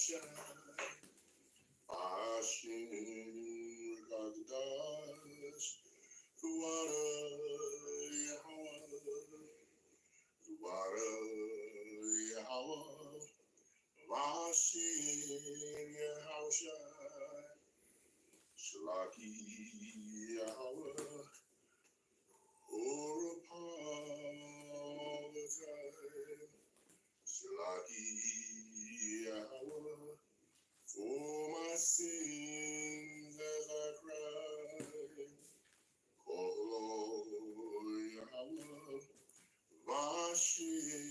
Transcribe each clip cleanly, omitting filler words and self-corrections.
YAHAWASHI'S, BAHASHAM, Rakadash, the water, YAHAWAH, the water, YAHAWAH, YAHAWASHI'S, YAHAWASHI'S, Shalaki, YAHAWAH, or upon the time, Shalaki, YAHAWAH, for my sins as I cry, call YAHAWAH, Vashim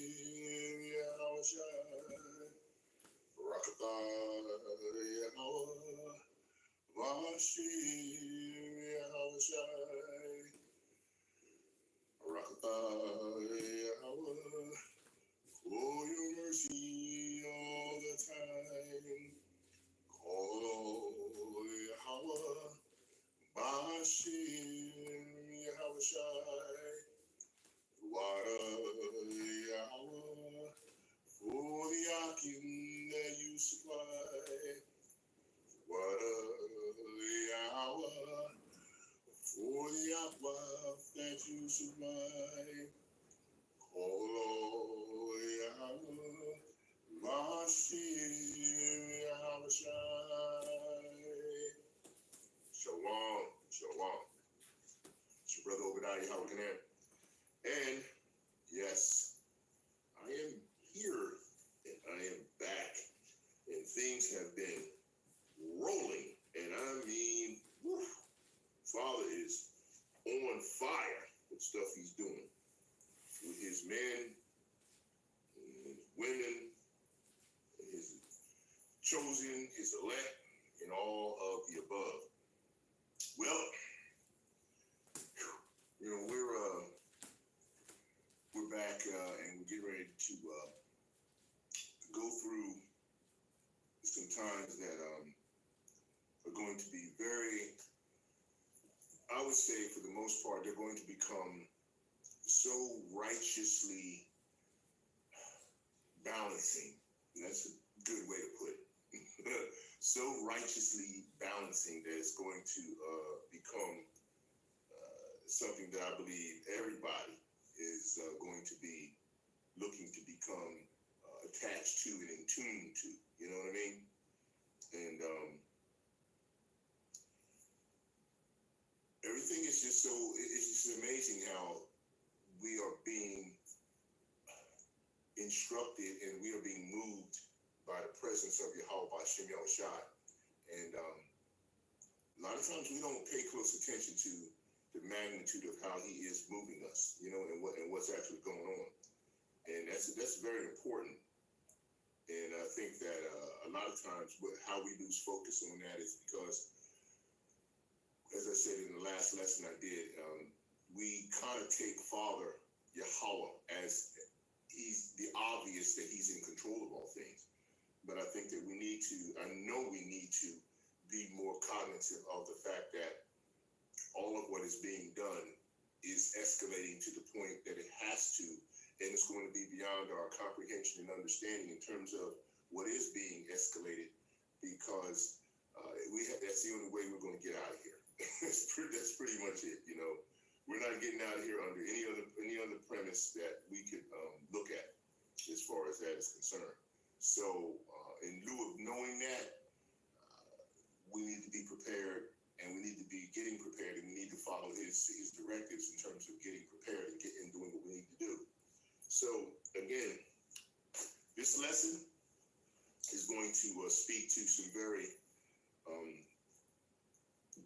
YAHAWASHI'S, Rakatha YAHAWAH, Vashim YAHAWASHI'S, Rakatha YAHAWAH, for your mercy all the time. Call YAHAWAH, Bahasham YAHAWASHI'S, water YAHAWAH, for the Akim that you supply. Water YAHAWAH, for the Aqua that you supply. Call YAHAWAH, Bahasham YAHAWASHI'S. Shalom, shalom. It's your brother Obadiah YAHAWAH. And yes, I am here and I am back. And things have been rolling. And I mean, whew, Father is on fire with stuff he's doing with his men, and his women, and his chosen, his elect, and all of the above. Well, you know, we're back and we're getting ready to go through some times that are going to be very, I would say for the most part, they're going to become so righteously balancing. And that's a good way to put it. So righteously balancing that it's going to become something that I believe everybody is going to be looking to become attached to and in tune to. You know what I mean? And everything is just so, it's just amazing how we are being instructed and we are being moved by the presence of YAHAWASH'S Yahushua. And a lot of times we don't pay close attention to the magnitude of how he is moving us, you know, and what's actually going on. And that's very important. And I think that a lot of times how we lose focus on that is because, as I said in the last lesson I did, we kind of take Father YAHAWAH as he's the obvious that he's in control of all things. But I think that we need to, I know we need to be more cognizant of the fact that all of what is being done is escalating to the point that it has to, and it's going to be beyond our comprehension and understanding in terms of what is being escalated, because that's the only way we're going to get out of here. That's pretty much it. You know, we're not getting out of here under any other premise that we could look at as far as that is concerned. So in lieu of knowing that, we need to be prepared, and we need to be getting prepared, and we need to follow his directives in terms of getting prepared and doing what we need to do. So again, this lesson is going to speak to some very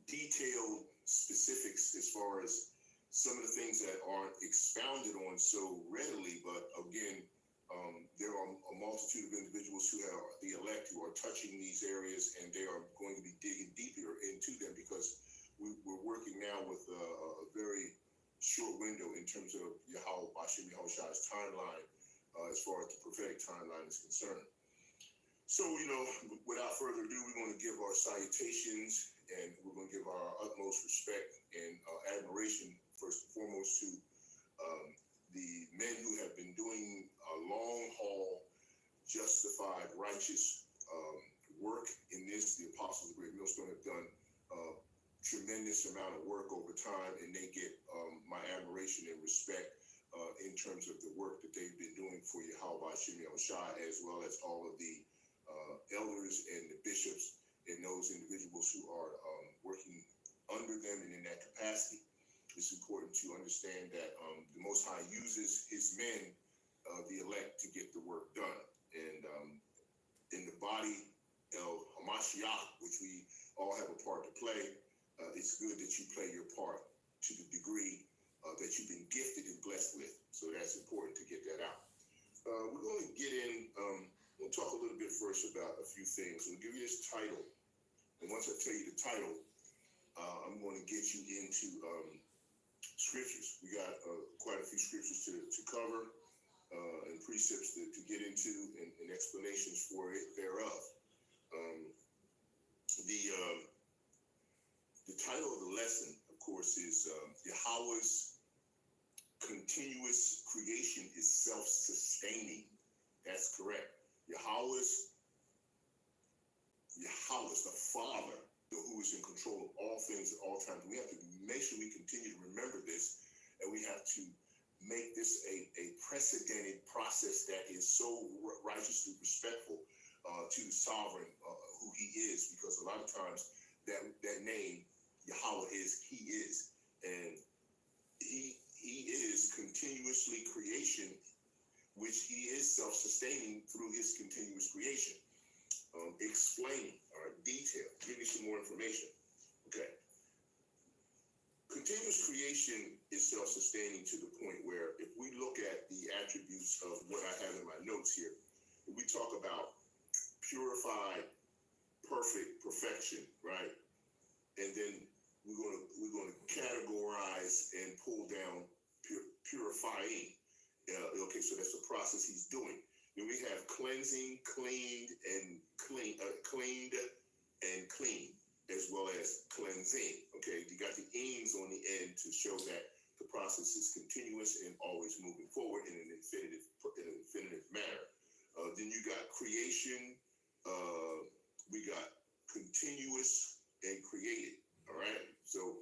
detailed specifics as far as some of the things that aren't expounded on so readily, but again, there are a multitude of individuals who are the elect who are touching these areas, and they are going to be digging deeper into them because we're working now with a very short window in terms of YAHAWASH'S timeline as far as the prophetic timeline is concerned. So, you know, without further ado, we're going to give our salutations and we're going to give our utmost respect and admiration, first and foremost, to the men who have been doing a long haul, justified, righteous tremendous amount of work over time, and they get my admiration and respect in terms of the work that they've been doing for YAHAWASH'S, as well as all of the elders and the bishops and those individuals who are working under them and in that capacity. It's important to understand that the Most High uses his men, the elect, to get the work done. And in the body of Hamashiach, which we all have a part to play, it's good that you play your part to the degree that you've been gifted and blessed with. So that's important to get that out. We're going to get in, we'll talk a little bit first about a few things. We'll give you this title. And once I tell you the title, I'm going to get you into scriptures. We got quite a few scriptures to cover and precepts to get into and explanations for it thereof. The title of the lesson, of course, is Yahawah's continuous creation is self-sustaining. That's correct. Yahawah's the Father, who is in control of all things at all times. We have to make sure we continue to remember this, and we have to make this a precedented process that is so righteously respectful to the sovereign who he is, because a lot of times that name Yahawah is he is, and he is continuously creation, which he is self-sustaining through his continuous creation. Explaining, all right, detail, give you some more information. Okay. Continuous creation is self-sustaining to the point where if we look at the attributes of what I have in my notes here, if we talk about purified, perfect perfection, right? And then we're going to categorize and pull down purifying. Okay, so that's the process he's doing. Then we have cleansing, cleaned, and cleaned and clean, as well as cleansing. Okay, you got the ings on the end to show that the process is continuous and always moving forward in an infinitive manner. Then you got creation. We got continuous and created. All right, so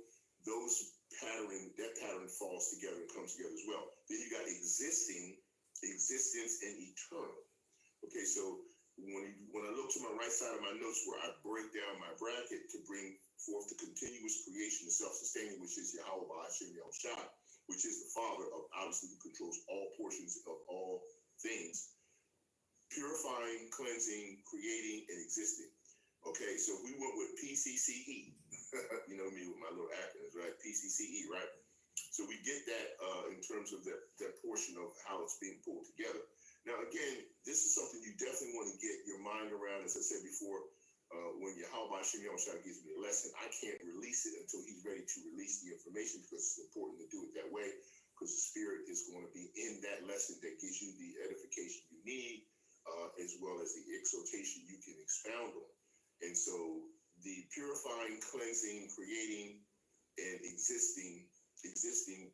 that pattern falls together and comes together as well. Then you got existence, and eternal. Okay, so when I look to my right side of my notes where I break down my bracket to bring forth the continuous creation, the self-sustaining, which is Yahawah, BAHASHAM, YAHAWAH, which is the Father of, obviously, who controls all portions of all things, purifying, cleansing, creating, and existing. Okay, so we went with PCCE. You know me with my little acronyms, right? PCCE, right? So we get that in terms of that portion of how it's being pulled together. Now, again, this is something you definitely want to get your mind around. As I said before, when YAHAWASH'S gives me a lesson, I can't release it until he's ready to release the information, because it's important to do it that way, because the Spirit is going to be in that lesson that gives you the edification you need, as well as the exhortation you can expound on. And so the purifying, cleansing, creating, and existing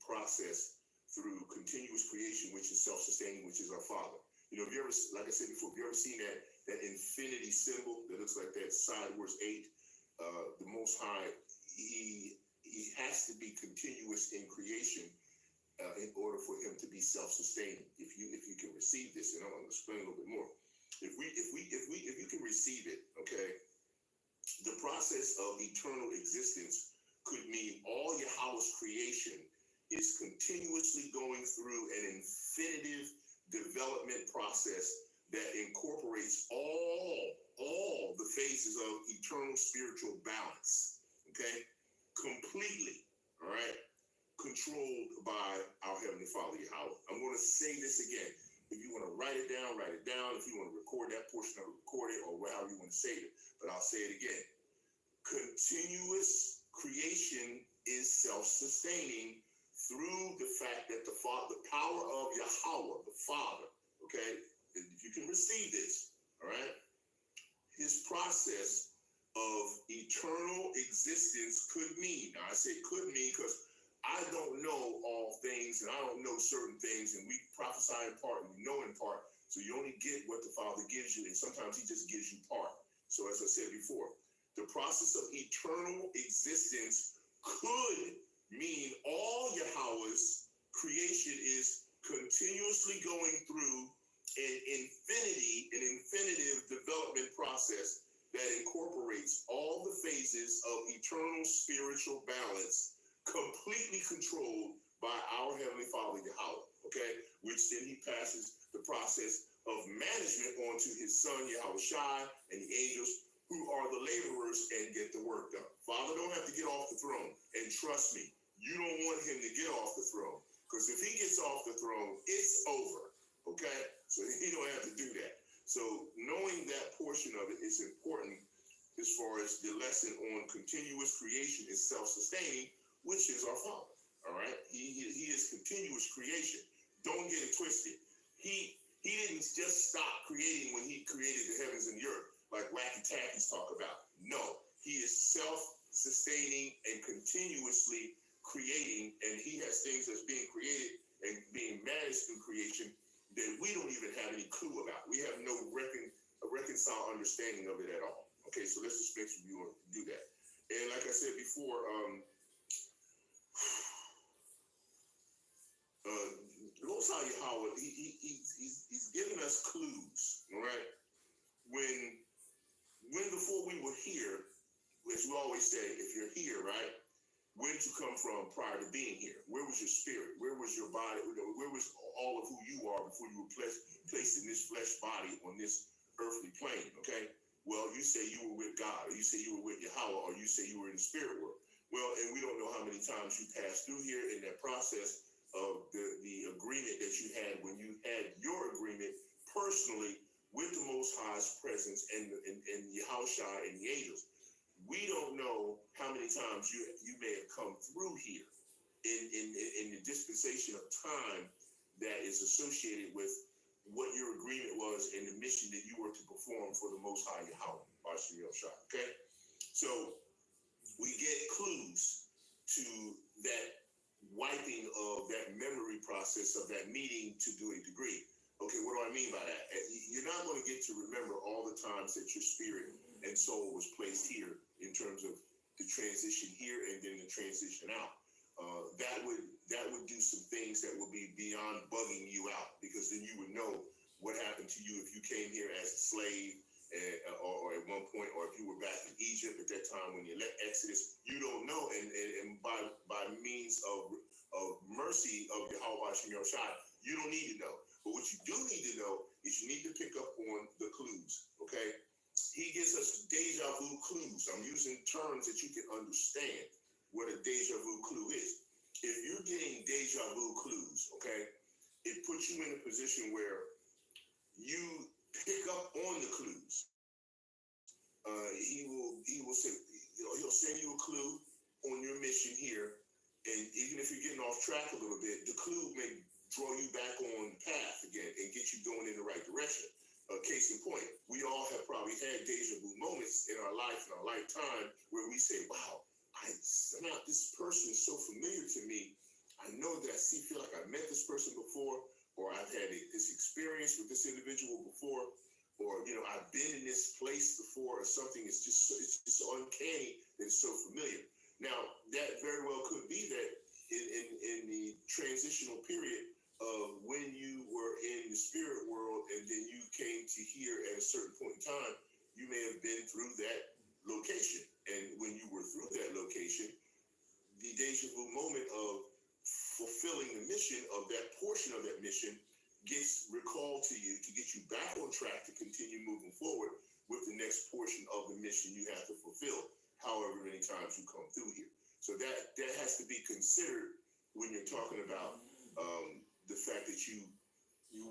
process through continuous creation, which is self-sustaining, which is our Father. You know, have you ever, like I said before, have you ever seen that infinity symbol that looks like that sideways 8? The Most High, he has to be continuous in creation in order for him to be self-sustaining. If you can receive this, and I'm going to explain a little bit more. If you can receive it, okay. The process of eternal existence could mean all Yahawah's creation is continuously going through an infinitive development process that incorporates all the phases of eternal spiritual balance, okay? Completely, all right? Controlled by our Heavenly Father, Yahawah. I'm going to say this again. If you want to write it down, write it down. If you want to record that portion of it, record it, or however you want to say it. But I'll say it again. Continuous creation is self-sustaining through the fact that the power of Yahawah, the Father, okay? If you can receive this, all right? His process of eternal existence could mean, now I say could mean because I don't know all things, and I don't know certain things, and we prophesy in part, and we know in part, so you only get what the Father gives you, and sometimes he just gives you part. So as I said before, the process of eternal existence could mean all Yahawah's creation is continuously going through an infinitive development process that incorporates all the phases of eternal spiritual balance, completely controlled by our Heavenly Father Yahawah, okay? Which then he passes the process of management onto his son YAHAWASHI and the angels who are the laborers and get the work done. Father don't have to get off the throne, and trust me, you don't want him to get off the throne, because if he gets off the throne, it's over, okay? So he don't have to do that. So knowing that portion of it is important as far as the lesson on continuous creation is self-sustaining, which is our Father, all right? He is continuous creation. Don't get it twisted. He didn't just stop creating when he created the heavens and the earth, like Wacky Tackies talk about. No, he is self-sustaining and continuously creating, and he has things that's being created and being managed through creation that we don't even have any clue about. We have no reconciled understanding of it at all. Okay, so let's just make sure you want to do that. And like I said before, the Most High Yahawah, he's giving us clues, all right? When before we were here, as we always say, if you're here, right? Where did you come from prior to being here? Where was your spirit? Where was your body? Where was all of who you are before you were placed in this flesh body on this earthly plane, okay? Well, you say you were with God, or you say you were with Yahawah, or you say you were in the spirit world. Well, and we don't know how many times you passed through here in that process of the agreement that you had when you had your agreement personally with the Most High's presence and YAHAWASHI and the angels. We don't know how many times you may have come through here in the dispensation of time that is associated with what your agreement was and the mission that you were to perform for the Most High Yahawah, BAHASHAM, okay? So we get clues to that wiping of that memory process of that meeting to do a degree. Okay, what do I mean by that? You're not going to get to remember all the times that your spirit and soul was placed here in terms of the transition here and then the transition out. That would do some things that would be beyond bugging you out, because then you would know what happened to you if you came here as a slave or at one point, or if you were back in Egypt at that time when you left Exodus. You don't know, and by means of mercy of YAHAWASHI'S, you don't need to know. But what you do need to know is you need to pick up on the clues, okay? He gives us deja vu clues. I'm using terms that you can understand what a deja vu clue is. If you're getting deja vu clues, okay, it puts you in a position where you pick up on the clues. He will say, he'll send you a clue on your mission here, and even if you're getting off track a little bit, the clue may draw you back on the path again and get you going in the right direction. Case in point, we all have probably had deja vu moments in our life, in our lifetime, where we say, wow, this person is so familiar to me. I know that I feel like I met this person before, or I've had this experience with this individual before, or, I've been in this place before, or something. It's just uncanny that it's so familiar. Now, that very well could be that in the transitional period of when you were in the spirit world and then you came to here at a certain point in time, you may have been through that location. And when you were through that location, the deja vu moment of fulfilling the mission of that portion of that mission gets recalled to you to get you back on track to continue moving forward with the next portion of the mission you have to fulfill, however many times you come through here. So that has to be considered when you're talking about the fact that you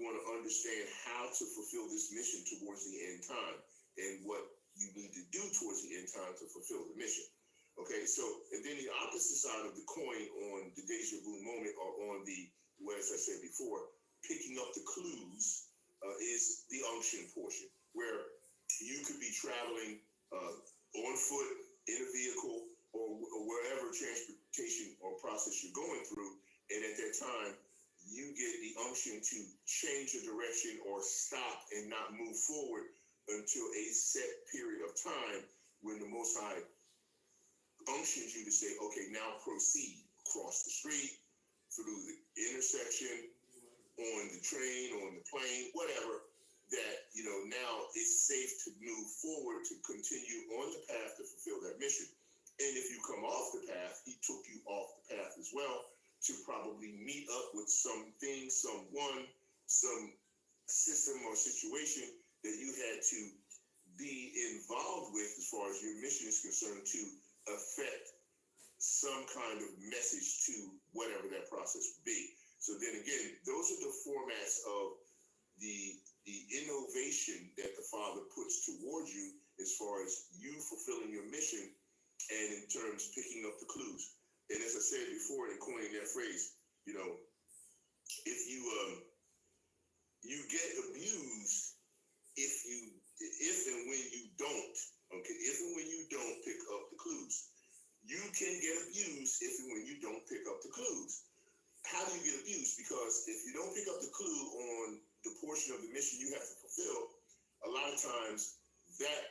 want to understand how to fulfill this mission towards the end time and what you need to do towards the end time to fulfill the mission. Okay, so, and then the opposite side of the coin on the deja vu moment, or on the, well, as I said before, picking up the clues is the unction portion, where you could be traveling on foot, in a vehicle, or wherever transportation or process you're going through, and at that time, you get the unction to change your direction or stop and not move forward until a set period of time when the Most High unctions you to say, okay, now proceed, cross the street, through the intersection, on the train, on the plane, whatever, that, now it's safe to move forward, to continue on the path to fulfill that mission. And if you come off the path, he took you off the path as well, to probably meet up with something, someone, some system or situation that you had to be involved with as far as your mission is concerned, to affect some kind of message to whatever that process would be. So then again, those are the formats of the innovation that the Father puts towards you as far as you fulfilling your mission, and in terms picking up the clues. And as I said before in coining that phrase, if you get abused if and when you don't, okay, if and when you don't pick up the clues. You can get abused if and when you don't pick up the clues. How do you get abused? Because if you don't pick up the clue on the portion of the mission you have to fulfill, a lot of times that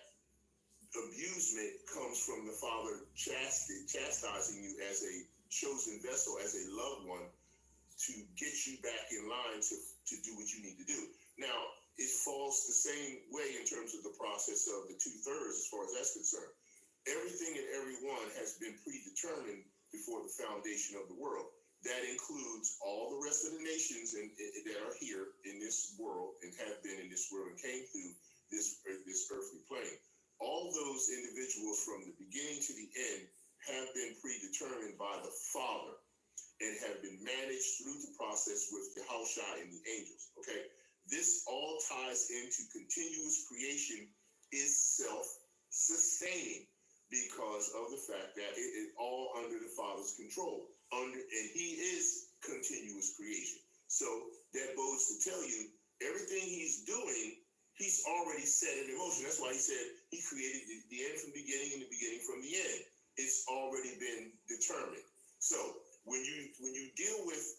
abusement comes from the Father chastising you as a chosen vessel, as a loved one, to get you back in line to do what you need to do. Now, it falls the same way in terms of the process of the 2/3 as far as that's concerned. Everything and everyone has been predetermined before the foundation of the world. That includes all the rest of the nations that are here in this world and have been in this world and came through this earthly plane. All those individuals from the beginning to the end have been predetermined by the Father and have been managed through the process with YAHAWASH and the angels. Okay, this all ties into continuous creation is self-sustaining because of the fact that it is all under the Father's control. And he is continuous creation. So that bodes to tell you everything he's doing, he's already set in motion. That's why he said he created the end from the beginning and the beginning from the end. It's already been determined. So when you deal with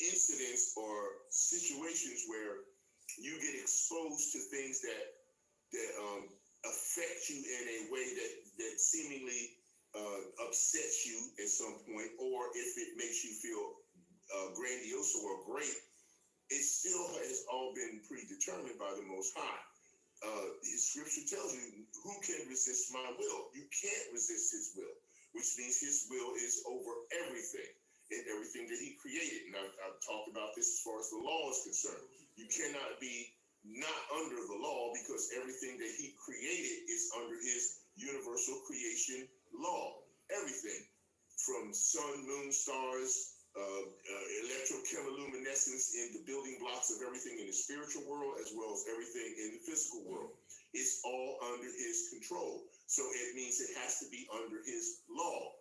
incidents or situations where you get exposed to things that affect you in a way that seemingly upsets you at some point, or if it makes you feel grandiose or great, it still has all been predetermined by the Most High. His scripture tells you, who can resist my will? You can't resist his will, which means his will is over everything and everything that he created. And I've talked about this as far as the law is concerned. You cannot be not under the law because everything that he created is under his universal creation law. Everything from sun, moon, stars, electrochemiluminescence in the building blocks of everything in the spiritual world as well as everything in the physical world. It's all under his control. So it means it has to be under his law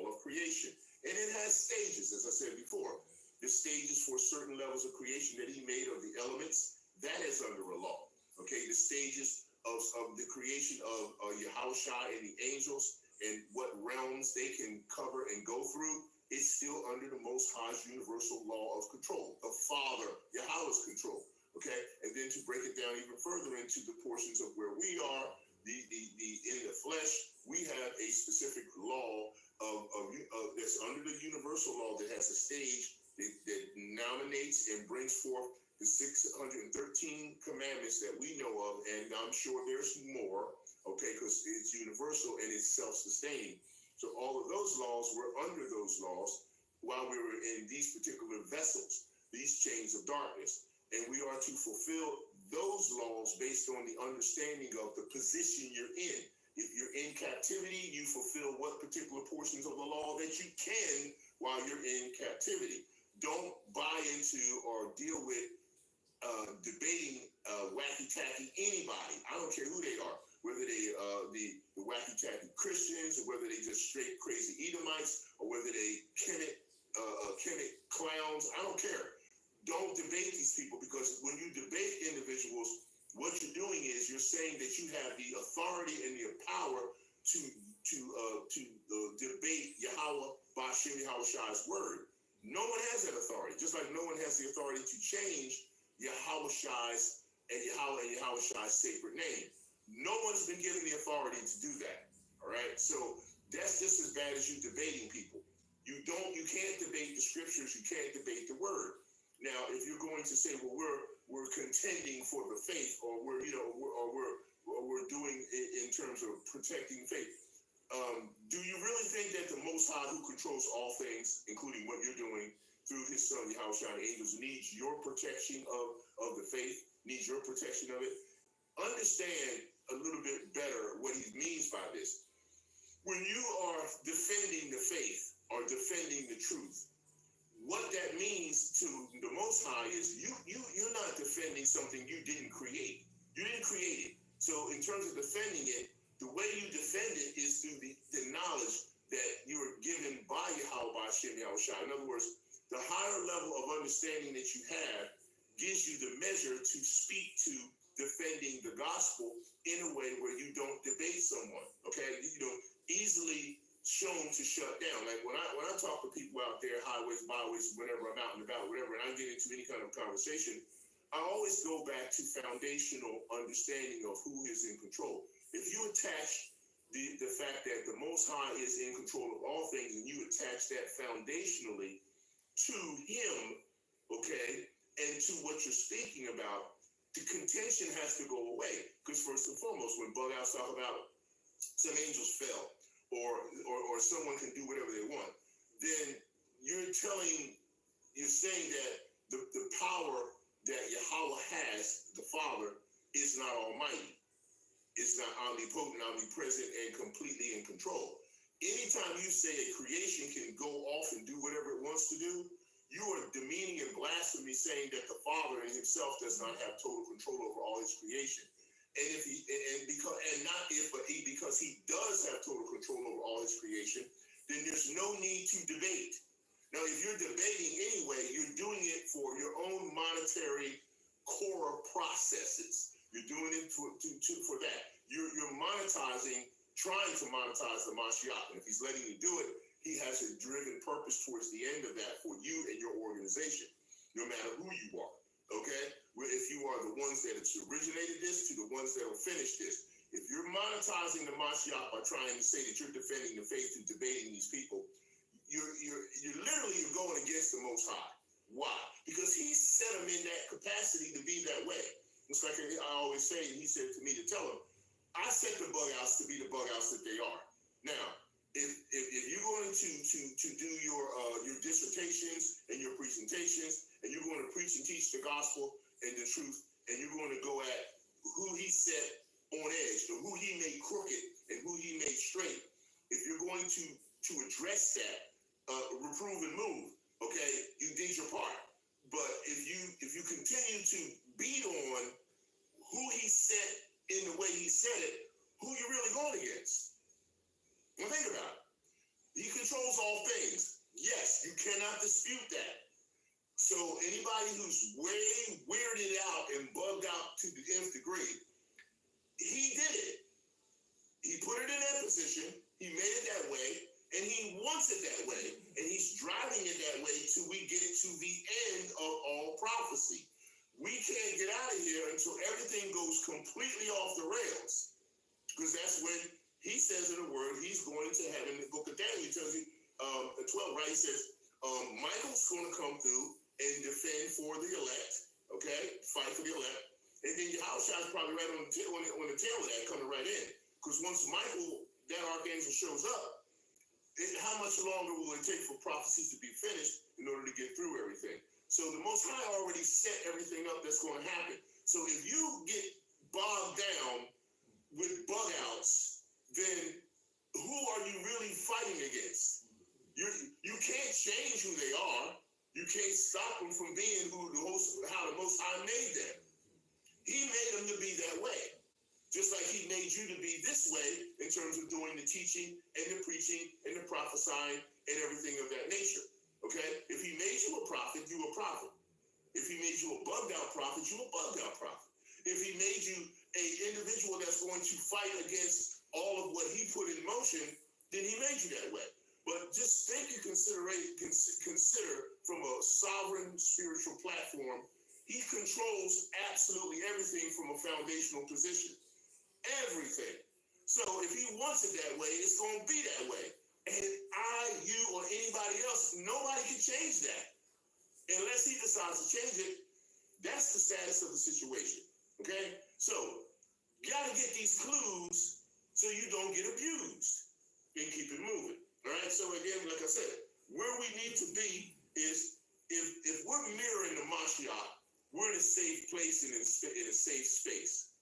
of creation. And it has stages, as I said before. The stages for certain levels of creation that he made of the elements, that is under a law. Okay, the stages of the creation of YAHAWASH and the angels and what realms they can cover and go through, it's still under the Most High's universal law of control, the Father, Yahweh's control. Okay, and then to break it down even further into the portions of where we are, the in the flesh, we have a specific law of that's under the universal law that has a stage that nominates and brings forth the 613 commandments that we know of, and I'm sure there's more, okay, because it's universal and it's self-sustaining. So all of those laws were under those laws while we were in these particular vessels, these chains of darkness. And we are to fulfill those laws based on the understanding of the position you're in. If you're in captivity, you fulfill what particular portions of the law that you can while you're in captivity. Don't buy into or deal with debating wacky-tacky anybody. I don't care who they are, whether they the wacky-tacky Christians or whether they just straight crazy Edomites or whether they Kemet clowns. I don't care. Don't debate these people, because when you debate individuals, what you're doing is you're saying that you have the authority and the power to debate Yahawah, BAHASHAM, YAHAWASHI'S word. No one has that authority, just like no one has the authority to change YAHAWASHI'S and Yahawah and YAHAWASHI'S sacred name. No one's been given the authority to do that. All right. So That's just as bad as you debating people. You can't debate the scriptures. You can't debate the word. Now, if you're going to say, well, we're contending for the faith, or we're doing it in terms of protecting faith. Do you really think that the Most High, who controls all things, including what you're doing through His Son, YAHAWASH, and angels, needs your protection of the faith, needs your protection of it? Understand a little bit better what He means by this. When you are defending the faith or defending the truth, what that means to the Most High is you're not defending something you didn't create. You didn't create it. So in terms of defending it, the way you defend it is through the knowledge that you are given by YAHAWASH. In other words, the higher level of understanding that you have gives you the measure to speak to defending the gospel in a way where you don't debate someone. Okay, easily shown to shut down. Like when I talk to people out there, highways, byways, whenever I'm out and about, whatever, and I get into any kind of conversation, I always go back to foundational understanding of who is in control. If you attach the fact that the Most High is in control of all things, and you attach that foundationally to Him, okay, and to what you're speaking about, the contention has to go away. Because first and foremost, when bug outs talk about some angels fell, or someone can do whatever they want, then you're saying that the power that Yahawah has, the Father, is not almighty. It's not omnipotent, omnipresent, and completely in control. Anytime you say a creation can go off and do whatever it wants to do, you are demeaning and blasphemy, saying that the Father in Himself does not have total control over all His creation. And because He does have total control over all His creation, then there's no need to debate. Now, if you're debating anyway, you're doing it for your own monetary core processes. You're doing it for that. You're monetizing, trying to monetize the Mashiach. And if He's letting you do it, He has a driven purpose towards the end of that for you and your organization, no matter who you are. Okay? If you are the ones that have originated this to the ones that will finish this. If you're monetizing the Mashiach by trying to say that you're defending the faith and debating these people, you're literally going against the Most High. Why? Because He set them in that capacity to be that way. It's like I always say, and He said to me to tell them, I set the bug outs to be the bug outs that they are. Now, if you're going to do your dissertations and your presentations, and you're going to preach and teach the gospel and the truth, and you're going to go at who He set on edge, or who He made crooked and who He made straight, if you're going to address that, reprove and move, okay, you did your part. But if you continue to beat on who He set in the way He said it, who you really going against? Well, think about it. He controls all things. Yes, you cannot dispute that. So anybody who's way weirded out and bugged out to the nth degree, He did it. He put it in that position. He made it that way, and He wants it that way, and He's driving it that way till we get to the end of all prophecy. We can't get out of here until everything goes completely off the rails, because that's when He says in the Word He's going to heaven. In the book of Daniel, He tells you, 12, right? He says, Michael's going to come through and defend for the elect, okay? Fight for the elect. And then YAHAWASH is probably right on the tail of that, coming right in. Because once Michael, that archangel, shows up, how much longer will it take for prophecies to be finished in order to get through everything? So the Most High already set everything up that's going to happen. So if you get bogged down with bug outs, then who are you really fighting against? You can't change who they are. You can't stop them from being how the Most High made them. He made them to be that way. Just like He made you to be this way in terms of doing the teaching and the preaching and the prophesying and everything of that nature. Okay? If He made you a prophet, you a prophet. If He made you a bugged out prophet, you a bugged out prophet. If He made you an individual that's going to fight against all of what He put in motion, then He made you that way. But just think and consider from a sovereign spiritual platform, He controls absolutely everything from a foundational position. Everything. So if He wants it that way, it's going to be that way. And you, or anybody else, nobody can change that. Unless he decides to change it, that's the status of the situation. Okay? So, you got to get these clues so you don't get abused and keep it moving. All right? So, again, like I said, where we need to be is if we're mirroring the Mashiach, we're in a safe place and in a safe space.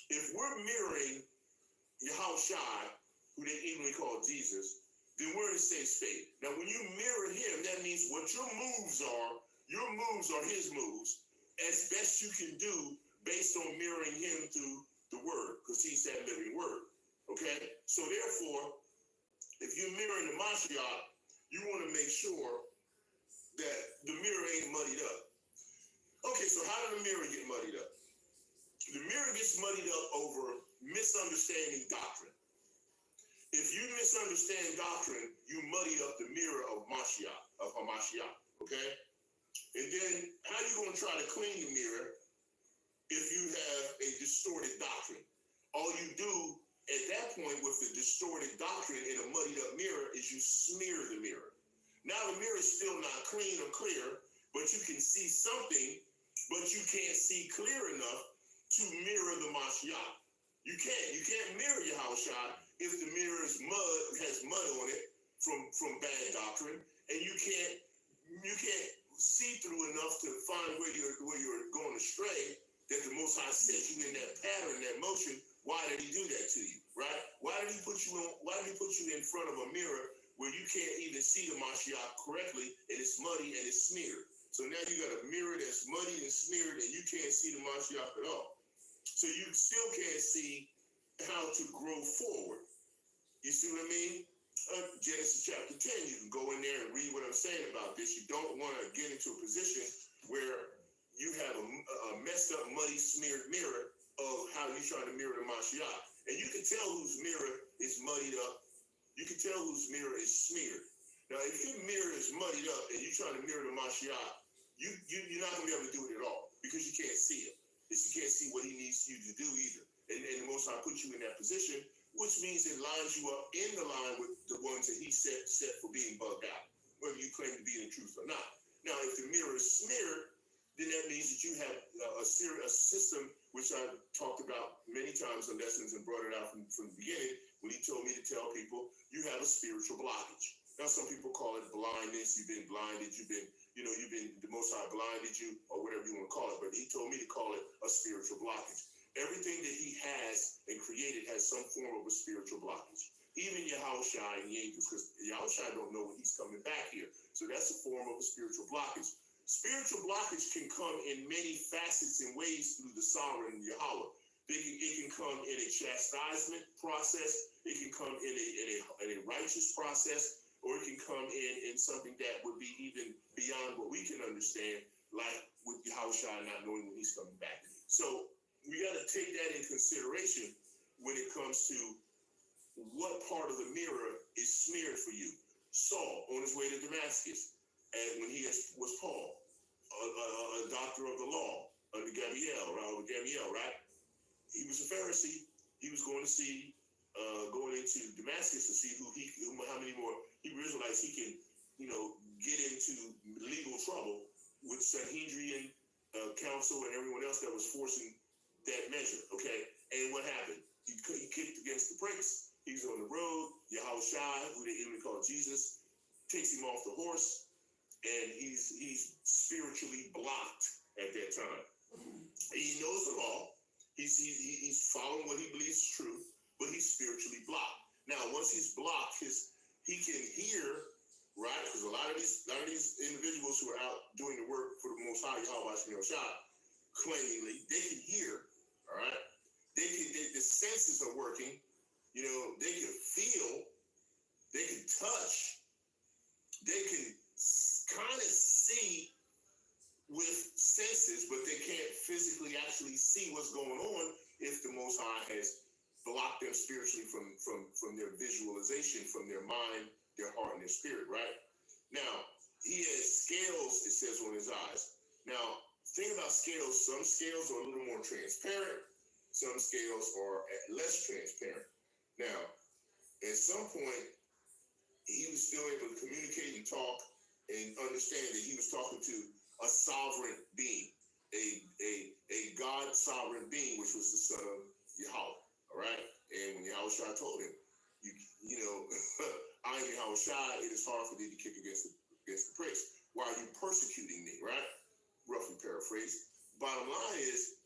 If we're mirroring YAHAWASHI, who they even call Jesus, then we're in a safe space. Now, when you mirror him, that means what your moves are his moves, as best you can do based on mirroring him through the word, because he's that living word. Okay? So therefore, if you're mirroring the Mashiach, you want to make sure that the mirror ain't muddied up. Okay, so how did the mirror get muddied up? The mirror gets muddied up over misunderstanding doctrine. If you misunderstand doctrine, you muddy up the mirror of Mashiach, of Hamashiach, okay? And then how are you going to try to clean the mirror if you have a distorted doctrine? All you do at that point with the distorted doctrine in a muddied up mirror is you smear the mirror. Now the mirror is still not clean or clear, but you can see something, but you can't see clear enough to mirror the Mashiach. You can't mirror YAHAWASHI if the mirror is has mud on it from bad doctrine, and you can't see through enough to find where you're going astray, that the Most High set you in that pattern, that motion. Why did he do that to you, right? Why did he put you in front of a mirror where you can't even see the Mashiach correctly, and it's muddy and it's smeared? So now you got a mirror that's muddy and smeared, and you can't see the Mashiach at all. So you still can't see how to grow forward. You see what I mean? Genesis chapter 10, you can go in there and read what I'm saying about this. You don't want to get into a position where you have a messed up, muddy, smeared mirror of how you're trying to mirror the Mashiach. And you can tell whose mirror is muddied up. You can tell whose mirror is smeared. Now, if your mirror is muddied up and you're trying to mirror the Mashiach, you're not going to be able to do it at all because you can't see it. You can't see what he needs you to do either. And the Most High put you in that position, which means it lines you up in the line with the ones that he set for being bugged out, whether you claim to be in the truth or not. Now, if the mirror is smeared, then that means that you have a system, which I talked about many times in lessons and brought it out from the beginning, when he told me to tell people, you have a spiritual blockage. Now, some people call it blindness. You've been blinded. The Most High blinded you, or whatever you want to call it. But he told me to call it a spiritual blockage. Everything that he has and created has some form of a spiritual blockage. Even YAHAWASHI and the angels, because YAHAWASHI don't know when he's coming back here. So that's a form of a spiritual blockage. Spiritual blockage can come in many facets and ways through the sovereign Yahweh. It can come in a chastisement process. It can come in a righteous process. Or it can come in something that would be even beyond what we can understand, like with YAHAWASHI not knowing when he's coming back. So we got to take that in consideration when it comes to what part of the mirror is smeared for you. Saul, on his way to Damascus, and when he was Paul, a doctor of the law, under Gamaliel, right? He was a Pharisee. He was going into Damascus to see how many more Hebrew Israelites he can, get into legal trouble with Sanhedrin council and everyone else that was forcing that measure. Okay, and what happened? He kicked against the pricks. He's on the road. YAHAWASHI, who they even call Jesus, takes him off the horse, and he's spiritually blocked at that time. He knows the law. He's following what he believes is true, but he's spiritually blocked. Now, once he's blocked, he can hear, right? Because a lot of these individuals who are out doing the work for the Most High YAHAWASHI, claimingly, they can hear, all right? The senses are working. They can feel, they can touch, they can kind of see with senses, but they can't physically actually see what's going on if the Most High has blocked them spiritually from their visualization, from their mind, their heart, and their spirit, right? Now, he has scales, it says, on his eyes. Now, think about scales. Some scales are a little more transparent. Some scales are less transparent. Now, At some point, he was still able to communicate and talk and understand that he was talking to a sovereign being, a God sovereign being, which was the son of Yahweh. All right. And when Yahawashi told him, you know, I am Yahawashi, it is hard for thee to kick against the pricks. Why are you persecuting me? Right? Roughly paraphrased. Bottom line is,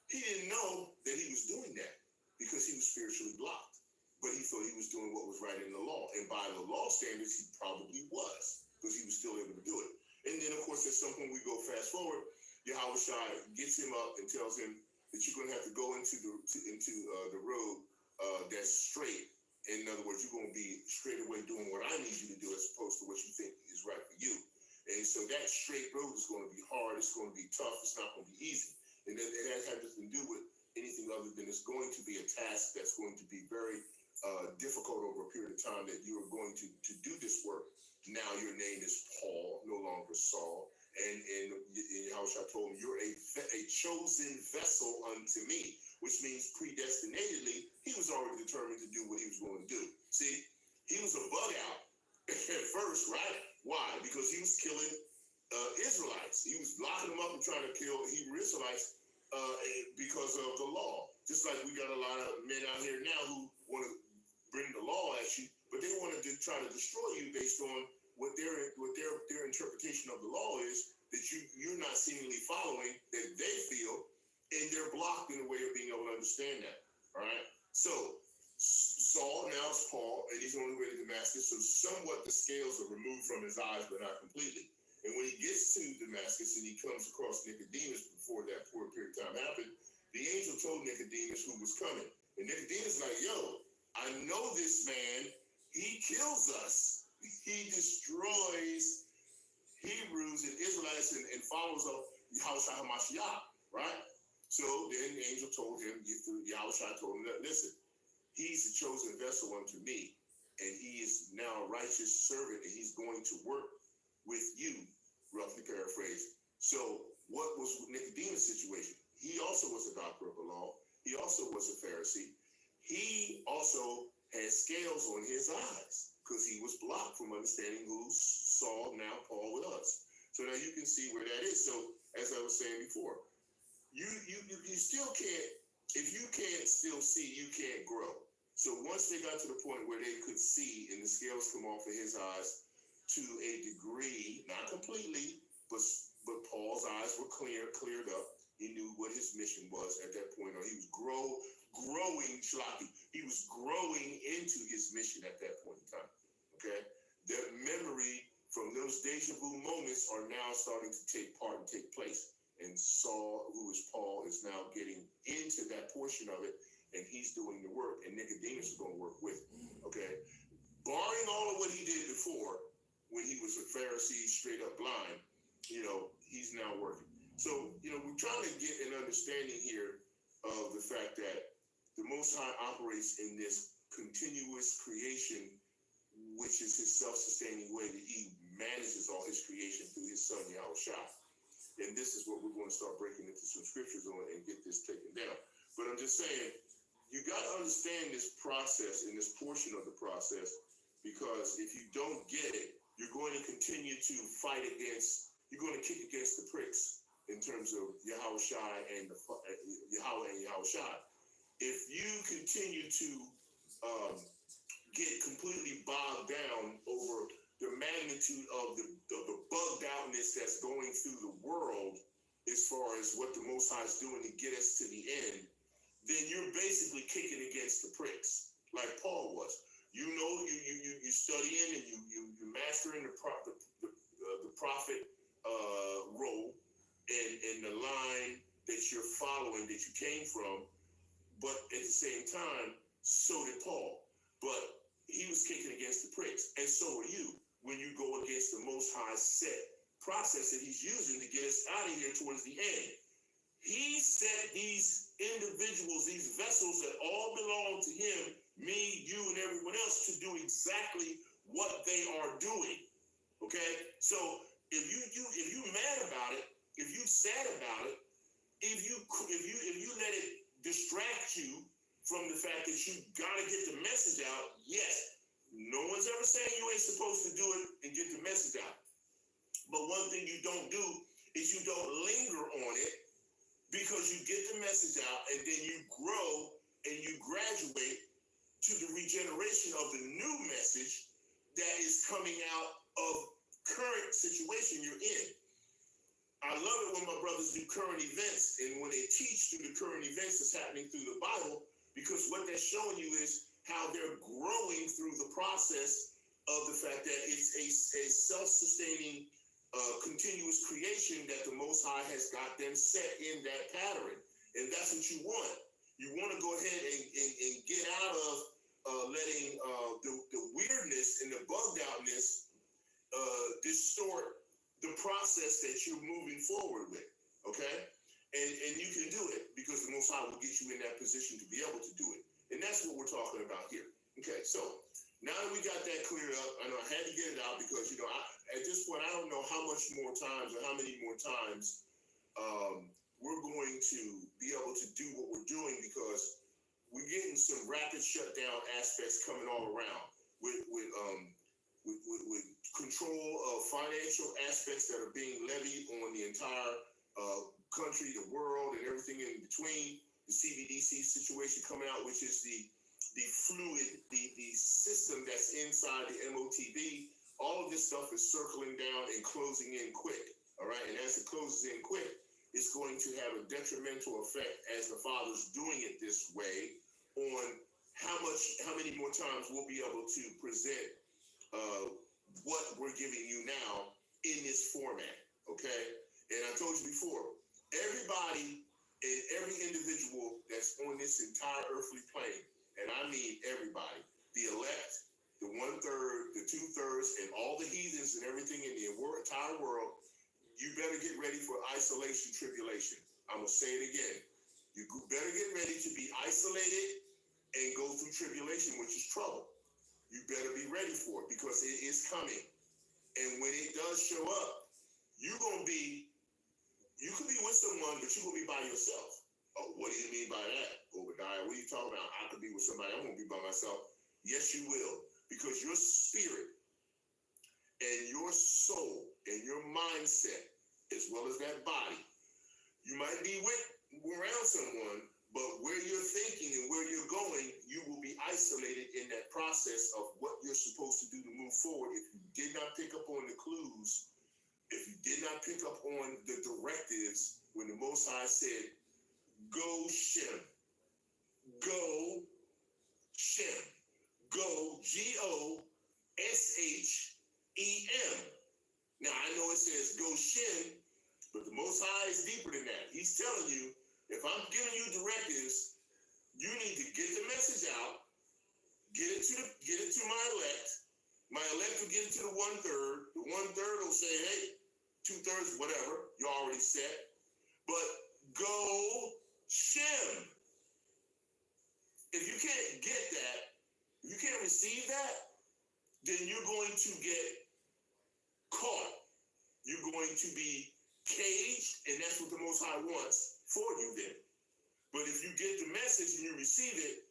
he didn't know that he was doing that because he was spiritually blocked. But he thought he was doing what was right in the law. And by the law standards, he probably was, because he was still able to do it. And then, of course, at some point we go fast forward, Yahawashi gets him up and tells him that you're going to have to go into the road that's straight. In other words, you're going to be straight away doing what I need you to do as opposed to what you think is right for you. And so that straight road is going to be hard. It's going to be tough. It's not going to be easy. And it has nothing to do with anything other than it's going to be a task that's going to be very difficult over a period of time, that you are going to do this work. Now your name is Paul, no longer Saul. And Yahawashi told him, you're a chosen vessel unto me, which means predestinatedly, he was already determined to do what he was going to do. See, he was a bug out at first, right? Why? Because he was killing Israelites. He was locking them up and trying to kill Hebrew Israelites because of the law. Just like we got a lot of men out here now who want to bring the law at you, but they want to try to destroy you based on what their interpretation of the law is, that you're not seemingly following, that they feel, and they're blocked in a way of being able to understand that. All right. So Saul, now it's Paul, and he's on the way to Damascus. So somewhat the scales are removed from his eyes, but not completely. And when he gets to Damascus and he comes across Nicodemus before that poor period of time happened, the angel told Nicodemus who was coming. And Nicodemus like, yo, I know this man. He kills us. He destroys Hebrews and Israelites and followers of Yahawashi HaMashiach, right? So then the angel told him, Yahawashi told him that, listen, he's a chosen vessel unto me, and he is now a righteous servant, and he's going to work with you, roughly paraphrased. So what was Nicodemus' situation? He also was a doctor of the law. He also was a Pharisee. He also had scales on his eyes because he was blocked from understanding who Saul, now Paul, was. So now you can see where that is. So as I was saying before, you still can't, if you can't still see, you can't grow. So once they got to the point where they could see and the scales come off of his eyes to a degree, not completely, but Paul's eyes were cleared up. He knew what his mission was at that point, or he was growing, Shlaki. He was growing into his mission at that point in time. Okay? That memory from those deja vu moments are now starting to take place. And Saul, who is Paul, is now getting into that portion of it, and he's doing the work, and Nicodemus is going to work with him. Okay? Barring all of what he did before, when he was a Pharisee, straight up blind, he's now working. So, we're trying to get an understanding here of the fact that the Most High operates in this continuous creation, which is his self-sustaining way that he manages all his creation through his son, Yahawashi. And this is what we're going to start breaking into some scriptures on and get this taken down. But I'm just saying, you got to understand this process and this portion of the process, because if you don't get it, you're going to continue to fight against, you're going to kick against the pricks in terms of Yahawashi and Yahawah and Yahawashi. If you continue to get completely bogged down over the magnitude of the bugged outness that's going through the world as far as what the Most High is doing to get us to the end, then you're basically kicking against the pricks, like Paul was. You studying and you mastering the prophet role and the line that you're following, that you came from, but at the same time, so did Paul. But he was kicking against the pricks, and so are you when you go against the Most High set process that he's using to get us out of here towards the end. He set these individuals, these vessels that all belong to him, me, you, and everyone else, to do exactly what they are doing. Okay? So if you mad about it, if you sad about it, if you let it distract you from the fact that you gotta get the message out. Yes, no one's ever saying you ain't supposed to do it and get the message out. But one thing you don't do is you don't linger on it, because you get the message out and then you grow and you graduate to the regeneration of the new message that is coming out of current situation you're in. I love it when my brothers do current events and when they teach through the current events that's happening through the Bible, because what they're showing you is how they're growing through the process of the fact that it's a self-sustaining continuous creation that the Most High has got them set in that pattern. And that's what you want. You want to go ahead and get out of letting the weirdness and the bugged outness distort the process that you're moving forward with, okay? And you can do it because the Most High will get you in that position to be able to do it. And that's what we're talking about here. Okay, so now that we got that cleared up, I know I had to get it out because, you know, at this point, I don't know how much more times or how many more times we're going to be able to do what we're doing, because we're getting some rapid shutdown aspects coming all around with control of financial aspects that are being levied on the entire country, the world, and everything in between. The CBDC situation coming out, which is the fluid, the system that's inside the MOTB. All of this stuff is circling down and closing in quick. All right, and as it closes in quick, it's going to have a detrimental effect as the Father's doing it this way on how many more times we'll be able to present what we're giving you now in this format, okay? And I told you before, everybody and every individual that's on this entire earthly plane, and I mean everybody, the elect, the 1/3, the 2/3, and all the heathens and everything in the entire world, you better get ready for isolation tribulation. I'm going to say it again. You better get ready to be isolated and go through tribulation, which is trouble. You better be ready for it because it is coming. And when it does show up, you could be with someone, but you're going to be by yourself. Oh, what do you mean by that, Obadiah? What are you talking about? I could be with somebody. I'm going to be by myself. Yes, you will. Because your spirit and your soul and your mindset, as well as that body, you might be around someone, but where you're thinking and where you're going, you will be isolated in that process of what you're supposed to do to move forward. If you did not pick up on the clues, if you did not pick up on the directives when the Most High said, go Shem, go Shem, go G-O-S-H-E-M. Now, I know it says go Shem, but the Most High is deeper than that. He's telling you, if I'm giving you directives, you need to get the message out, get it to my elect. My elect will get it to the 1/3. The 1/3 will say, hey, 2/3, whatever, you already set. But go Shem. If you can't get that, if you can't receive that, then you're going to get caught. You're going to be caged, and that's what the Most High wants for you then. But if you get the message and you receive it,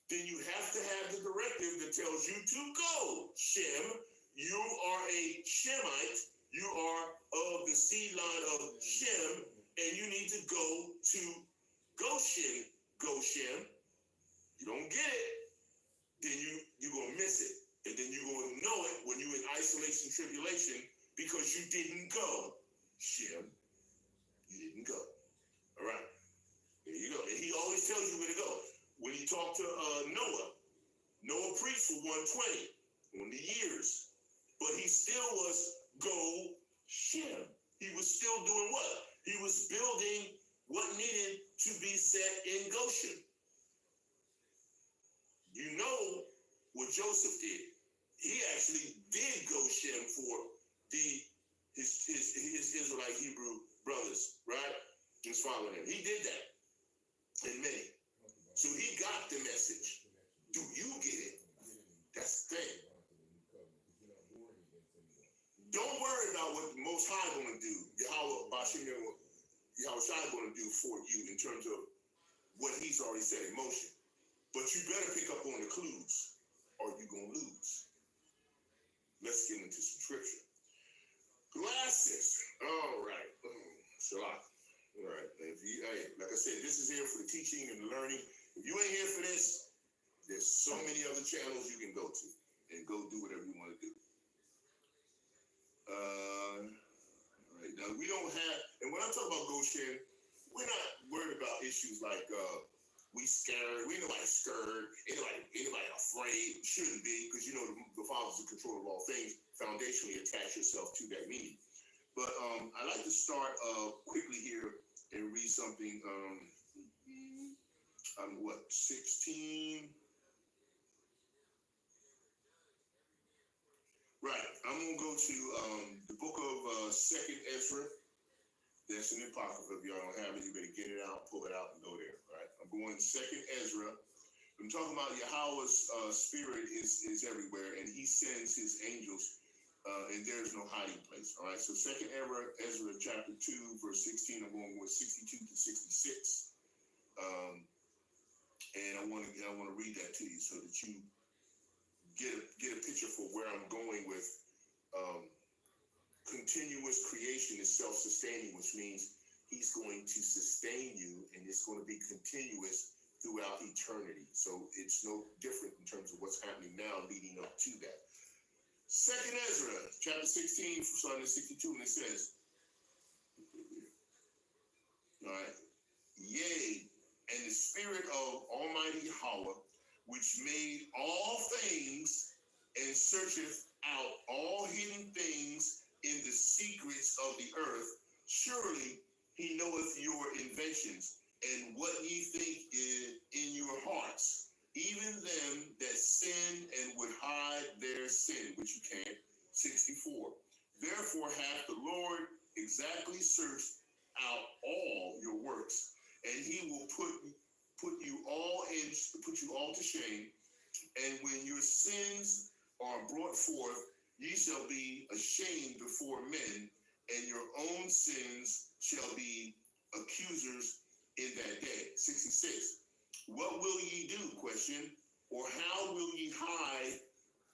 then you have to have the directive that tells you to go Shem. You are a Shemite. You are of the seed line of Shem, and you need to go to Goshen. Goshen. You don't get it, then you're going to miss it. And then you're going to know it when you're in isolation tribulation because you didn't go Shem. You didn't go. All right. There you go. And he always tells you where to go. When he talked to Noah preached for 120 on the years, but he still was go Shem. He was still doing what? He was building what needed to be set in Goshen. You know what Joseph did. He actually did go Shem for his Israelite Hebrew brothers, right? His following him. He did that. And many. So he got the message. Do you get it? That's the thing. Don't worry about what the Most High going to do. YAHAWASHI'S going to do for you in terms of what he's already set in motion. But you better pick up on the clues or you're going to lose. Let's get into some scripture. Glasses. All right. Shalom. All right. Like I said, this is here for the teaching and the learning. If you ain't here for this, there's so many other channels you can go to and go do whatever you want to do. All right. Now, we don't have, and when I talk about Goshen, we're not worried about issues like we scared, we ain't nobody scared, anybody afraid, shouldn't be, because you know the Father's in control of all things. Foundationally attach yourself to that meaning. But I'd like to start quickly here and read something. I'm 16? Right. I'm going to go to the book of 2nd Ezra. That's an apocrypha. If y'all don't have it, you better get it out, pull it out, and go there. Right. I'm going to 2nd Ezra. I'm talking about Yahawah's spirit is everywhere, and he sends his angels, and there's no hiding place. All right. So 2nd Ezra chapter 2, verse 16. I'm going with 62 to 66. And I want to read that to you so that you get a picture for where I'm going with continuous creation is self-sustaining, which means he's going to sustain you and it's going to be continuous throughout eternity. So it's no different in terms of what's happening now leading up to that. 2nd Ezra, chapter 16, starting at 62, and it says, all right, yea, and the spirit of Almighty Yahawah, which made all things and searcheth out all hidden things in the secrets of the earth, surely he knoweth your inventions and what ye think in your hearts, even them that sin and would hide their sin, which you can't. 64. Therefore hath the Lord exactly searched out all your works, and he will put you all to shame. And when your sins are brought forth, ye shall be ashamed before men, and your own sins shall be accusers in that day. 66. What will ye do? Question. Or how will ye hide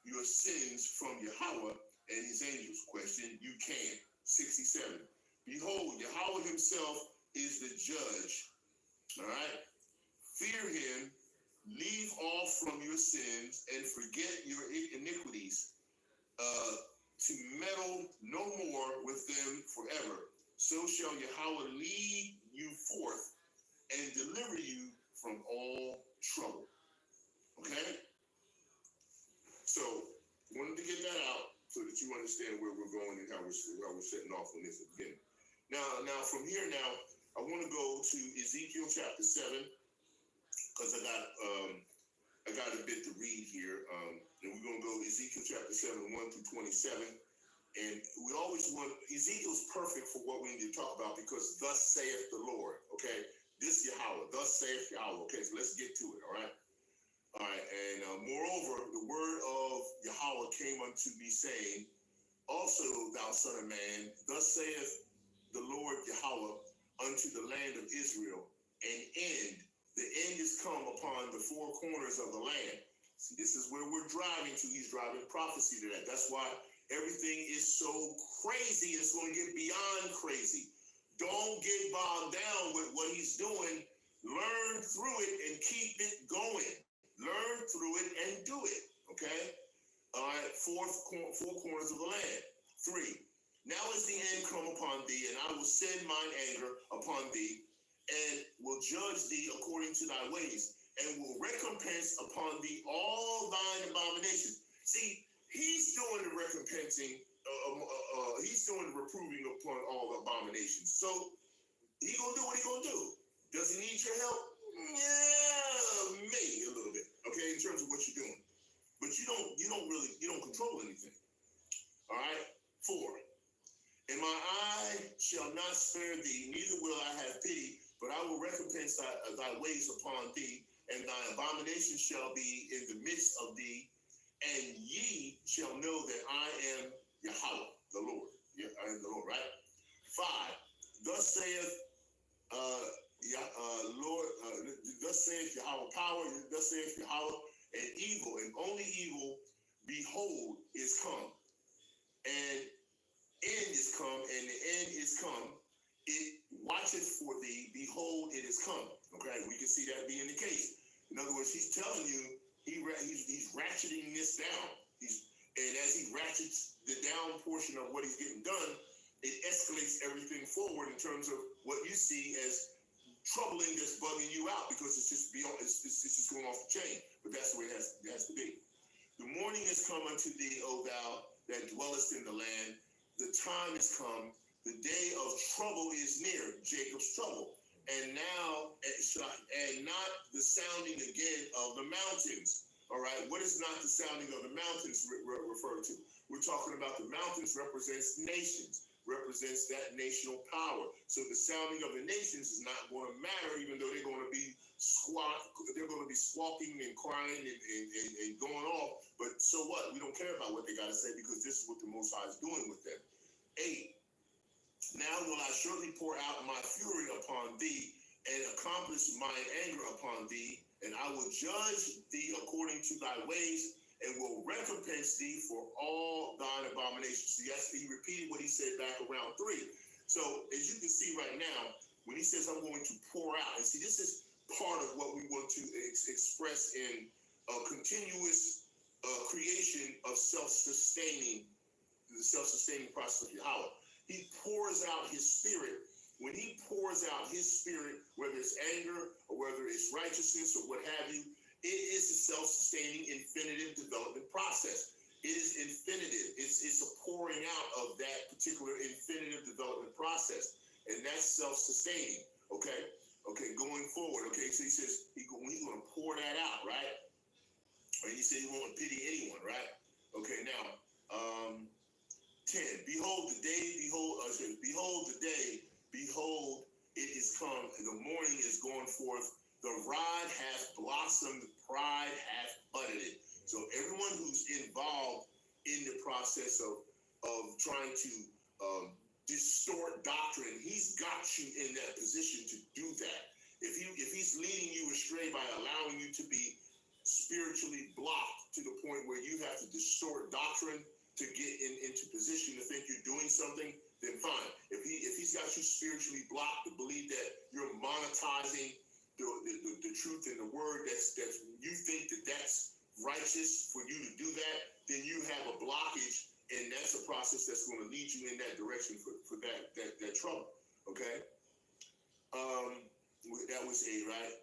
your sins from Yahawah and his angels? Question. You can't. 67. Behold, Yahawah himself is the judge. All right. Fear him, leave off from your sins, and forget your iniquities, to meddle no more with them forever. So shall Yahawah lead you forth and deliver you from all trouble. Okay? So, wanted to get that out so that you understand where we're going and how we're setting off on this again. Now from here I want to go to Ezekiel chapter 7, because I got a bit to read here. And we're going to go Ezekiel chapter 7, 1 through 27. And we always want, Ezekiel's perfect for what we need to talk about, because thus saith the Lord, okay? This Yahawah, thus saith Yahawah, okay? So let's get to it, all right? All right, and moreover, the word of Yahawah came unto me, saying, also, thou son of man, thus saith the Lord Yahawah unto the land of Israel, the end is come upon the four corners of the land. See, this is where we're driving to. He's driving prophecy to that. That's why everything is so crazy. It's going to get beyond crazy. Don't get bogged down with what he's doing. Learn through it and keep it going. Learn through it and do it. Okay? All right. Four corners of the land. 3. Now is the end come upon thee, and I will send mine anger upon thee, and will judge thee according to thy ways, and will recompense upon thee all thine abominations. See, he's doing the recompensing, he's doing the reproving upon all the abominations. So he gonna do what he gonna do. Does he need your help? Yeah, maybe a little bit. Okay, in terms of what you're doing, but you don't control anything. All right. 4. And my eye shall not spare thee, neither will I have pity, but I will recompense thy ways upon thee, and thy abominations shall be in the midst of thee, and ye shall know that I am Yahawah, the Lord. Yeah, I am the Lord, right? 5. Thus saith Lord, thus saith Yahawah power, thus saith behold, is come, and end is come, and the end is come. It watcheth for thee, behold, it is come. Okay, we can see that being the case. In other words, he's telling you he's ratcheting this down. And as he ratchets the down portion of what he's getting done, it escalates everything forward in terms of what you see as troubling that's bugging you out, because it's just beyond, it's just going off the chain. But that's the way it has to be. The morning is come unto thee, O thou that dwellest in the land. The time is come. The day of trouble is near, Jacob's trouble. And now, and not the sounding again of the mountains. All right, what is not the sounding of the mountains referred to? We're talking about the mountains represents nations, represents that national power. So the sounding of the nations is not going to matter, even though they're going to be squawking and crying and going off. But so what? We don't care about what they got to say, because this is what the Most High is doing with them. 8. Now will I surely pour out my fury upon thee, and accomplish mine anger upon thee, and I will judge thee according to thy ways, and will recompense thee for all thine abominations. See, he repeated what he said back around 3. So as you can see right now, when he says I'm going to pour out, and see, this is part of what we want to express in a continuous creation of self-sustaining, the self-sustaining process of Yahawah. He pours out his spirit. When he pours out his spirit, whether it's anger or whether it's righteousness or what have you, it is a self-sustaining infinitive development process. It is infinitive. It's a pouring out of that particular infinitive development process. And that's self-sustaining. Okay? Okay, going forward. Okay, so he says he's going to pour that out, right? And he said he won't pity anyone, right? Okay, now, 10. Behold the day, behold the day, behold, it is come, and the morning is going forth. The rod hath blossomed, pride hath budded it. So everyone who's involved in the process of trying to distort doctrine, he's got you in that position to do that. If he's leading you astray by allowing you to be spiritually blocked to the point where you have to distort doctrine to get into position to think you're doing something, then fine. If he's got you spiritually blocked to believe that you're monetizing the truth in the word, that's you think that's righteous for you to do that, then you have a blockage, and that's a process that's going to lead you in that direction for that trouble. Okay. That was 8, right?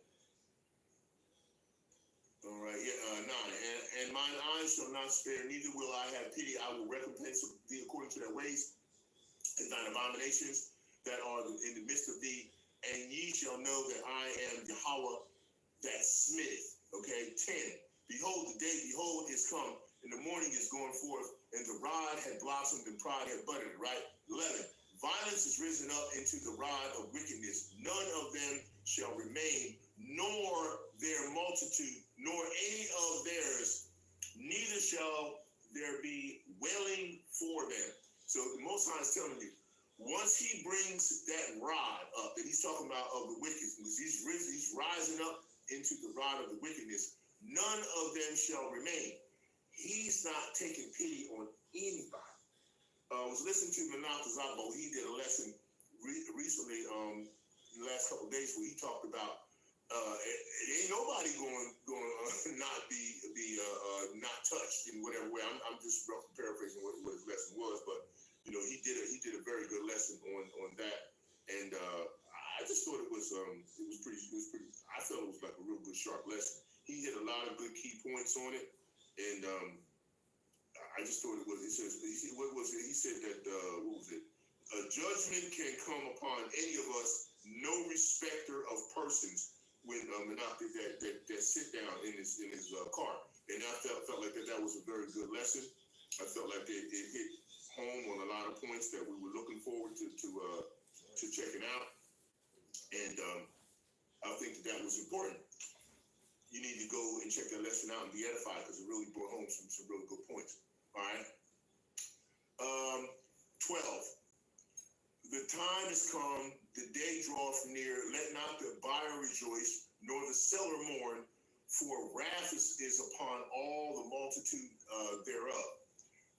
All right, yeah, 9. And mine eyes shall not spare, neither will I have pity. I will recompense thee according to their ways, and thine abominations that are in the midst of thee. And ye shall know that I am Yahawah that smiteth. Okay, 10. Behold, the day, behold, is come, and the morning is going forth, and the rod had blossomed, and pride had budded, right? 11. Violence is risen up into the rod of wickedness. None of them shall remain, nor their multitude, nor any of theirs, neither shall there be wailing for them. So the Most High is telling you, once he brings that rod up, that he's talking about of the wickedness, he's rising up into the rod of the wickedness, none of them shall remain. He's not taking pity on anybody. I was listening to Manal Zabo. He did a lesson recently, in the last couple of days, where he talked about ain't nobody going not be not touched in whatever way. I'm just roughly paraphrasing what his lesson was, but you know, he did a very good lesson on that, and I just thought it was pretty. I felt it was like a real good sharp lesson. He hit a lot of good key points on it, and I just thought it was. He said that what was it? A judgment can come upon any of us, no respecter of persons. When Manok did that sit down in his car, and I felt like that was a very good lesson. I felt like it hit home on a lot of points that we were looking forward to checking out, and I think that was important. You need to go and check that lesson out and be edified, because it really brought home some really good points. All right. 12. The time is come, the day draweth near. Let not the buyer rejoice, nor the seller mourn, for wrath is upon all the multitude thereof.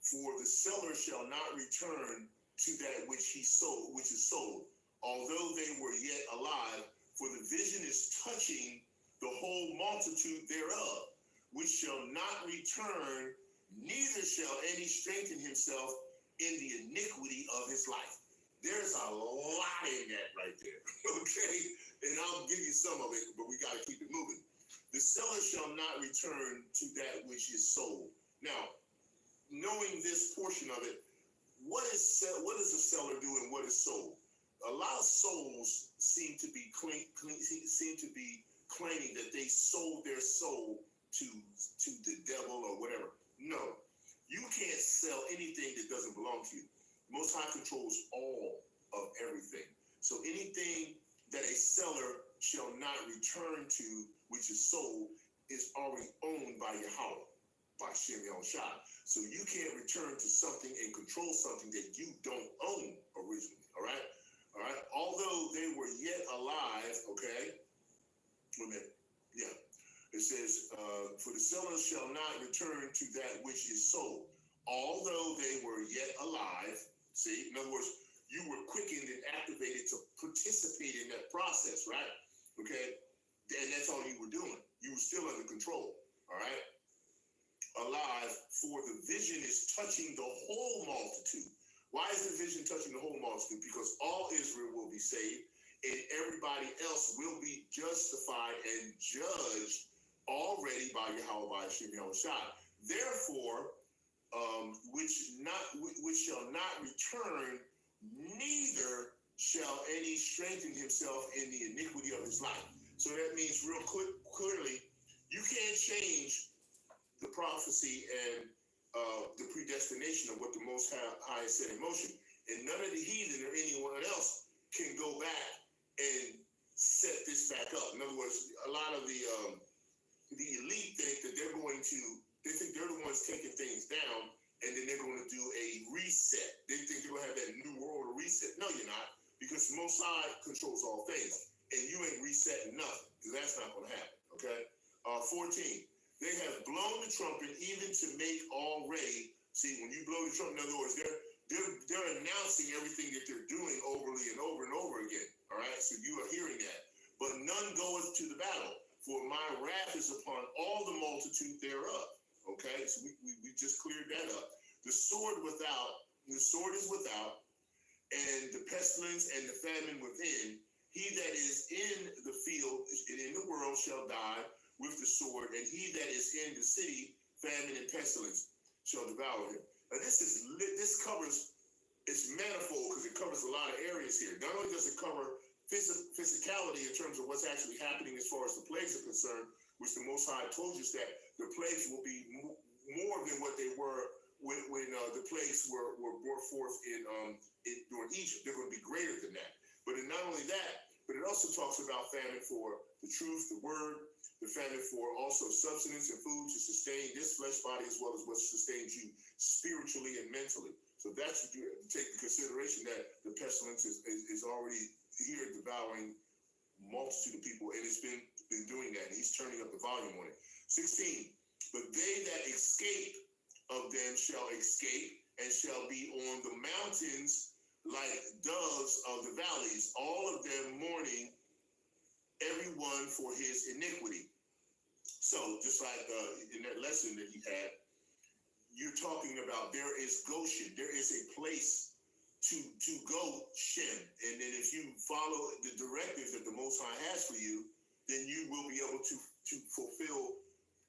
For the seller shall not return to that which he sold, which is sold, although they were yet alive, for the vision is touching the whole multitude thereof, which shall not return, neither shall any strengthen himself in the iniquity of his life. There's a lot in that right there, okay? And I'll give you some of it, but we got to keep it moving. The seller shall not return to that which is sold. Now, knowing this portion of it, what does the seller do and what is sold? A lot of souls seem to be claiming that they sold their soul to the devil or whatever. No, you can't sell anything that doesn't belong to you. Most High controls all of everything. So anything that a seller shall not return to, which is sold, is already owned by Yahawah, by YAHAWAH. So you can't return to something and control something that you don't own originally. All right. Although they were yet alive, okay. Wait a minute. Yeah. It says, for the seller shall not return to that which is sold, although they were yet alive. See, in other words, you were quickened and activated to participate in that process, right? Okay. And that's all you were doing. You were still under control. All right. Alive, for the vision is touching the whole multitude. Why is the vision touching the whole multitude? Because all Israel will be saved and everybody else will be justified and judged already by YAHAWAH. Therefore, which shall not return, neither shall any strengthen himself in the iniquity of his life. So that means real clearly, you can't change the prophecy and the predestination of what the Most High has set in motion. And none of the heathen or anyone else can go back and set this back up. In other words, a lot of the elite think that they think they're the ones taking things down, and then they're going to do a reset. They think they're going to have that new world reset. No, you're not, because the Most High controls all things, and you ain't resetting nothing, because that's not going to happen, okay? 14. They have blown the trumpet even to make all ready. See, when you blow the trumpet, in other words, they're announcing everything that they're doing overly and over again. All right, so you are hearing that. But none goeth to the battle, for my wrath is upon all the multitude thereof. Okay, so we just cleared that up. The sword is without, and the pestilence and the famine within. He that is in the field and in the world shall die with the sword, and he that is in the city, famine and pestilence shall devour him. Now this covers, it's manifold because it covers a lot of areas here. Not only does it cover physicality in terms of what's actually happening as far as the plagues are concerned, which the Most High told us that the plagues will be more than what they were when the plagues were brought forth during Egypt. They're going to be greater than that. But not only that, but it also talks about famine for the truth, the word, the famine for also substance and food to sustain this flesh body as well as what sustains you spiritually and mentally. So that's what you have to take into consideration, that the pestilence is already here devouring multitude of people, and it's been doing that, and he's turning up the volume on it. 16, but they that escape of them shall escape and shall be on the mountains like doves of the valleys, all of them mourning, everyone for his iniquity. So just like in that lesson that you had, you're talking about there is Goshen, there is a place to go Shem, and then if you follow the directives that the Most High has for you, then you will be able to fulfill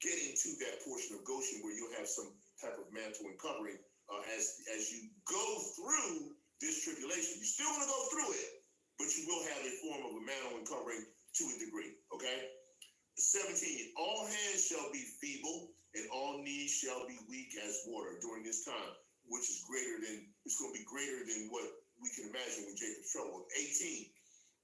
getting to that portion of Goshen where you'll have some type of mantle and covering as you go through this tribulation. You're still going to go through it, but you will have a form of a mantle and covering to a degree, okay? 17, all hands shall be feeble, and all knees shall be weak as water during this time, which is it's going to be greater than what we can imagine when Jacob's trouble. 18,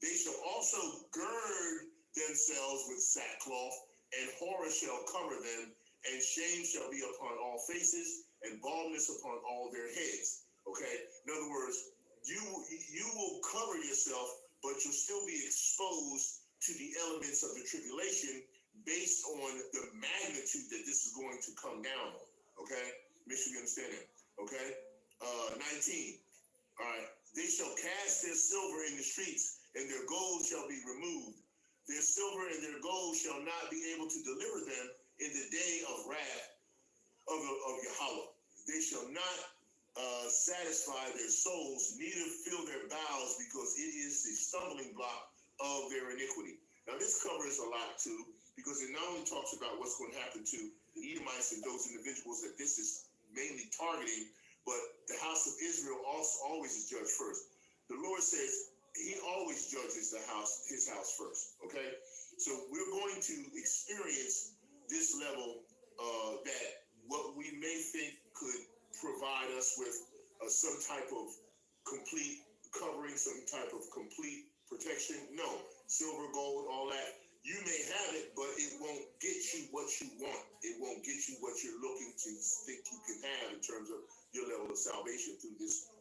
they shall also gird themselves with sackcloth, and horror shall cover them, and shame shall be upon all faces, and baldness upon all their heads. Okay? In other words, you will cover yourself, but you'll still be exposed to the elements of the tribulation based on the magnitude that this is going to come down on. Okay? sure you understand that. Okay? 19. All right. They shall cast their silver in the streets, and their gold shall be removed. Their silver and their gold shall not be able to deliver them in the day of wrath of Yahawah. They shall not satisfy their souls, neither fill their bowels, because it is the stumbling block of their iniquity. Now, this covers a lot, too, because it not only talks about what's going to happen to the Edomites and those individuals that this is mainly targeting, but the house of Israel also always is judged first. The Lord says he always judges his house first, okay? So we're going to experience this level that what we may think could provide us with some type of complete covering, some type of complete protection. No, silver, gold, all that. You may have it, but it won't get you what you want. It won't get you what you're looking to think you can have in terms of your level of salvation through this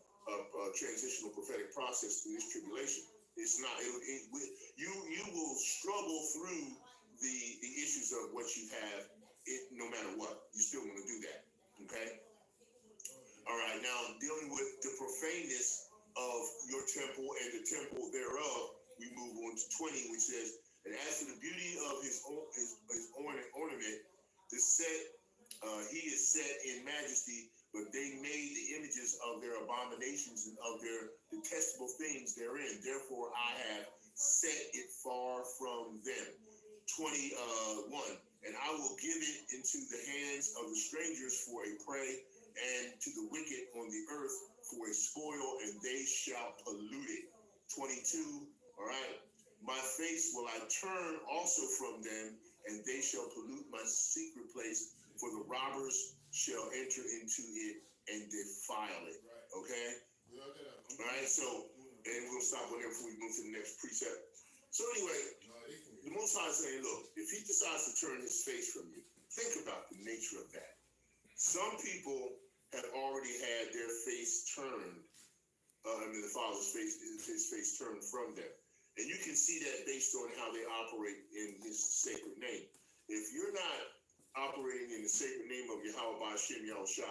transitional prophetic process, through this tribulation. It's not. You will struggle through the issues of what you have. No matter what, you still want to do that. Okay. All right. Now, dealing with the profaneness of your temple and the temple thereof, we move on to 20, which says, and as for the beauty of his ornament, he is set in majesty, but they made the images of their abominations and of their detestable things therein. Therefore, I have set it far from them. 21. And I will give it into the hands of the strangers for a prey, and to the wicked on the earth for a spoil, and they shall pollute it. 22. All right. My face will I turn also from them, and they shall pollute my secret place, for the robbers shall enter into it and defile it. Okay? All right, so, and we'll stop on there before we move to the next precept. So anyway, the Most High is saying, look, if he decides to turn his face from you, think about the nature of that. Some people have already had their face turned, the Father's face, his face turned from them. And you can see that based on how they operate in his sacred name. If you're not operating in the sacred name of Yahawah BAHASHAM Yahawashi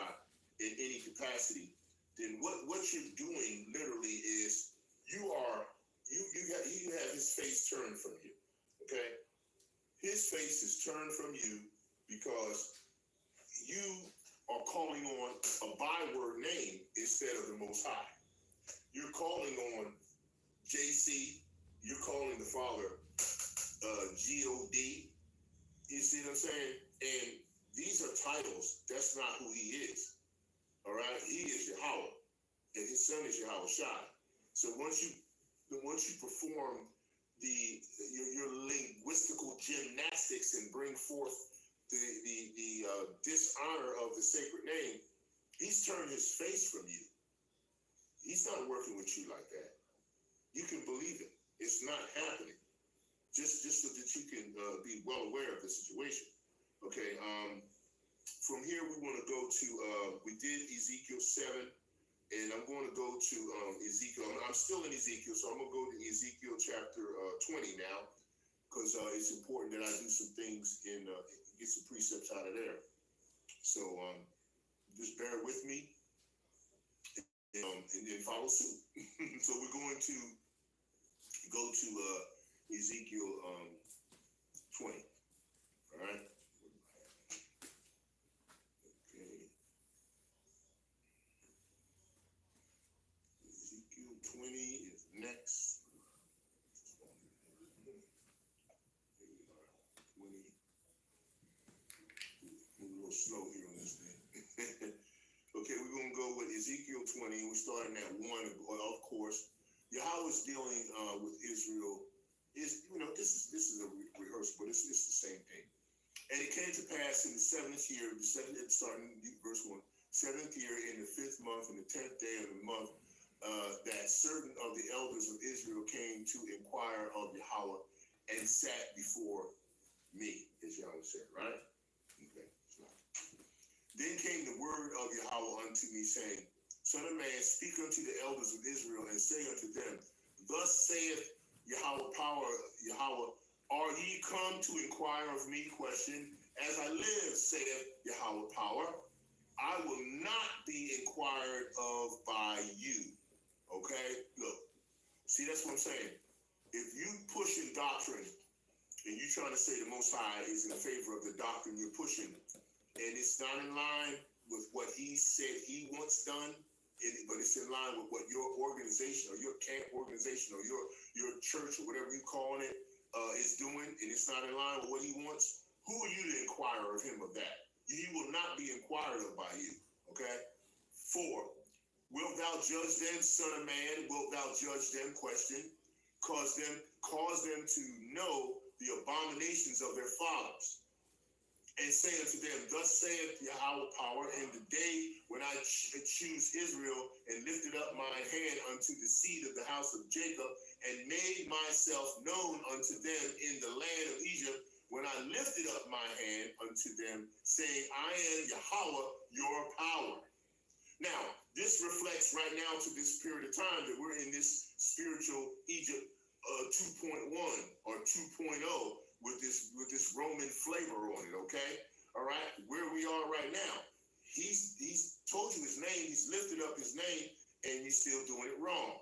in any capacity, then what you're doing literally is you have his face turned from you. Okay? His face is turned from you because you are calling on a byword name instead of the Most High. You're calling on JC. You're calling the Father God. You see what I'm saying? And these are titles. That's not who he is. All right? He is Yahawah, and his son is Yahawashi. So once you perform your linguistical gymnastics and bring forth the dishonor of the sacred name, he's turned his face from you. He's not working with you like that. You can believe it. It's not happening. Just so that you can be well aware of the situation. Okay. From here, we want to go to, we did Ezekiel 7, and I'm going to go to Ezekiel. I'm still in Ezekiel, so I'm going to go to Ezekiel chapter 20 now, because it's important that I do some things and get some precepts out of there. So just bear with me and then follow suit. So we're going to go to Ezekiel 20. All right. Okay. Ezekiel 20 is next. Here we are. 20. Move a little slow here on this thing. Okay, we're going to go with Ezekiel 20. We're starting at 1, of course. Yahawah is dealing with Israel. This is a rehearsal, but it's the same thing. And it came to pass in the 7th year, starting verse 1, 7th year in the 5th month and the 10th day of the month, that certain of the elders of Israel came to inquire of Yahawah and sat before me, as Yahweh said, right? Okay. Then came the word of Yahawah unto me, saying, Son of man, speak unto the elders of Israel and say unto them, Thus saith Yahawah power, Yahawah, are ye come to inquire of me? Question. As I live, saith Yahawah power, I will inquired of by you. Okay? Look, see, that's what I'm saying. If you pushing doctrine and you trying to say the Most High is in favor of the doctrine you're pushing, and it's not in line with what he said he wants done, but it's in line with what your organization or your camp organization or your church or whatever you calling it is doing, and it's not in line with what he wants, who are you to inquire of him of that? He will not be inquired of by you. Okay? 4, wilt thou judge them, son of man? Wilt thou judge them? Question. Cause them to know the abominations of their fathers. And say unto them, thus saith Yahawah power, in the day when I choose Israel and lifted up my hand unto the seed of the house of Jacob and made myself known unto them in the land of Egypt, when I lifted up my hand unto them, saying, I am Yahawah, your power. Now, this reflects right now to this period of time that we're in this spiritual Egypt 2.1 or 2.0 with this Roman flavor on it, okay? All right, where we are right now. He's told you his name, he's lifted up his name, and you're still doing it wrong.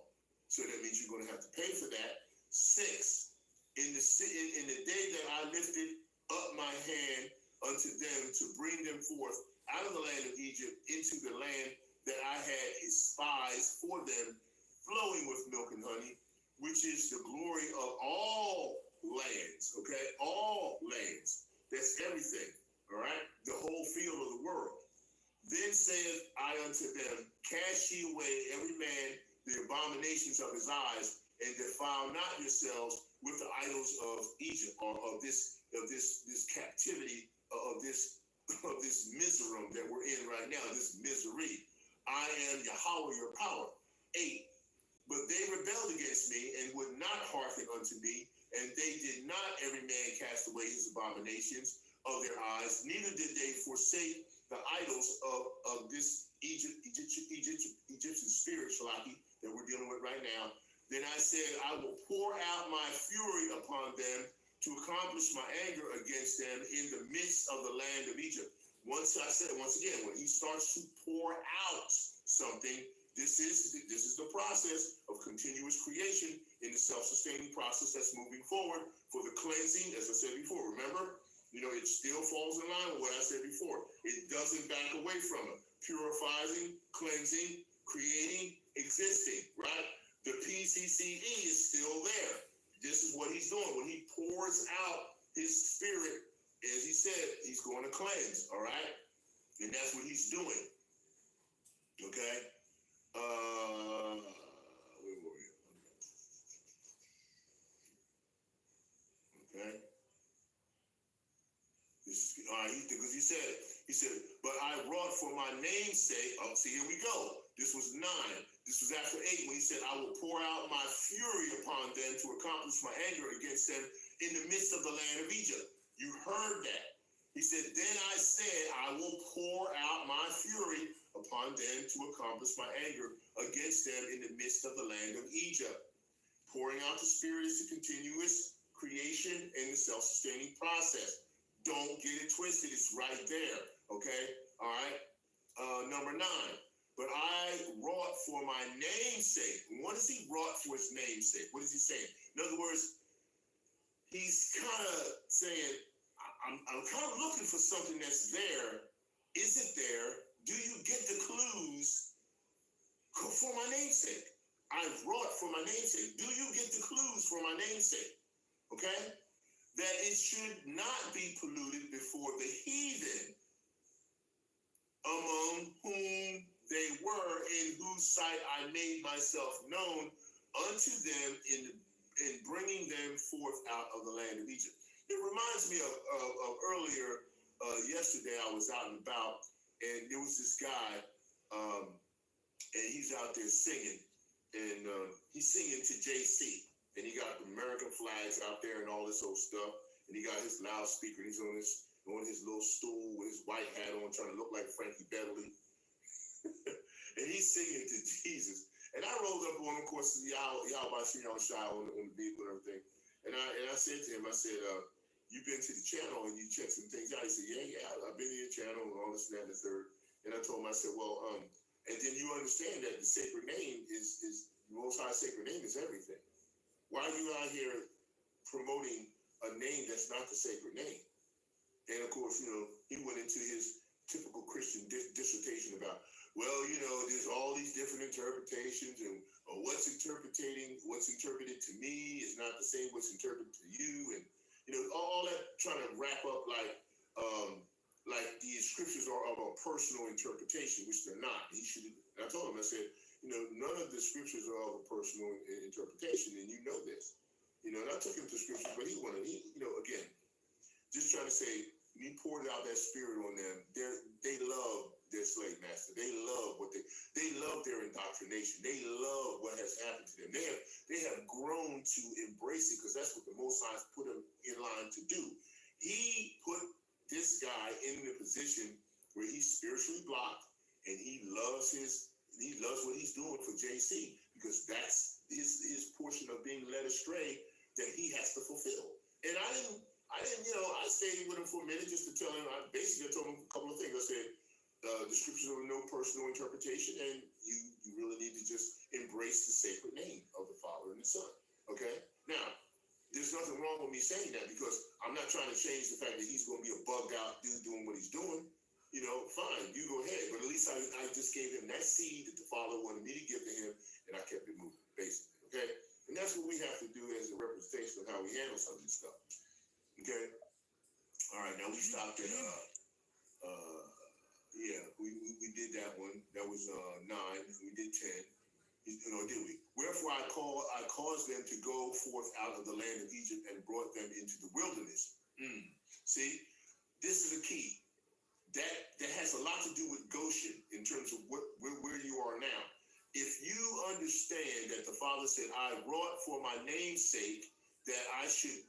So that means you're going to have to pay for that. 6, in the day that I lifted up my hand unto them to bring them forth out of the land of Egypt into the land that I had espies for them, flowing with milk and honey, which is the glory of all lands, okay? All lands. That's everything, all right? The whole field of the world. Then saith I unto them, cast ye away every man the abominations of his eyes, and defile not yourselves with the idols of Egypt, or of this captivity, of this miserum that we're in right now, this misery. I am Yahawah, your power. 8, but they rebelled against me and would not hearken unto me, and they did not every man cast away his abominations of their eyes, neither did they forsake the idols of this Egyptian spirit, Shalaki, that we're dealing with right now. Then I said, I will pour out my fury upon them to accomplish my anger against them in the midst of the land of Egypt. Once again, when he starts to pour out something, this is the process of continuous creation in the self-sustaining process that's moving forward for the cleansing, as I said before. Remember, it still falls in line with what I said before. It doesn't back away from it. Purifying, cleansing, creating, existing, right? The PCCE is still there. This is what he's doing. When he pours out his spirit, as he said, he's going to cleanse, all right? And that's what he's doing. Okay? Where were we? Okay? Because he said, but I wrought for my name's sake. Oh, see, here we go. This was 9. This was after 8 when he said, I will pour out my fury upon them to accomplish my anger against them in the midst of the land of Egypt. You heard that. He said, then I said, I will pour out my fury upon them to accomplish my anger against them in the midst of the land of Egypt. Pouring out the spirit is the continuous creation and the self-sustaining process. Don't get it twisted. It's right there. Okay? All right? Number 9. But I wrought for my name's sake. What is he wrought for his name's sake? What is he saying? In other words, he's kind of saying, I'm kind of looking for something that's there. Is it there? Do you get the clues for my name's sake? I've wrought for my name's sake. Do you get the clues for my name's sake? Okay? That it should not be polluted before the heathen, among whom they were, in whose sight I made myself known unto them in bringing them forth out of the land of Egypt. It reminds me of earlier, yesterday I was out and about, and there was this guy, and he's out there singing, and he's singing to JC. And he got American flags out there and all this old stuff. And he got his loudspeaker. And he's on his little stool with his white hat on, trying to look like Frankie Beverly. And he's singing to Jesus. And I rolled up on him, of course, YAHAWASH'S on the vehicle and everything. And I said to him, I said, you've been to the channel and you checked some things out. He said, yeah, I've been to your channel and all this and that and the third. And I told him, I said, well, And then you understand that the sacred name is the Most High sacred name is everything. Why are you out here promoting a name that's not the sacred name? And of course, he went into his typical Christian dissertation about, well, there's all these different interpretations, and what's interpreted to me is not the same what's interpreted to you, and all that trying to wrap up like the scriptures are of a personal interpretation, which they're not. I told him, I said, none of the scriptures are of a personal interpretation, and you know this. And I took him to scriptures, but he again, just trying to say, he poured out that spirit on them. They love their slave master. They love they love their indoctrination. They love what has happened to them. They have grown to embrace it because that's what the Most High put them in line to do. He put this guy in the position where he's spiritually blocked, and he loves what he's doing for JC, because that's his portion of being led astray that he has to fulfill. And I didn't, I stayed with him for a minute just to tell him, I told him a couple of things. I said, the scriptures are no personal interpretation, and you really need to just embrace the sacred name of the Father and the Son. Okay? Now, there's nothing wrong with me saying that, because I'm not trying to change the fact that he's going to be a bugged out dude doing what he's doing. Fine, you go ahead. But at least I just gave him that seed that the Father wanted me to give to him, and I kept it moving, basically. Okay? And that's what we have to do as a representation of how we handle some of this stuff. Okay. All right. Now we stopped at we did that one. That was 9. We did 10. Did we? Wherefore I caused them to go forth out of the land of Egypt and brought them into the wilderness. See, this is a key. That has a lot to do with Goshen in terms of where you are now. If you understand that the Father said, I wrought for my name's sake that I should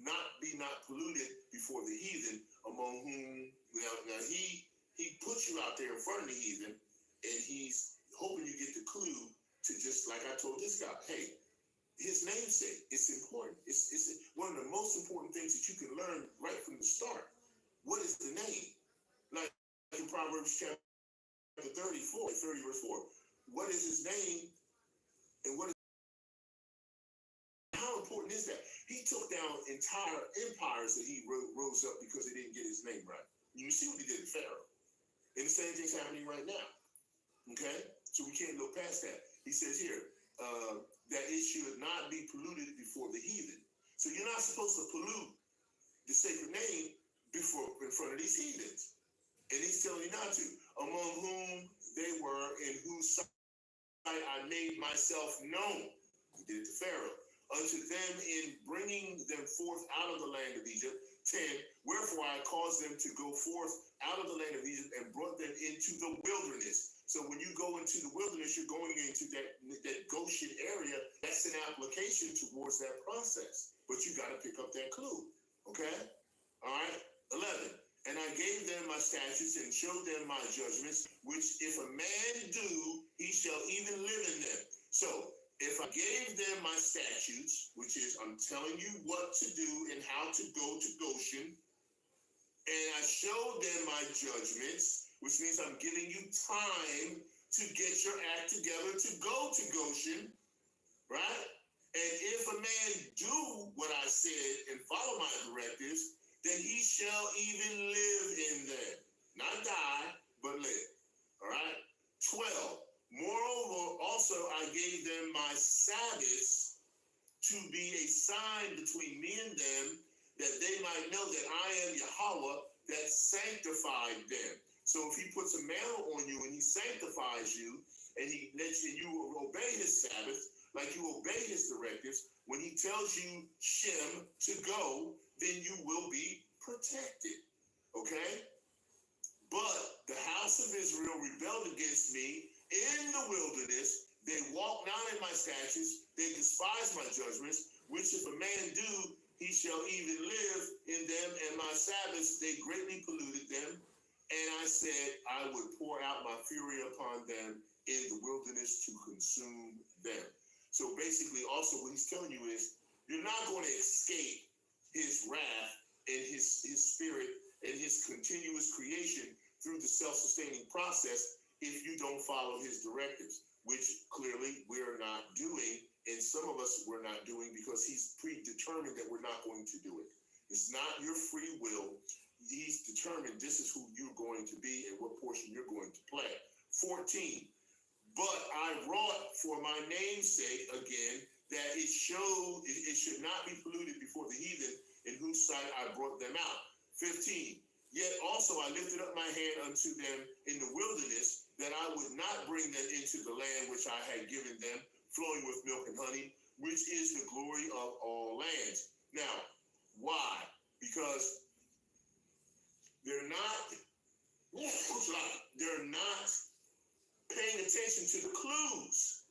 not polluted before the heathen, among whom now he puts you out there in front of the heathen, and he's hoping you get the clue to, just like I told this guy, hey, his namesake, it's important. It's one of the most important things that you can learn right from the start. What is the name? Like in Proverbs chapter 30 verse 4. What is his name, and what is how important is that? He took down entire empires that he rose up because he didn't get his name right. You see what he did to Pharaoh. And the same thing's happening right now. Okay? So we can't look past that. He says here that it should not be polluted before the heathen. So you're not supposed to pollute the sacred name in front of these heathens. And he's telling you not to. Among whom they were, in whose sight I made myself known. He did it to Pharaoh. Unto them in bringing them forth out of the land of Egypt. 10, wherefore I caused them to go forth out of the land of Egypt and brought them into the wilderness. So when you go into the wilderness, you're going into that Goshen area. That's an application towards that process. But you got to pick up that clue. Okay? All right? 11, and I gave them my statutes and showed them my judgments, which if a man do, he shall even live in them. So, if I gave them my statutes, which is I'm telling you what to do and how to go to Goshen, and I showed them my judgments, which means I'm giving you time to get your act together to go to Goshen, right? And if a man do what I said and follow my directives, then he shall even live in them. Not die, but live. All right? 12. Moreover, also I gave them my Sabbaths to be a sign between me and them, that they might know that I am Yahawah that sanctified them. So if he puts a mantle on you and he sanctifies you, and he lets you obey his Sabbath, like you obey his directives, when he tells you Shem to go, then you will be protected. Okay? But the house of Israel rebelled against me in the wilderness. They walk not in my statutes, they despise my judgments, which if a man do, he shall even live in them, and my Sabbaths, they greatly polluted them. And I said, I would pour out my fury upon them in the wilderness to consume them. So basically, also what he's telling you is, you're not going to escape his wrath and his spirit and his continuous creation through the self-sustaining process if you don't follow his directives, which clearly we're not doing, and some of us we're not doing because he's predetermined that we're not going to do it. It's not your free will. He's determined this is who you're going to be and what portion you're going to play. 14. But I wrought for my name's sake again that it should not be polluted before the heathen in whose sight I brought them out. 15. Yet also I lifted up my hand unto them in the wilderness, that I would not bring them into the land which I had given them, flowing with milk and honey, which is the glory of all lands. Now, why? Because they're not paying attention to the clues.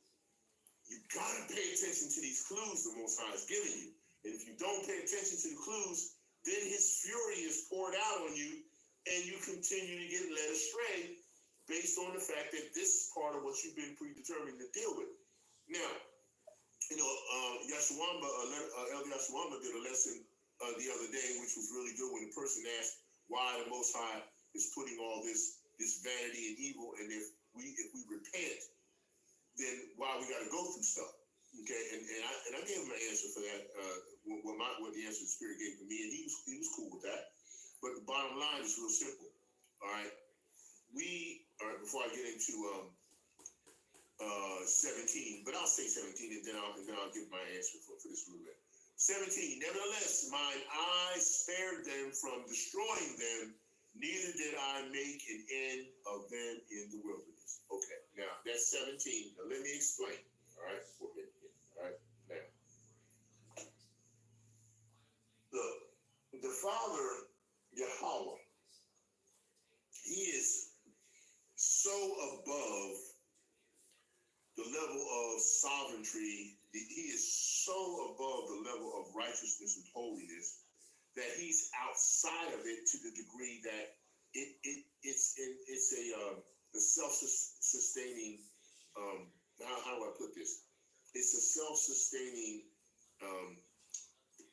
You gotta pay attention to these clues the Most High is giving you. And if you don't pay attention to the clues, then his fury is poured out on you, and you continue to get led astray based on the fact that this is part of what you've been predetermined to deal with. Now, Elder Yashawamba did a lesson the other day, which was really good, when the person asked why the Most High is putting all this vanity and evil, and if we repent, then why we got to go through stuff. Okay, and I gave him an answer for that. What the answer the Spirit gave to me, and he was cool with that. But the bottom line is real simple. All right, before I get into 17, but I'll say 17, and then I'll give my answer for this little bit. 17. Nevertheless, mine eyes spared them from destroying them, neither did I make an end of them in the wilderness. Okay, now that's 17. Now let me explain. All right, all right. Now, look, the Father, Yahawah, he is so above the level of sovereignty. He is so above the level of righteousness and holiness that he's outside of it to the degree that it's a self-sustaining. How do I put this? It's a self-sustaining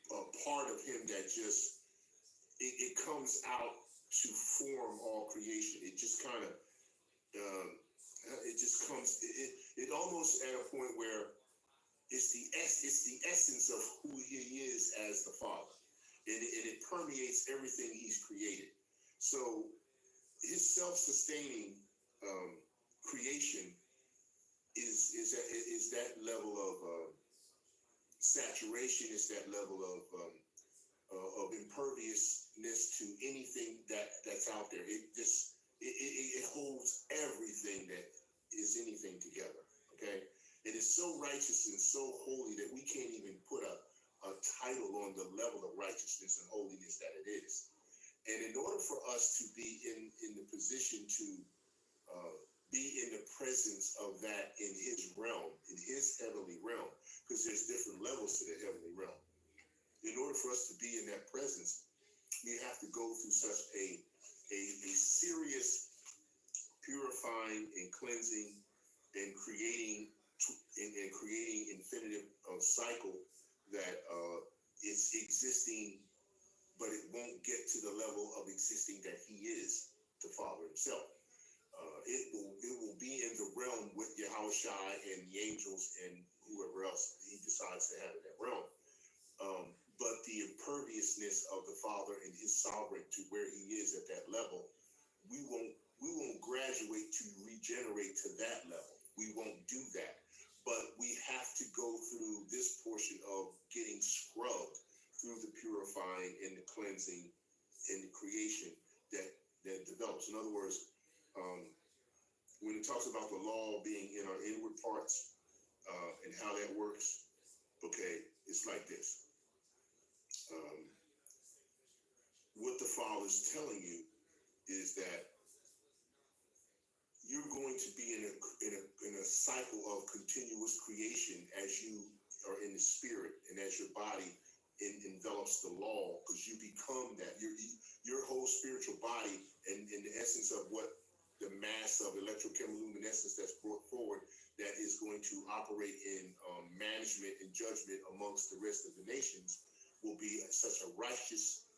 part of him that just it comes out to form all creation. It just kind of it just comes. It almost at a point where it's the essence of who he is as the Father, and it permeates everything he's created. So his self-sustaining creation is that level of saturation. It's that level of imperviousness to anything that's out there. It holds everything that is anything together. Okay, it is so righteous and so holy that we can't even put a title on the level of righteousness and holiness that it is. And in order for us to be in the position to be in the presence of that in his realm, in his heavenly realm, because there's different levels to the heavenly realm. In order for us to be in that presence, we have to go through such a serious purifying and cleansing and creating infinitive cycle that it's existing, but it won't get to the level of existing that he is, the Father himself. It will be in the realm with Yahawashi and the angels and whoever else he decides to have in that realm. But the imperviousness of the Father and his sovereign to where he is at that level, we won't graduate to regenerate to that level. We won't do that. But we have to go through this portion of getting scrubbed through the purifying and the cleansing and the creation that develops. In other words, when it talks about the law being in our inward parts and how that works, okay, it's like this. What the Father's telling you is that you're going to be in a cycle of continuous creation as you are in the spirit and as your body envelops the law, because you become that. Your whole spiritual body and in the essence of what the mass of electrochemiluminescence that's brought forward that is going to operate in management and judgment amongst the rest of the nations will be such a righteous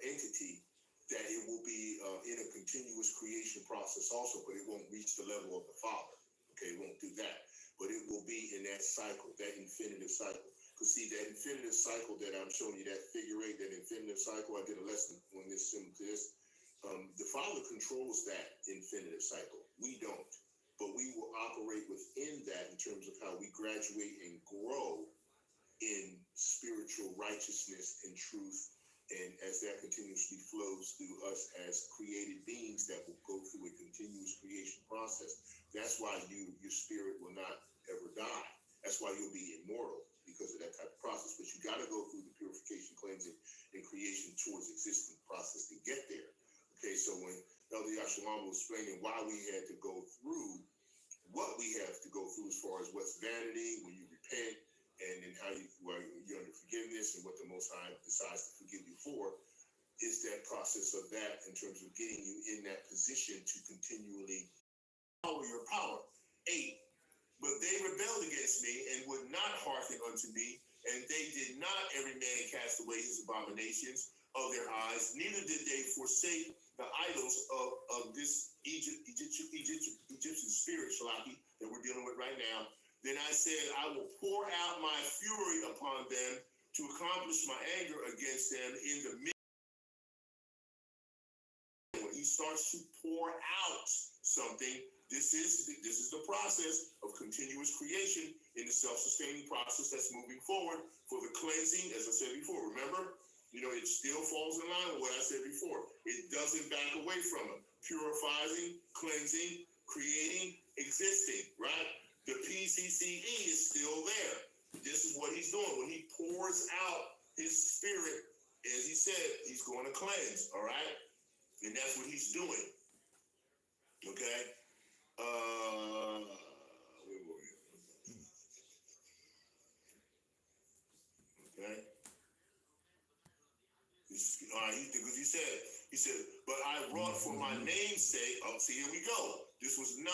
entity that it will be in a continuous creation process also, but it won't reach the level of the Father. Okay, it won't do that. But it will be in that cycle, that infinitive cycle. Because see, that infinitive cycle that I'm showing you, that figure eight, that infinitive cycle, I did a lesson on this similar to this. The Father controls that infinitive cycle. We don't. But we will operate within that in terms of how we graduate and grow in spiritual righteousness and truth. And as that continuously flows through us as created beings that will go through a continuous creation process, that's why your spirit will not ever die. That's why you'll be immortal, because of that type of process. But you got to go through the purification, cleansing, and creation towards existing process to get there. Okay, so when Elder YAHAWAH was explaining why we had to go through what we have to go through as far as what's vanity, when you repent, and then how you're under forgiveness, and what the Most High decides to forgive you for, is that process of that in terms of getting you in that position to continually power your power. 8. But they rebelled against me and would not hearken unto me, and they did not every man cast away his abominations of their eyes, neither did they forsake the idols of this Egyptian spirit, Shalaki, that we're dealing with right now. Then I said, I will pour out my fury upon them to accomplish my anger against them in the midst. When he starts to pour out something, this is the process of continuous creation in the self-sustaining process that's moving forward for the cleansing, as I said before. Remember, it still falls in line with what I said before. It doesn't back away from it. Purifying, cleansing, creating, existing, right? The PCCE is still there. This is what he's doing. When he pours out his spirit, as he said, he's going to cleanse, all right? And that's what he's doing. Okay? Where were we? Okay? All right, because he said, but I wrought for my name's sake. Oh, see, here we go. This was 9.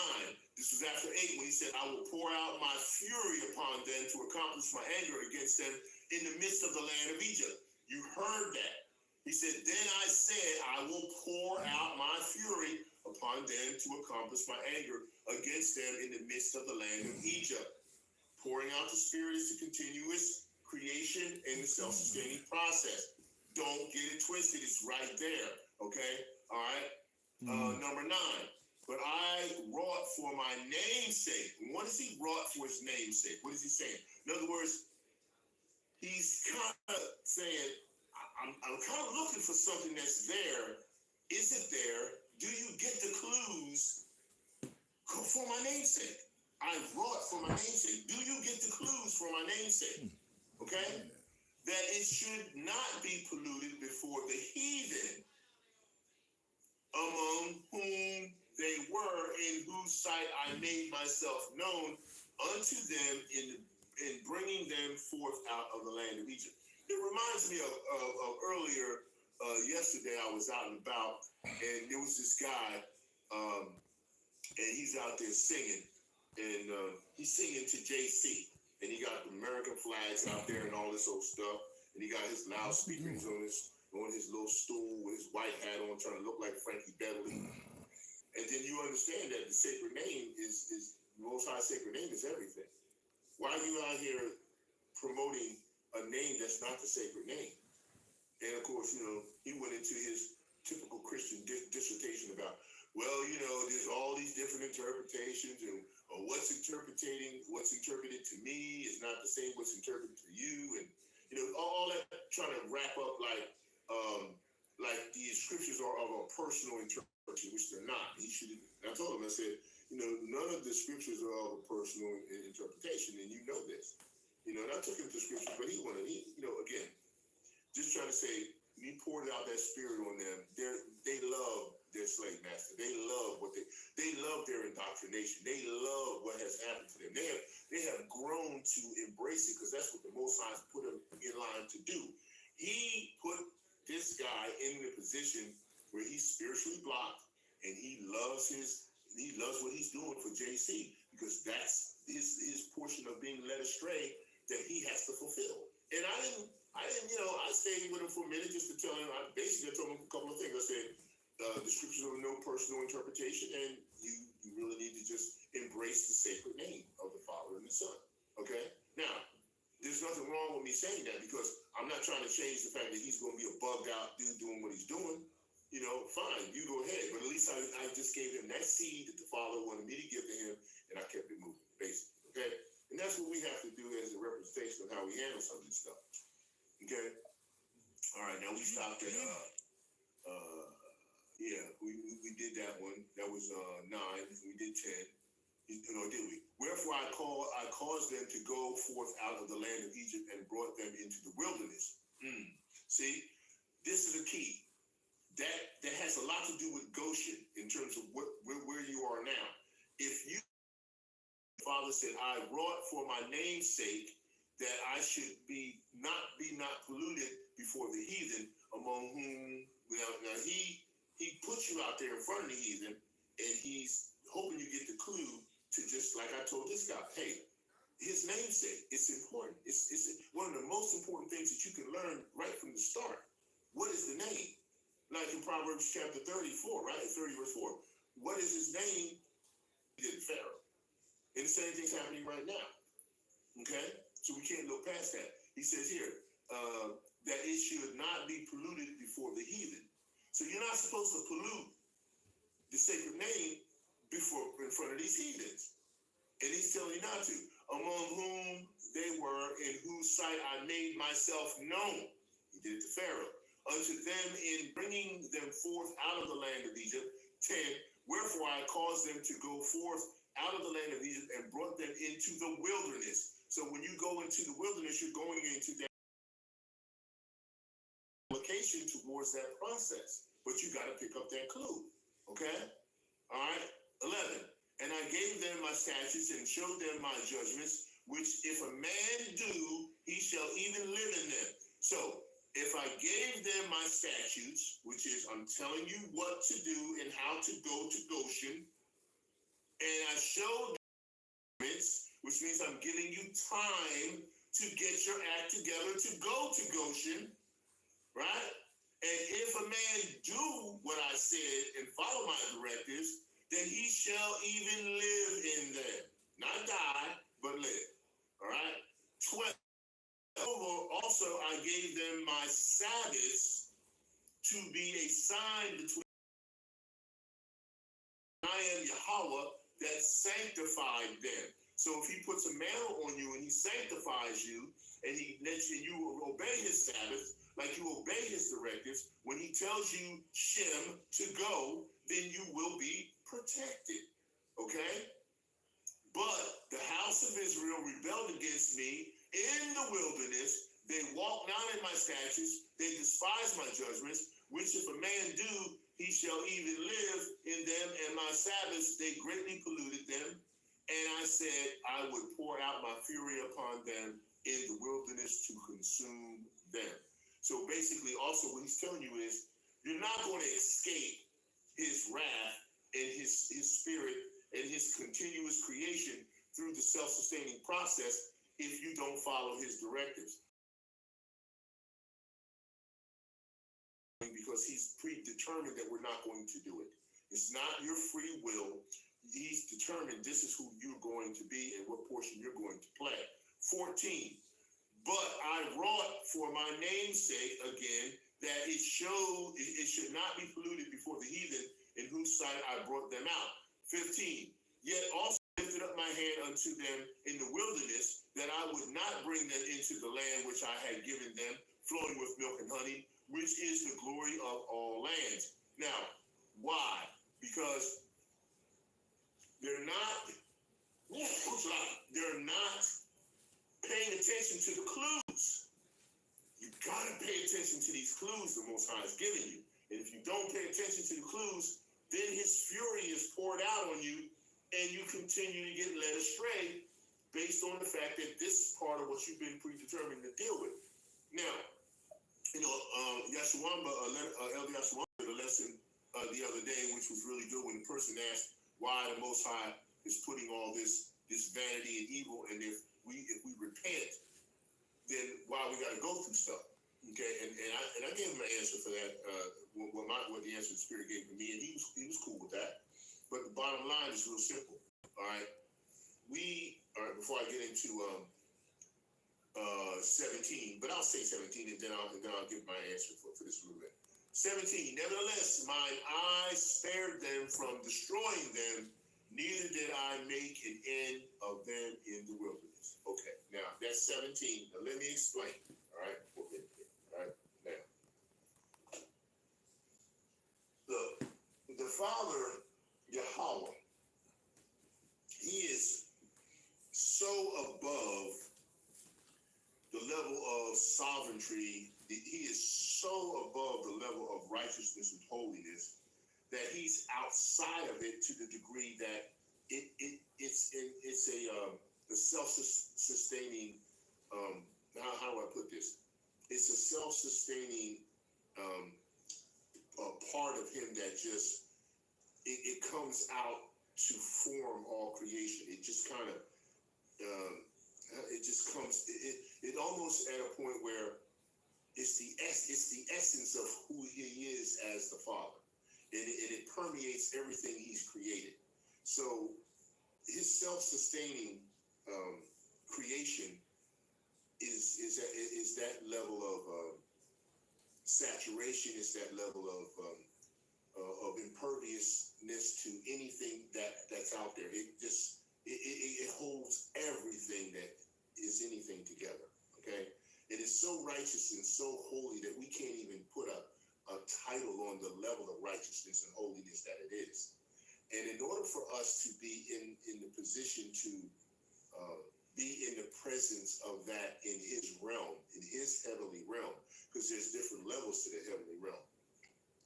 This was after 8 when he said, I will pour out my fury upon them to accomplish my anger against them in the midst of the land of Egypt. You heard that. He said, then I said, I will pour out my fury upon them to accomplish my anger against them in the midst of the land of Egypt. Pouring out the spirit is a continuous creation and the self-sustaining process. Don't get it twisted. It's right there. Okay? All right? Number 9. But I wrought for my name's sake. What is he wrought for his name's sake? What is he saying? In other words, he's kind of saying, I'm kind of looking for something that's there. Is it there? Do you get the clues for my name's sake? I wrought for my name's sake. Do you get the clues for my name's sake? Okay? That it should not be polluted before the heathen, among whom they were, in whose sight I made myself known unto them in bringing them forth out of the land of Egypt. It reminds me of earlier, yesterday I was out and about, and there was this guy, and he's out there singing, and he's singing to JC. And he got the American flags out there and all this old stuff. And he got his loudspeakers on his little stool with his white hat on, trying to look like Frankie Beverly. And then you understand that the sacred name is the Most High sacred name is everything. Why are you out here promoting a name that's not the sacred name? And of course, he went into his typical Christian dissertation about, well, there's all these different interpretations, and what's interpreted to me is not the same what's interpreted to you, and all that, trying to wrap up like these scriptures are of a personal interpretation, which they're not. I told him, I said, none of the scriptures are of a personal interpretation, and you know this. And I took him to scriptures, but he again, just trying to say, he poured out that spirit on them. They love their slave master. They love they love their indoctrination. They love what has happened to them. They have grown to embrace it because that's what the Most High put them in line to do. He put this guy in the position where he's spiritually blocked, and he loves what he's doing for JC, because that's his portion of being led astray that he has to fulfill. And I didn't, I stayed with him for a minute just to tell him. I told him a couple of things. I said, the scriptures are no personal interpretation, and you really need to just embrace the sacred name of the Father and the Son. Okay? Now, there's nothing wrong with me saying that because I'm not trying to change the fact that he's going to be a bugged out dude doing what he's doing. Fine, you go ahead. But at least I just gave him that seed that the Father wanted me to give to him, and I kept it moving, basically. Okay? And that's what we have to do as a representation of how we handle some of this stuff. Okay? All right, now we stopped at, we did that one. That was 9. We did 10. Did we? Wherefore I caused them to go forth out of the land of Egypt and brought them into the wilderness. See, this is a key. That has a lot to do with Goshen in terms of where you are now. If you, Father said, I wrought for my name's sake that I should not be polluted before the heathen, among whom now he puts you out there in front of the heathen, and he's hoping you get the clue to just like I told this guy, hey, his namesake, it's important. It's one of the most important things that you can learn right from the start. What is the name? Like in Proverbs chapter 34, right? 30 verse 4. What is his name? He did Pharaoh. And the same thing's happening right now. Okay? So we can't look past that. He says here, that it should not be polluted before the heathen. So you're not supposed to pollute the sacred name in front of these heathens. And he's telling you not to. Among whom they were, in whose sight I made myself known. He did it to Pharaoh. Unto them in bringing them forth out of the land of Egypt. 10. Wherefore I caused them to go forth out of the land of Egypt and brought them into the wilderness. So when you go into the wilderness, you're going into that application towards that process. But you got to pick up that clue. Okay? All right? 11. And I gave them my statutes and showed them my judgments, which if a man do, he shall even live in them. So if I gave them my statutes, which is I'm telling you what to do and how to go to Goshen, and I showed them, which means I'm giving you time to get your act together to go to Goshen, right? And if a man do what I said and follow my directives, then he shall even live in them. Not die, but live. All right? 12. Also, I gave them my Sabbaths to be a sign between I am Yahawah that sanctified them. So if he puts a mantle on you and he sanctifies you, and he lets you obey his Sabbath, like you obey his directives, when he tells you Shem to go, then you will be protected. Okay? But the house of Israel rebelled against me in the wilderness. They walked not in my statutes. They despised my judgments, which if a man do, he shall even live in them. And my Sabbaths, they greatly polluted them. And I said, I would pour out my fury upon them in the wilderness to consume them. So basically, also what he's telling you is, you're not going to escape his wrath and his spirit and his continuous creation through the self-sustaining process if you don't follow his directives. Because he's predetermined that we're not going to do it. It's not your free will. He's determined this is who you're going to be and what portion you're going to play. 14. But I wrought for my name's sake again that it should not be polluted before the heathen in whose sight I brought them out. 15. Yet also lifted up my hand unto them in the wilderness, that I would not bring them into the land which I had given them, flowing with milk and honey, which is the glory of all lands. Now, why? Because they're not paying attention to the clues. You gotta pay attention to these clues the Most High is giving you. And if you don't pay attention to the clues, then his fury is poured out on you, and you continue to get led astray based on the fact that this is part of what you've been predetermined to deal with. Now, Yashawamba, Elder Yashawamba did a lesson the other day, which was really good, when the person asked why the Most High is putting all this vanity and evil, and if we repent then why we got to go through stuff? Okay, and I gave him an answer for that. What the answer the Spirit gave to me, and he was cool with that. But the bottom line is real simple. All right, before I get into 17, but I'll say 17, and then I'll give my answer for this a little bit. 17. Nevertheless, mine eyes spared them from destroying them. Neither did I make an end of them in the wilderness. Okay, now that's 17. Now let me explain. All right, okay. All right, now look, the Father Yahawah, He is so above the level of sovereignty. He is so above the level of righteousness and holiness that He's outside of it to the degree that it's a self-sustaining. How do I put this? It's a self-sustaining part of Him that just it comes out to form all creation. It just kind of it just comes. It almost at a point where it's the essence of who He is as the Father, and it permeates everything He's created. So His self-sustaining creation is that level of saturation. Is that level of imperviousness to anything that's out there. It holds everything that is anything together. Okay. It is so righteous and so holy that we can't even put a title on the level of righteousness and holiness that it is. And in order for us to be in the position to be in the presence of that in His realm, in His heavenly realm, because there's different levels to the heavenly realm.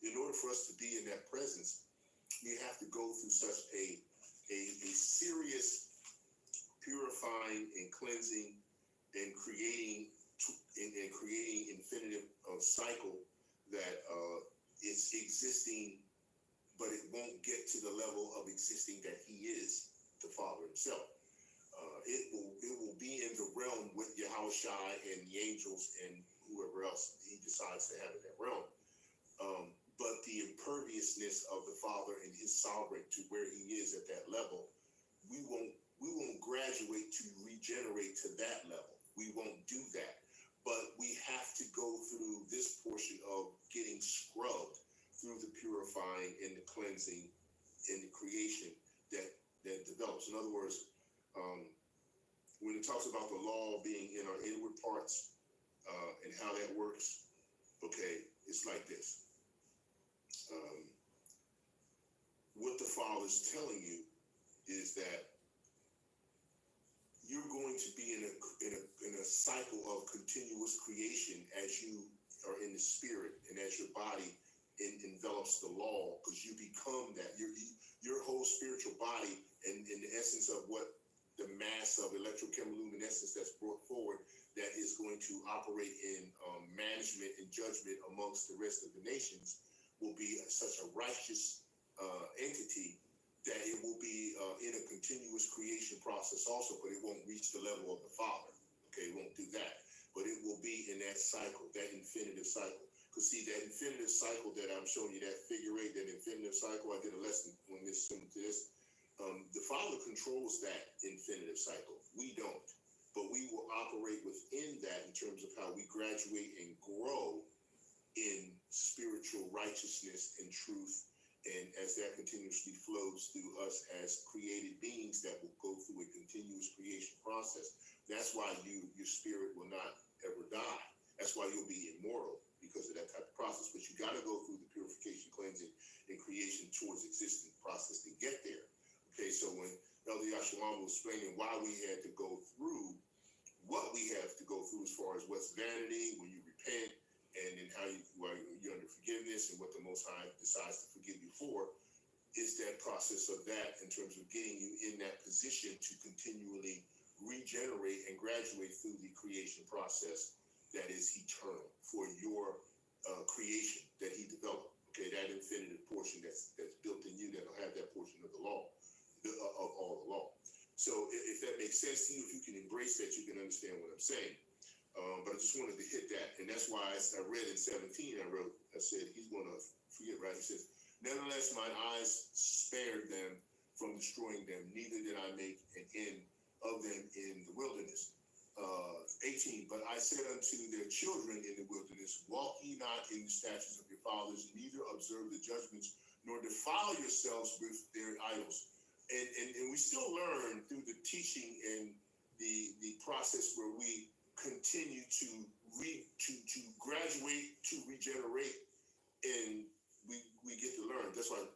In order for us to be in that presence, we have to go through such a serious purifying and cleansing and creating infinitive cycle that it's existing, but it won't get to the level of existing that He is, the Father Himself. It will be in the realm with YAHAWASHI and the angels and whoever else He decides to have in that realm. But the imperviousness of the Father and His sovereign to where He is at that level, we won't graduate to regenerate to that level. We won't do that. But we have to go through this portion of getting scrubbed through the purifying and the cleansing and the creation that develops. In other words, when it talks about the law being in our inward parts and how that works, okay, it's like this. What the Father's telling you is that you're going to be in a cycle of continuous creation as you are in the spirit and as your body envelops the law, because you become that. Your whole spiritual body and in the essence of what the mass of electrochemiluminescence that's brought forward that is going to operate in management and judgment amongst the rest of the nations will be such a righteous entity that it will be in a continuous creation process also, but it won't reach the level of the Father. Okay, it won't do that. But it will be in that cycle, that infinitive cycle. Because see, that infinitive cycle that I'm showing you, that figure eight, that infinitive cycle, I did a lesson on this, similar to this. The Father controls that infinitive cycle. We don't. But we will operate within that in terms of how we graduate and grow in spiritual righteousness and truth. And as that continuously flows through us as created beings that will go through a continuous creation process, that's why your spirit will not ever die. That's why you'll be immortal, because of that type of process. But you got to go through the purification, cleansing, and creation towards existing process to get there. Okay, so when Elder Yahshua was explaining why we had to go through what we have to go through as far as what's vanity, when you repent, and then how you're under forgiveness and what the Most High decides to forgive you for, is that process of that in terms of getting you in that position to continually regenerate and graduate through the creation process that is eternal for your creation that He developed. Okay, that infinitive portion that's built in you that'll have that portion of the law, of all the law. So if that makes sense to you, if you can embrace that, you can understand what I'm saying. But I just wanted to hit that. And that's why I read in 17, I said, he's going to forget, right? He says, nevertheless, mine eyes spared them from destroying them, neither did I make an end of them in the wilderness. 18, but I said unto their children in the wilderness, walk ye not in the statutes of your fathers, neither observe the judgments, nor defile yourselves with their idols. And we still learn through the teaching and the process where we continue to graduate, to regenerate, and we get to learn. That's why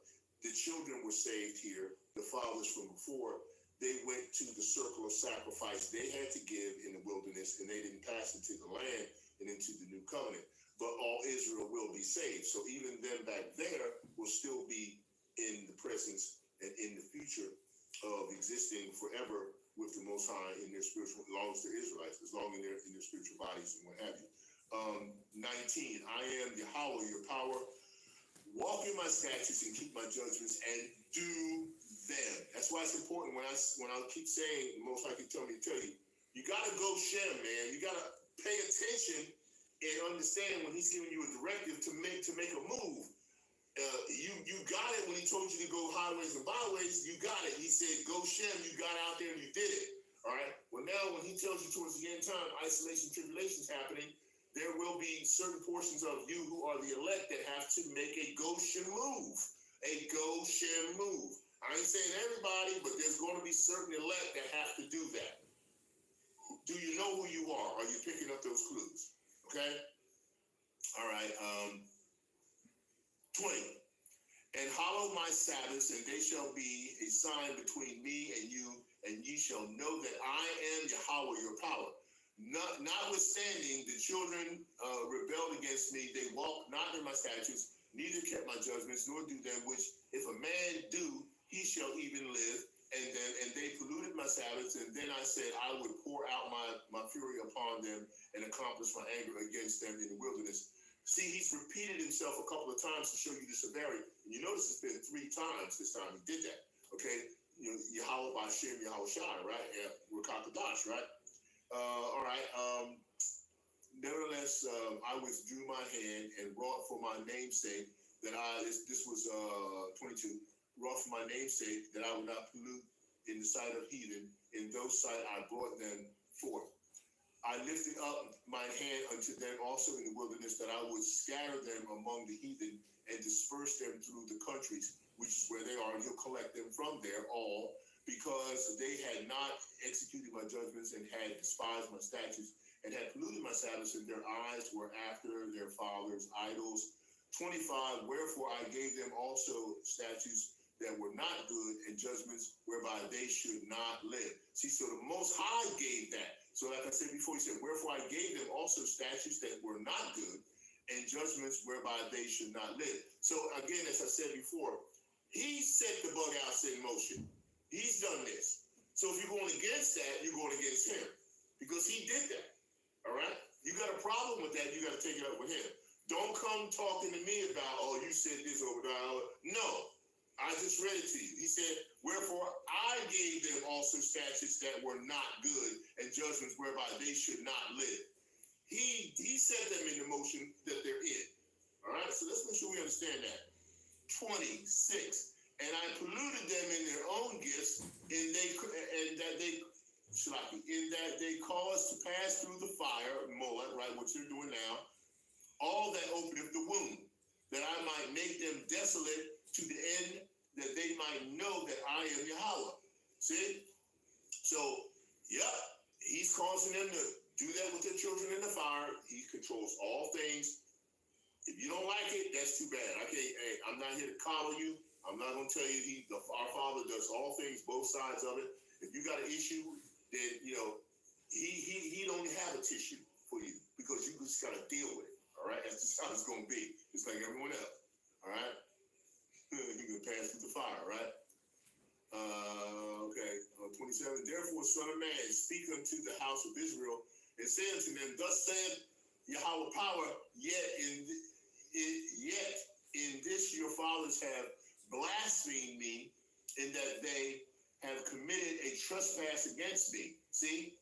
the children were saved here, the fathers from before. They went to the circle of sacrifice they had to give in the wilderness, and they didn't pass into the land and into the new covenant. But all Israel will be saved. So even them back there will still be in the presence and in the future of existing forever with the Most High in their spiritual, as long as they're Israelites, as long as they're in their spiritual bodies and what have you. 19, I am Yahawah, your power. Walk in my statutes and keep my judgments and do them. That's why it's important when I keep saying, the Most High can tell me to tell you, you got to go Shem, man. You got to pay attention and understand when he's giving you a directive to make a move. You got it when he told you to go highways and byways. You got it. He said, go Shem. You got out there and you did it. All right. Well, now when he tells you towards the end time, isolation, tribulation's happening, there will be certain portions of you who are the elect that have to make a Goshen move. A Goshen move. I ain't saying everybody, but there's going to be certain elect that have to do that. Do you know who you are? Are you picking up those clues? Okay? All right. 20. And hallow my Sabbaths, and they shall be a sign between me and you, and ye shall know that I am Yahawah, your power. Notwithstanding, the children rebelled against me. They walked not in my statutes, neither kept my judgments, nor do them, which if a man do, he shall even live. And they polluted my Sabbaths, and then I said I would pour out my fury upon them and accomplish my anger against them in the wilderness. See, he's repeated himself a couple of times to show you the severity. And you notice it's been 3 times this time he did that. Okay, you know, YAHAWASH'S, YAHAWASH'S, right? Yeah, Rakakadash, right? All right. Nevertheless, I withdrew my hand and wrought for my namesake that this was 22, wrought for my namesake that I would not pollute in the sight of heathen. In those sight I brought them forth. I lifted up my hand unto them also in the wilderness, that I would scatter them among the heathen and disperse them through the countries, which is where they are, and he'll collect them from there all, because they had not executed my judgments and had despised my statutes and had polluted my Sabbaths, and their eyes were after their fathers' idols. 25, wherefore I gave them also statutes that were not good, and judgments whereby they should not live. See, so the Most High gave that. So like I said before, he said, wherefore I gave them also statutes that were not good, and judgments whereby they should not live. So again, as I said before, he set the bug outs in motion. He's done this. So if you're going against that, you're going against him, because he did that. All right? You got a problem with that, you got to take it up with him. Don't come talking to me about, oh, you said this over there. No, I just read it to you. He said, wherefore I gave them also statutes that were not good, and judgments whereby they should not live. He set them into motion that they're in. All right? So let's make sure we understand that. 26. And I polluted them in their own gifts, in that they caused to pass through the fire, mullet, right, what you're doing now, all that openeth the womb, that I might make them desolate to the end that they might know that I am Yahawah. See? So, yeah, he's causing them to do that with their children in the fire. He controls all things. If you don't like it, that's too bad. I'm not here to coddle you. I'm not going to tell you our Father does all things, both sides of it. If you got an issue, then, you know, he don't have a tissue for you, because you just got to deal with it. All right? That's just how it's going to be. Just like everyone else. All right? You can pass through the fire, right? Okay. 27. Therefore, son of man, speak unto the house of Israel, and say unto them, thus saith Yahawah power, yet in this your fathers have blasphemed me, in that they have committed a trespass against me. See?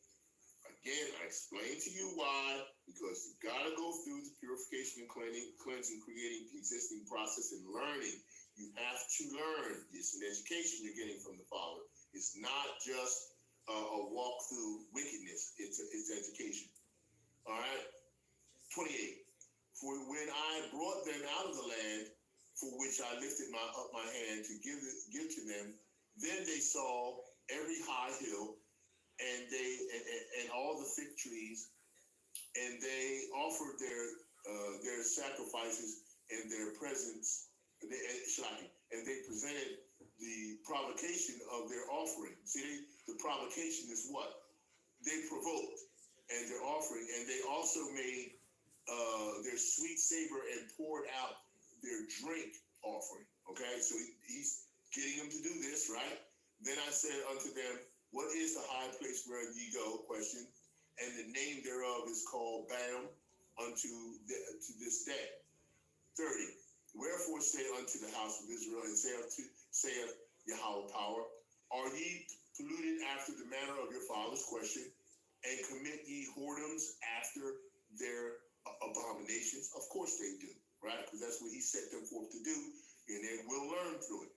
Again, I explained to you why, because you got to go through the purification and cleansing, creating existing process and learning. You have to learn. It's an education you're getting from the Father. It's not just a walk through wickedness. It's education. All right? 28. For when I brought them out of the land for which I lifted up my hand to give to them, then they saw every high hill and all the fig trees, and they offered their sacrifices and their presents, and they presented the provocation of their offering. See, the provocation is what? They provoked, and their offering, and they also made their sweet savor and poured out their drink offering. Okay, so he's getting them to do this, right? Then I said unto them, what is the high place where ye go? Question. And the name thereof is called Bam to this day. 30. Wherefore say unto the house of Israel, and saith Yahawah power, are ye polluted after the manner of your fathers? Question. And commit ye whoredoms after their abominations? Of course they do, right? Because that's what he set them forth to do, and they will learn through it.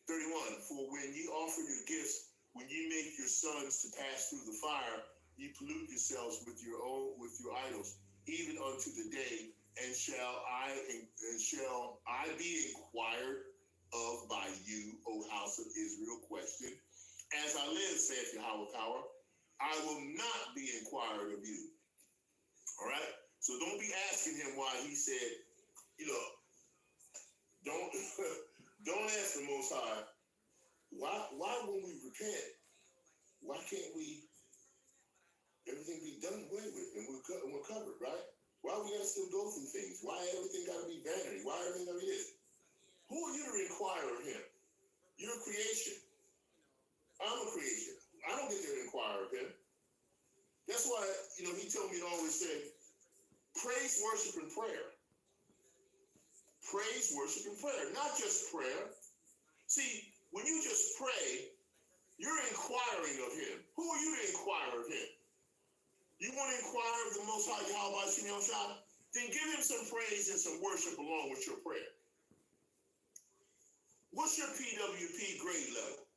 31. For when ye offer your gifts, when ye make your sons to pass through the fire, ye pollute yourselves with your idols, even unto the day. And shall I be inquired of by you, O house of Israel? Question. As I live, saith Yahawah power, I will not be inquired of you. All right. So don't be asking him why he said, don't don't ask the Most High. Why when we repent, why can't everything be done away with and we're covered, right? Why we gotta still go through things? Why everything gotta be vanity? Why everything gotta be this? Who are you to inquire of him? You're a creation. I'm a creation. I don't get to inquire of him. That's why, he told me to always say, praise, worship, and prayer. Praise, worship, and prayer. Not just prayer. See, when you just pray, you're inquiring of him. Who are you to inquire of him? You want to inquire of the Most High YAHAWASHI'S? Then give him some praise and some worship along with your prayer. What's your PWP grade level?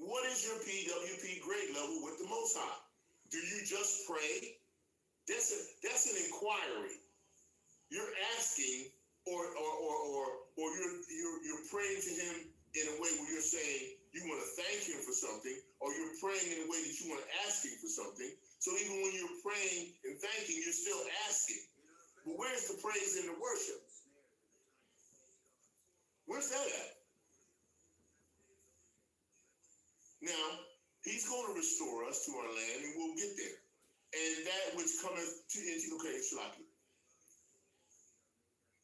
What is your PWP grade level with the Most High? Do you just pray? That's an inquiry. You're asking, or you're praying to him in a way where you're saying you want to thank him for something, or you're praying in a way that you want to ask him for something. So even when you're praying and thanking, you're still asking. But where's the praise and the worship? Where's that at? Now, he's going to restore us to our land, and we'll get there. And that which cometh into, okay, Shalaki.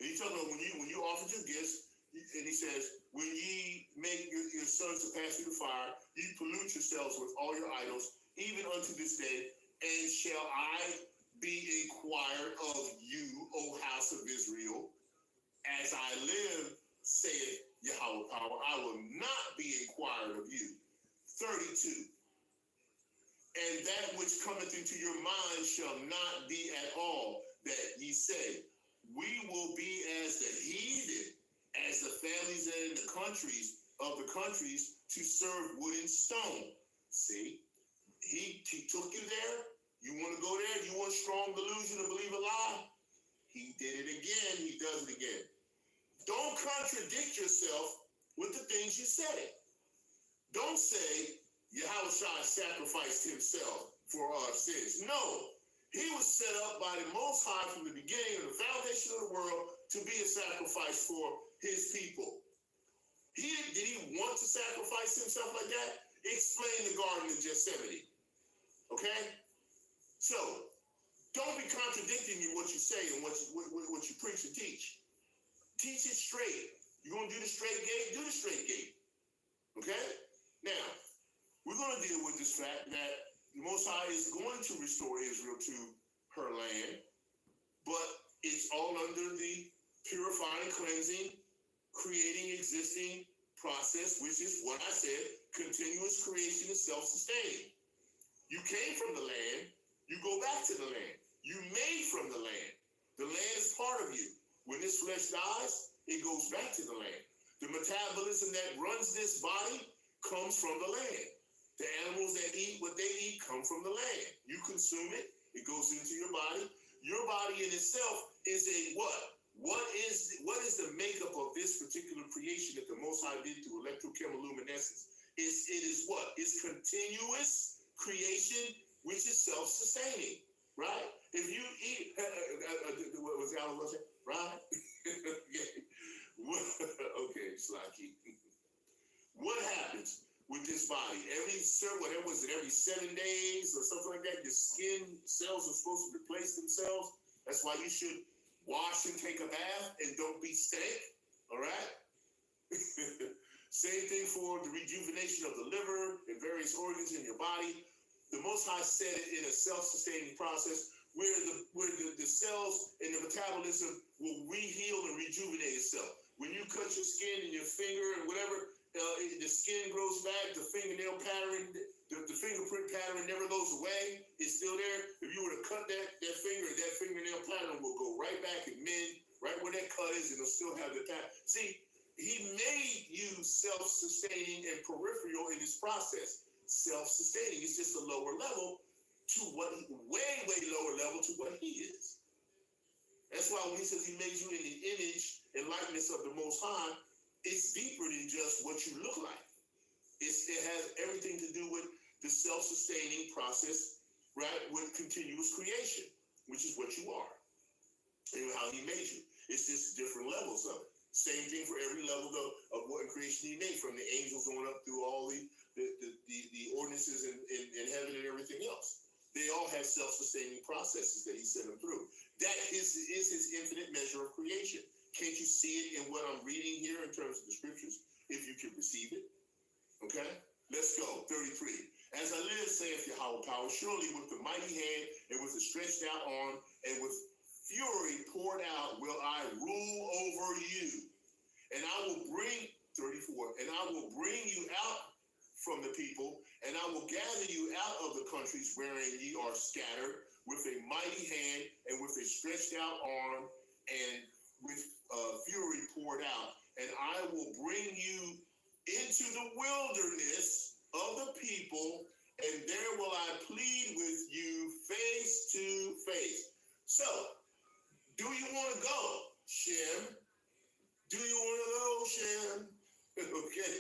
And he's talking about when you offer your gifts, and he says, when ye make your sons to pass through the fire, ye pollute yourselves with all your idols, even unto this day. And shall I be inquired of you, O house of Israel? As I live, saith Yahawah power, I will not be inquired of you. 32. And that which cometh into your mind shall not be at all, that ye say, we will be as the heathen, as the families and the countries of the countries to serve wood and stone. See, he took you there. You want to go there? You want strong delusion to believe a lie? He did it again. He does it again. Don't contradict yourself with the things you said. Don't say Yahawashi sacrificed himself for our sins. No, he was set up by the Most High from the beginning of the foundation of the world to be a sacrifice for his people. Did he want to sacrifice himself like that? Explain the Garden of Gethsemane. Okay? So, don't be contradicting what you say and what you preach and teach. Teach it straight. You're going to do the straight gate? Do the straight gate. Okay? Now, we're going to deal with this fact that the Most High is going to restore Israel to her land, but it's all under the purifying, cleansing, creating, existing process, which is what I said, continuous creation and self-sustaining. You came from the land, you go back to the land. You made from the land. The land is part of you. When this flesh dies, it goes back to the land. The metabolism that runs this body comes from the land. The animals that eat what they eat come from the land. You consume it, it goes into your body. Your body in itself is a what? What is the makeup of this particular creation that the Most High did through electrochemiluminescence? It is what? It's continuous creation, which is self-sustaining, right? If you eat, what was the other one? Right? Okay, Slacky. What happens with this body? Every 7 days or something like that, your skin cells are supposed to replace themselves. That's why you should wash and take a bath and don't be stank. All right? Same thing for the rejuvenation of the liver and various organs in your body. The Most High said it in a self-sustaining process where the cells and the metabolism will re-heal and rejuvenate itself. When you cut your skin and your finger and whatever, the skin grows back, the fingernail pattern, the fingerprint pattern never goes away. It's still there. If you were to cut that finger, that fingernail pattern will go right back and mend right where that cut is, and it'll still have the pattern. See, he made you self-sustaining and peripheral in this process. Self-sustaining is just a lower level to way lower level to what he is. That's why when he says he made you in the image and likeness of the Most High, it's deeper than just what you look like. It has everything to do with the self-sustaining process, right, with continuous creation, which is what you are, and how he made you. It's just different levels of it. Same thing for every level of what creation he made, from the angels on up through all the ordinances in heaven and everything else. They all have self-sustaining processes that he sent them through. That is his infinite measure of creation. Can't you see it in what I'm reading here in terms of the scriptures, if you can receive it? Okay, let's go. 33. As I live, saith Yahawah, surely with the mighty hand and with the stretched out arm and with fury poured out will I rule over you. And I will bring, 34, and I will bring you out from the people, and I will gather you out of the countries wherein ye are scattered with a mighty hand and with a stretched out arm and with fury poured out. And I will bring you into the wilderness of the people, and there will I plead with you face to face. So, do you want to go, Shem? Do you want to go, Shem? Okay.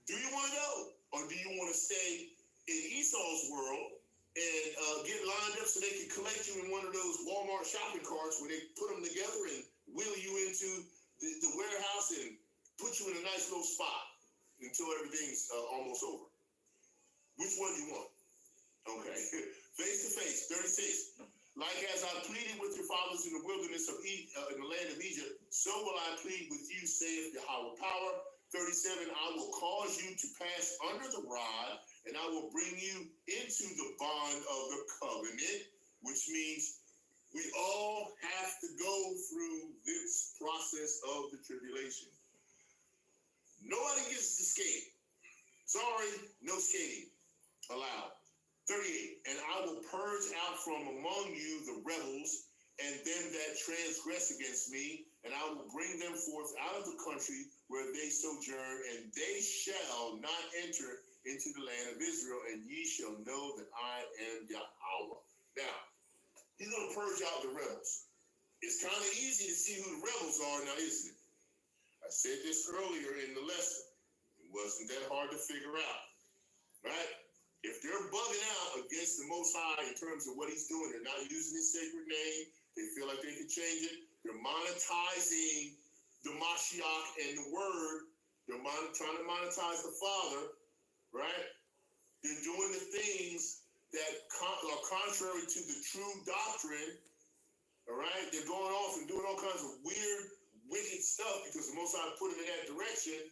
Do you want to go? Or do you want to stay in Esau's world and get lined up so they can collect you in one of those Walmart shopping carts where they put them together and wheel you into the warehouse and put you in a nice little spot until everything's almost over? Which one do you want? Okay. Face to face, 36. Like as I pleaded with your fathers in the wilderness of in the land of Egypt, so will I plead with you, saith Yahawah power. 37. I will cause you to pass under the rod, and I will bring you into the bond of the covenant, which means we all have to go through this process of the tribulation. Nobody gets to skate. Sorry, no skating allowed. 38. And I will purge out from among you the rebels and them that transgress against me, and I will bring them forth out of the country where they sojourn, and they shall not enter into the land of Israel, and ye shall know that I am Yahawah. Now, he's going to purge out the rebels. It's kind of easy to see who the rebels are now, isn't it? I said this earlier in the lesson. It wasn't that hard to figure out, right? If they're bugging out against the Most High in terms of what he's doing, they're not using his sacred name, they feel like they can change it, they're monetizing the Mashiach and the Word, they're trying to monetize the Father, right? They're doing the things that are contrary to the true doctrine, all right? They're going off and doing all kinds of weird, wicked stuff because the Most High put them in that direction.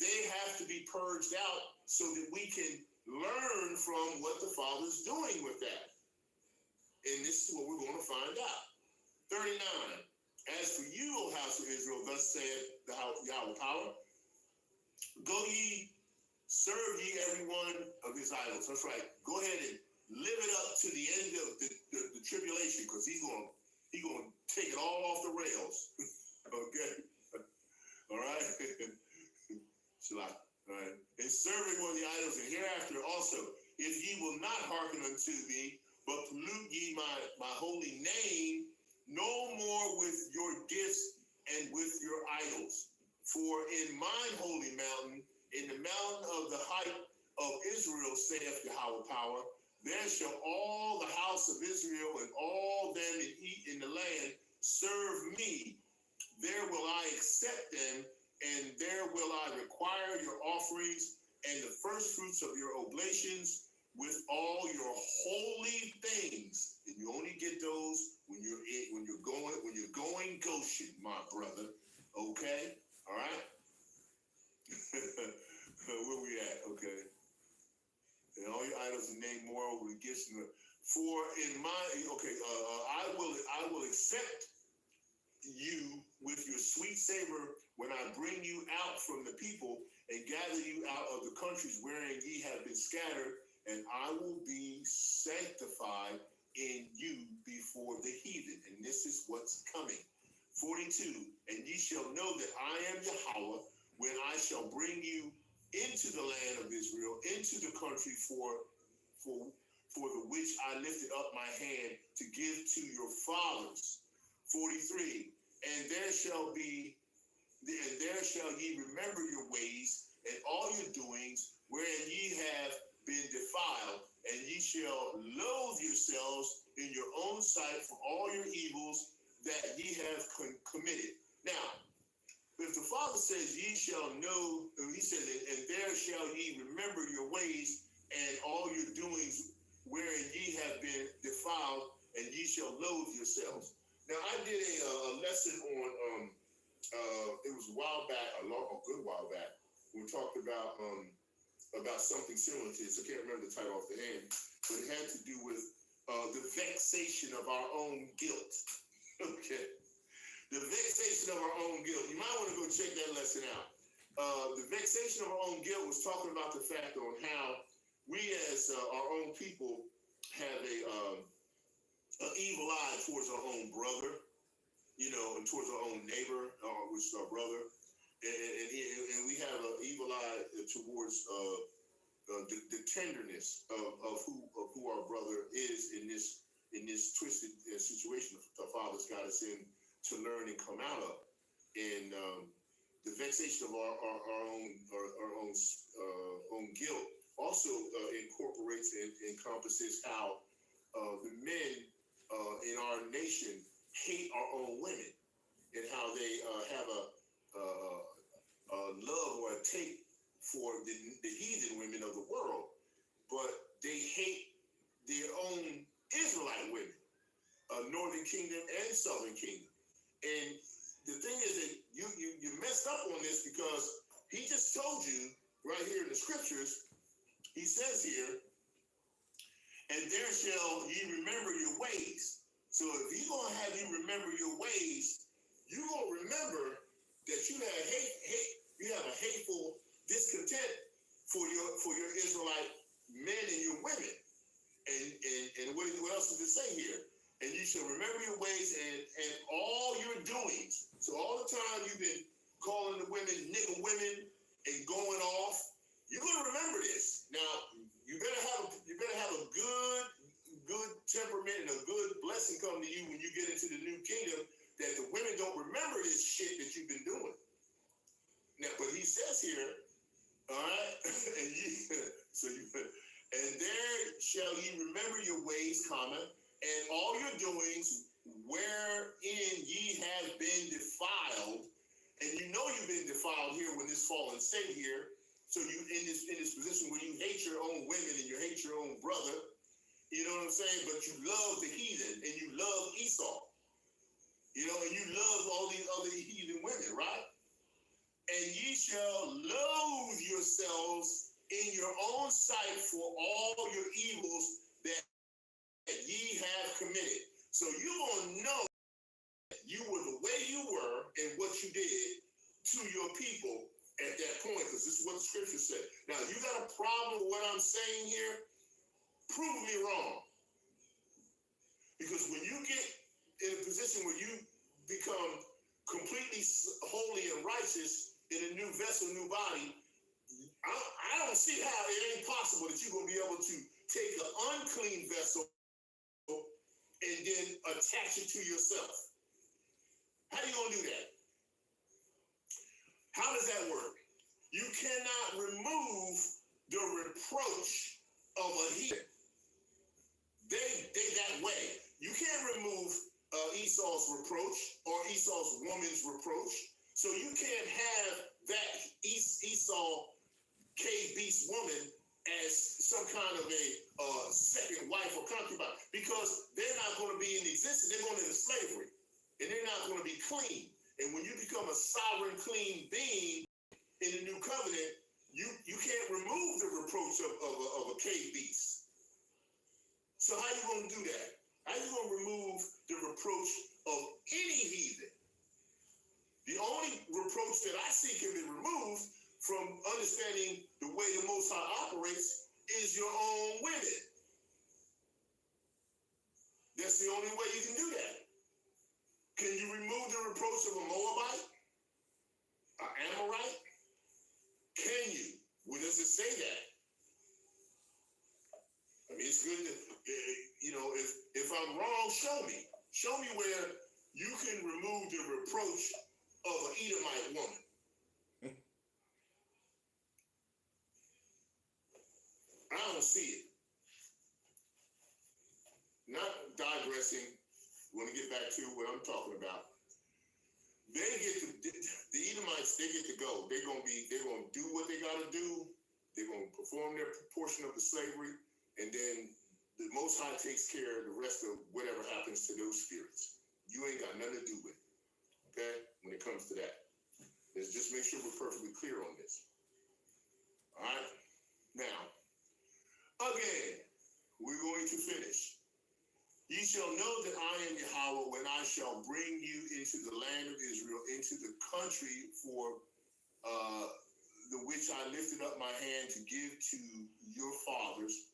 They have to be purged out so that we can learn from what the Father's doing with that. And this is what we're going to find out. 39. As for you, O house of Israel, thus saith the Yahawah power, go ye, serve ye every one of his idols. That's right. Go ahead and live it up to the end of the tribulation, because he's gonna take it all off the rails. Okay, all right. Shalom. All right. And serving one of the idols, and hereafter also, if ye will not hearken unto me, but pollute ye my holy name, no more with your gifts and with your idols. For in mine holy mountain, in the mountain of the height of Israel, saith Yahawah power, there shall all the house of Israel and all them that eat in the land serve me. There will I accept them, and there will I require your offerings and the first fruits of your oblations with all your holy things. And you only get those when you're going Goshen, my brother. Okay? All right? Where we at? Okay. And all your idols and name moreover the gifts. For in my I will accept you with your sweet savor when I bring you out from the people and gather you out of the countries wherein ye have been scattered, and I will be sanctified in you before the heathen. And this is what's coming. 42, and ye shall know that I am Yahawah when I shall bring you into the land of Israel, into the country for the which I lifted up my hand to give to your fathers. 43, and there shall ye remember your ways and all your doings wherein ye have been defiled, and ye shall loathe yourselves in your own sight for all your evils that ye have committed. Now, if the Father says ye shall know, he said, and there shall ye remember your ways and all your doings wherein ye have been defiled, and ye shall loathe yourselves. Now, I did a lesson on, it was a while back, a good while back, we talked about something similar to this. I can't remember the title off the hand, but it had to do with the vexation of our own guilt. Okay. The vexation of our own guilt. You might want to go check that lesson out. The vexation of our own guilt was talking about the fact on how we as our own people have an evil eye towards our own brother, and towards our own neighbor, which is our brother. And we have an evil eye towards the tenderness of who our brother is in this twisted situation the Father's got us in to learn and come out of. And the vexation of our own guilt also incorporates and encompasses how the men in our nation hate our own women, and how they have a love or a take for the heathen women of the world, but they hate their own Israelite women, Northern Kingdom and Southern Kingdom. And the thing is that you messed up on this, because he just told you right here in the scriptures, he says here, and there shall ye remember your ways. So if he's going to have you remember your ways, you're going to remember that you have you have a hateful discontent for your Israelite men and your women. And what else does it say here? And you shall remember your ways and all your doings. So all the time you've been calling the women nigger women and going off, you're going to remember this. Now, you better have a good temperament and a good blessing come to you when you get into the new kingdom, that the women don't remember this shit that you've been doing. Now, but he says here, all right, and there shall ye remember your ways, and all your doings wherein ye have been defiled. And you know you've been defiled here when this fallen state here. So you in this position where you hate your own women and you hate your own brother. You know what I'm saying? But you love the heathen and you love Esau. And you love all these other heathen women, right? And ye shall loathe yourselves in your own sight for all your evils that ye have committed. So you're going to know that you were the way you were and what you did to your people at that point, because this is what the scripture said. Now, you got a problem with what I'm saying here? prove me wrong. Because when you get in a position where you become completely holy and righteous in a new vessel, new body, I don't see how it ain't possible that you're going to be able to take an unclean vessel and then attach it to yourself. How are you going to do that? How does that work? You cannot remove the reproach of a heathen. They that way. You can't remove Esau's reproach or Esau's woman's reproach. So you can't have that Esau cave beast woman as some kind of a second wife or concubine, because they're not going to be in existence. They're going into slavery, and they're not going to be clean. And when you become a sovereign, clean being in the new covenant, you can't remove the reproach of a cave beast. So how you going to do that? How you going to remove the reproach of any heathen? The only reproach that I see can be removed from understanding the way the Most High operates is your own women. That's the only way you can do that. Can you remove the reproach of a Moabite? An Amorite? Can you? Where does it say that? I mean, it's good to, if I'm wrong, show me. Show me where you can remove the reproach of an Edomite woman. I don't see it. Not digressing, want to get back to what I'm talking about. The Edomites, they get to go. They're gonna do what they gotta do. They're gonna perform their portion of the slavery, and then the Most High takes care of the rest of whatever happens to those spirits. You ain't got nothing to do with it. Okay? When it comes to that. Let's just make sure we're perfectly clear on this. All right? Now, again, we're going to finish. Ye shall know that I am Yahawah when I shall bring you into the land of Israel, into the country for the which I lifted up my hand to give to your fathers.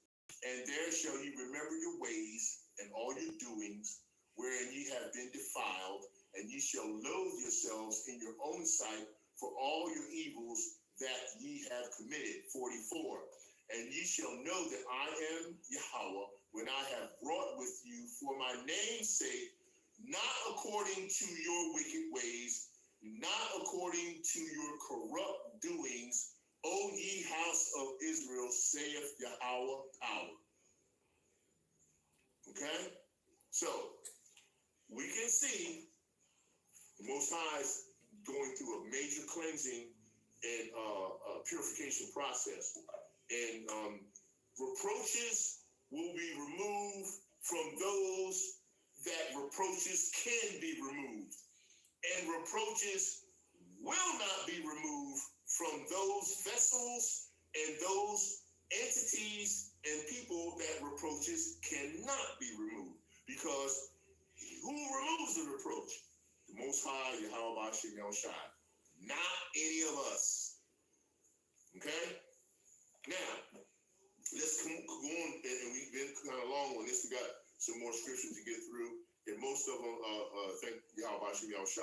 And there shall ye remember your ways and all your doings, wherein ye have been defiled, and ye shall loathe yourselves in your own sight for all your evils that ye have committed. 44. And ye shall know that I am Yahawah when I have brought with you for my name's sake, not according to your wicked ways, not according to your corrupt doings, O ye house of Israel, saith Yahawah power. Okay? So, we can see the Most High is going through a major cleansing and purification process. And reproaches will be removed from those that reproaches can be removed. And reproaches will not be removed from those vessels and those entities and people that reproaches cannot be removed. Because who removes the reproach? The Most High, YAHAWASH'S, not any of us. Okay? Now, let's go on, and we've been kind of long on this. We got some more scriptures to get through, and most of them, thank YAHAWASH'S,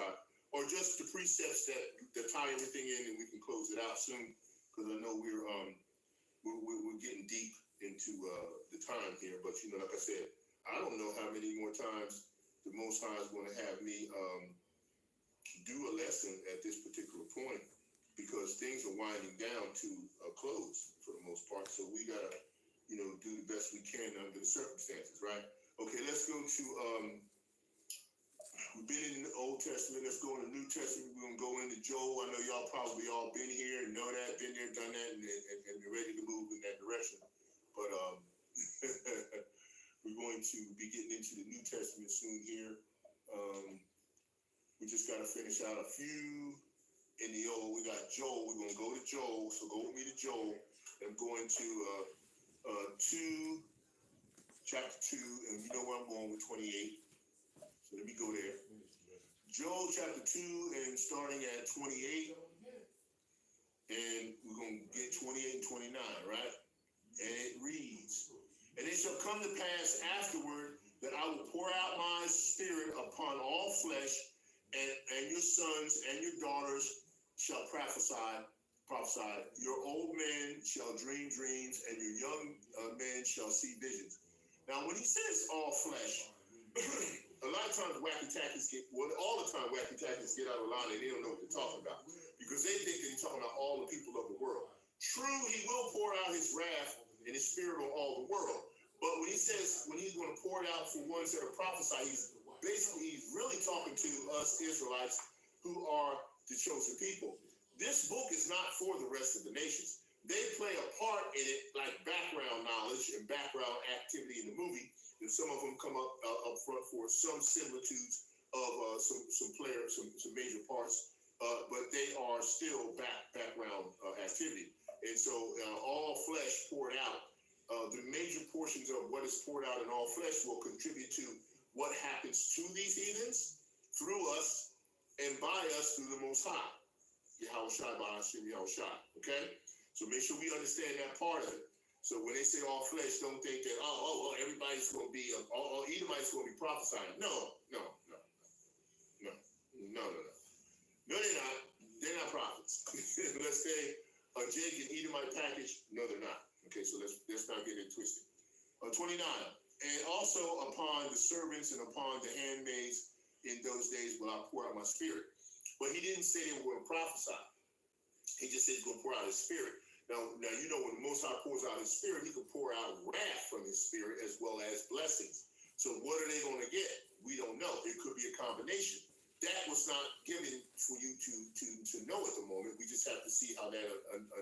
or just the precepts that tie everything in, and we can close it out soon, because I know we're getting deep into the time here. But like I said, I don't know how many more times the Most High is going to have me do a lesson at this particular point, because things are winding down to a close for the most part. So we gotta, do the best we can under the circumstances, right? Okay, let's go to, we've been in the Old Testament, let's go in the New Testament. We're gonna go into Joel. I know y'all probably all been here and know that, been there, done that, and you're ready to move in that direction. But we're going to be getting into the New Testament soon here. We just gotta finish out a few in the old. We got Joel. We're going to go to Joel. So go with me to Joel. I'm going to chapter 2, and you know where I'm going with 28. So let me go there. Joel chapter 2, and starting at 28. And we're going to get 28 and 29, right? And it reads, And it shall come to pass afterward that I will pour out my spirit upon all flesh, and your sons and your daughters shall prophesy. Your old men shall dream dreams, and your young men shall see visions. Now, when he says all flesh, a lot of times wacky tactics all the time wacky tactics get out of line and they don't know what they're talking about because they think that he's talking about all the people of the world. True, he will pour out his wrath and his spirit on all the world. But when he says when he's going to pour it out for ones that are prophesy, he's really talking to us Israelites who are the chosen people. This book is not for the rest of the nations. They play a part in it like background knowledge and background activity in the movie. And some of them come up front for some similitudes of some major parts, but they are still background activity. And so all flesh poured out. The major portions of what is poured out in all flesh will contribute to what happens to these heathens through us and by us through the Most High. YAHAWASHI'S, BAHASHAM, YAHAWASH. Okay? So make sure we understand that part of it. So when they say all flesh, don't think that, well, everybody's going to be, all Edomites going to be prophesying. No, they're not. They're not prophets. Let's say a Jake and Edomite package. No, they're not. Okay, so let's not get it twisted. 29. And also upon the servants and upon the handmaids in those days will I pour out my spirit. But he didn't say they were going to prophesy. He just said he's going to pour out his spirit. Now, you know, when the Most High pours out his spirit, he can pour out wrath from his spirit as well as blessings. So what are they going to get? We don't know. It could be a combination. That was not given for you to know at the moment. We just have to see how that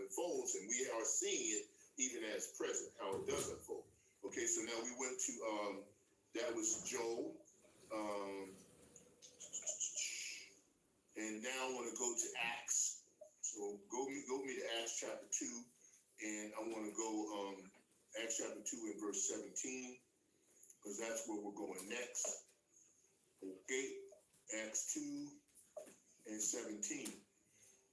unfolds, and we are seeing it even as present, how it does unfold. Okay, so now we went to, that was Joel. And now I want to go to Acts. So go me to Acts chapter 2, and I want to go Acts chapter 2 and verse 17, because that's where we're going next. Okay, Acts 2 and 17.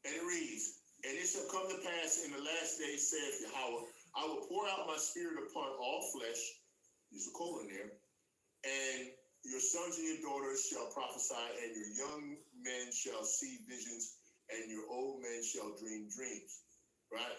And it reads, and it shall come to pass in the last days, saith Yahawah, I will pour out my spirit upon all flesh, there's a colon there, and your sons and your daughters shall prophesy, and your young men shall see visions, and your old men shall dream dreams. Right?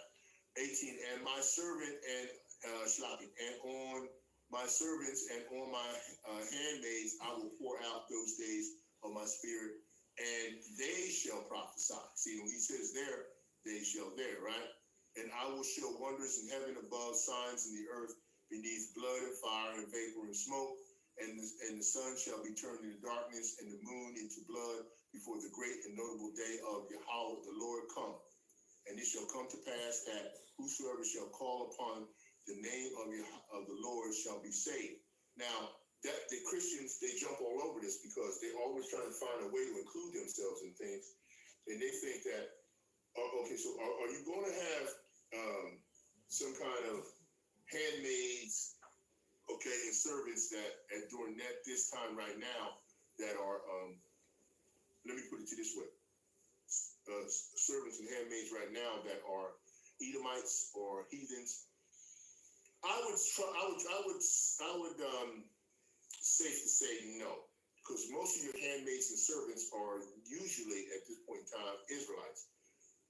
18, and my servant and on my servants and on my handmaids I will pour out those days of my spirit, and they shall prophesy. See, when he says there, they shall there, right? And I will show wonders in heaven above, signs in the earth beneath, blood and fire and vapor and smoke. And the sun shall be turned into darkness, and the moon into blood, before the great and notable day of Yahawah the Lord come. And it shall come to pass that whosoever shall call upon the name of the Lord shall be saved. Now, that the Christians, they jump all over this because they're always trying to find a way to include themselves in things. And they think that, okay, so are you going to have some kind of handmaids, okay, and servants that during this time right now that are, let me put it to this way, servants and handmaids right now that are Edomites or heathens? I would safe to say no, because most of your handmaids and servants are usually at this point in time Israelites.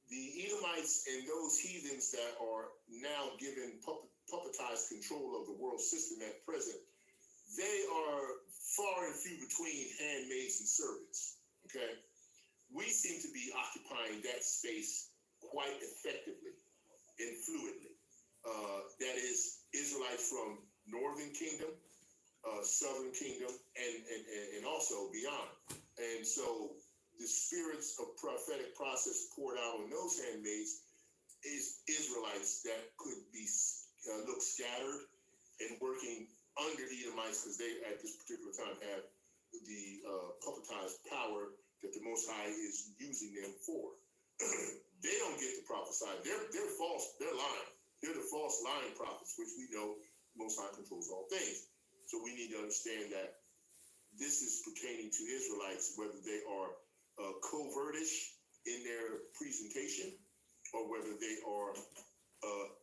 The Edomites and those heathens that are now given puppetized control of the world system at present, they are far and few between handmaids and servants. Okay, we seem to be occupying that space quite effectively and fluidly. That is Israelites from Northern Kingdom, Southern Kingdom, and also beyond. And so the spirits of prophetic process poured out on those handmaids is Israelites that could be look scattered and working under Edomites, because they at this particular time have the puppetized power that the Most High is using them for. They don't get to prophesy. They're false. They're lying. They're the false lying prophets, which we know Most High controls all things. So we need to understand that this is pertaining to Israelites, whether they are covertish in their presentation or whether they are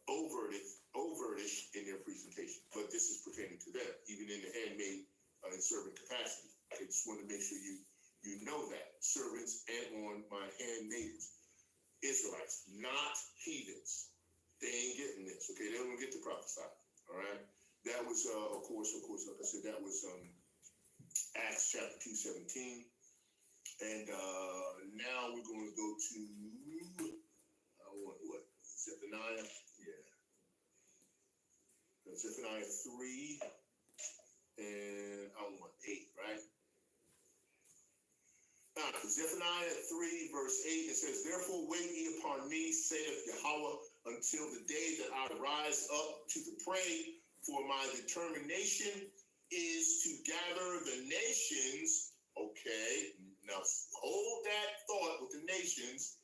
overtish in their presentation. But this to make sure you know that. Servants and on my handmaidens. Israelites, not heathens. They ain't getting this, okay? They don't get to prophesy, all right? That was, of course, like I said, that was Acts chapter 2:17. And now we're going to go to, what? Zephaniah? Yeah. Zephaniah 3, and I want 8, right? Zephaniah 3, verse 8, it says, therefore wait ye upon me, saith Yahawah, until the day that I rise up to the prey, for my determination is to gather the nations. Okay, now hold that thought with the nations,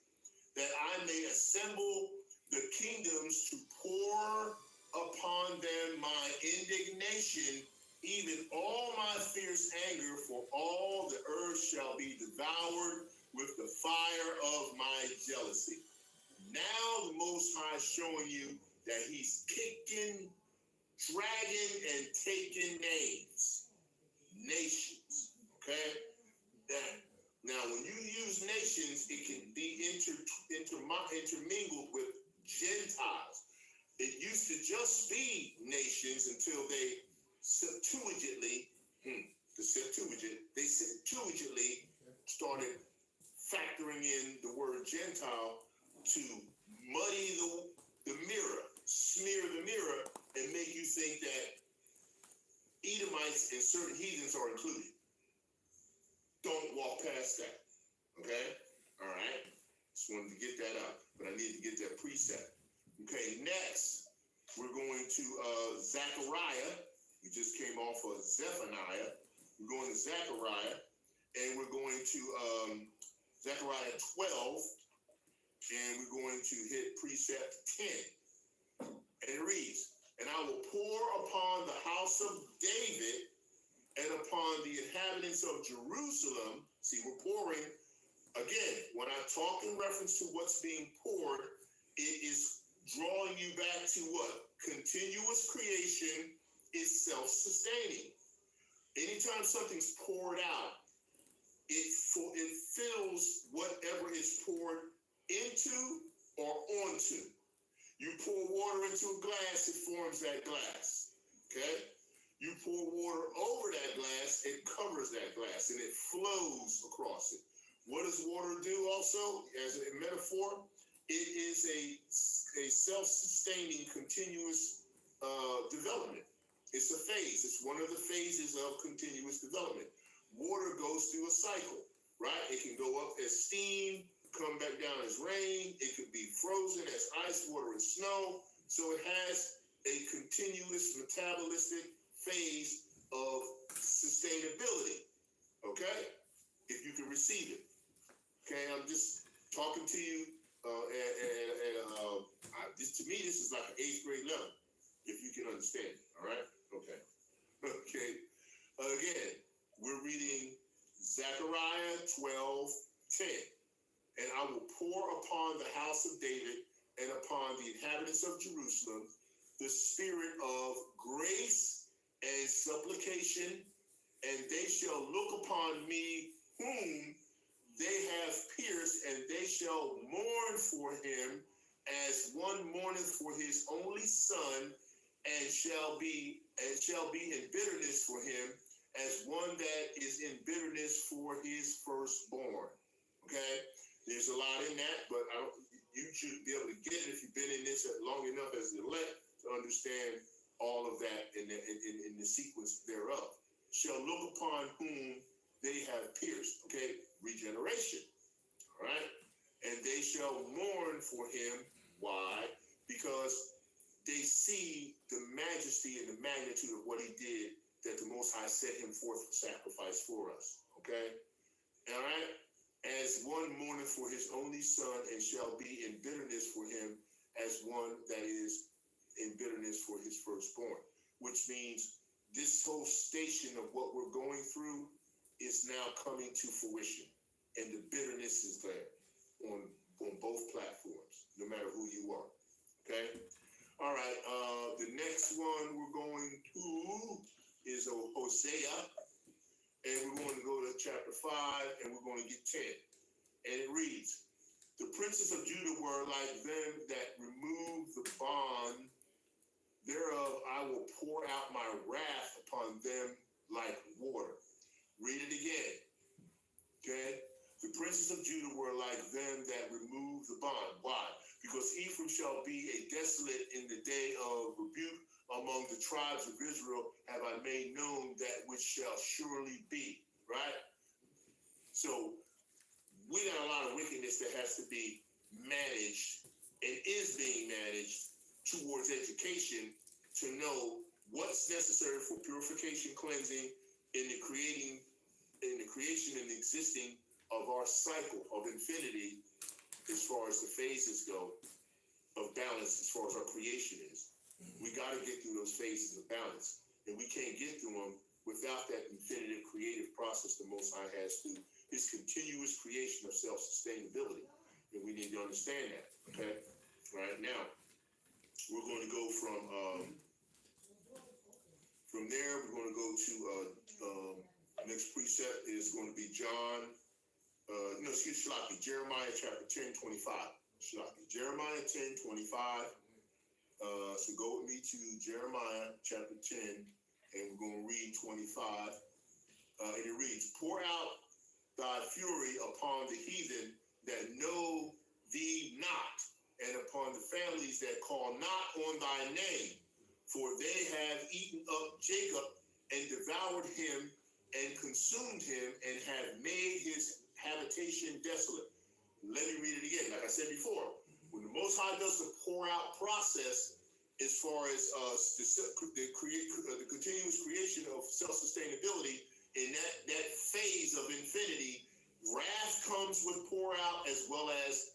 that I may assemble the kingdoms to pour upon them my indignation, even all my fierce anger, for all the earth shall be devoured with the fire of my jealousy. Now the Most High showing you that he's kicking, dragging, and taking nations, okay? Now, when you use nations, it can be intermingled with Gentiles. It used to just be nations until they Septuagintly started factoring in the word Gentile to muddy the mirror, smear the mirror, and make you think that Edomites and certain heathens are included. Don't walk past that, okay? All right? Just wanted to get that out, but I need to get that precept. Okay, next, we're going to Zechariah. We just came off of Zephaniah. We're going to Zechariah, and we're going to Zechariah 12, and we're going to hit precept 10. And it reads, and I will pour upon the house of David and upon the inhabitants of Jerusalem. See, we're pouring. Again, when I talk in reference to what's being poured, it is drawing you back to what? Continuous creation is self-sustaining. Anytime something's poured out, it fills whatever is poured into or onto. You pour water into a glass, it forms that glass, okay? You pour water over that glass, it covers that glass, and it flows across it. What does water do also, as a metaphor? It is a self-sustaining, continuous development. It's a phase. It's one of the phases of continuous development. Water goes through a cycle, right? It can go up as steam, come back down as rain. It could be frozen as ice, water, and snow. So it has a continuous metabolistic phase of sustainability, okay? If you can receive it. Okay, I'm just talking to you, to me, this is like an 8th grade level, if you can understand it, all right? Okay. Okay. Again, we're reading Zechariah 12:10. And I will pour upon the house of David and upon the inhabitants of Jerusalem the spirit of grace and supplication, and they shall look upon me whom they have pierced, and they shall mourn for him as one mourneth for his only son, and shall be in bitterness for him as one that is in bitterness for his firstborn. Okay? There's a lot in that, but you should be able to get it if you've been in this long enough as the elect to understand all of that in the sequence thereof. Shall look upon whom they have pierced. Okay? Regeneration. All right? And they shall mourn for him. Why? Because they see the majesty and the magnitude of what he did, that the Most High set him forth for sacrifice for us. Okay? All right? As one mourneth for his only son, and shall be in bitterness for him as one that is in bitterness for his firstborn. Which means this whole station of what we're going through is now coming to fruition. And the bitterness is there on both platforms, no matter who you are. Okay? All right, the next one we're going to is Hosea. and we're going to go to chapter 5, and we're going to get 10. And it reads, the princes of Judah were like them that remove the bond thereof. I will pour out my wrath upon them like water. Read it again. Okay? The princes of Judah were like them that remove the bond. Why? Because Ephraim shall be a desolate in the day of rebuke. Among the tribes of Israel have I made known that which shall surely be. Right? So we got a lot of wickedness that has to be managed and is being managed towards education to know what's necessary for purification, cleansing, in the creation and existing of our cycle of infinity, as far as the phases go of balance, as far as our creation is. We got to get through those phases of balance, and we can't get through them without that infinitive creative process the Most High has through his continuous creation of self-sustainability, and we need to understand that. Okay, right now we're going to go from there. We're going to go to next precept is going to be Jeremiah chapter 10, 25. Jeremiah 10, 25. So go with me to Jeremiah chapter 10, and we're going to read 25. And it reads, pour out thy fury upon the heathen that know thee not, and upon the families that call not on thy name. For they have eaten up Jacob and devoured him and consumed him and have made his habitation desolate. Let me read it again. Like I said before, when the Most High does the pour out process, as far as the continuous creation of self-sustainability in that phase of infinity, wrath comes with pour out as well as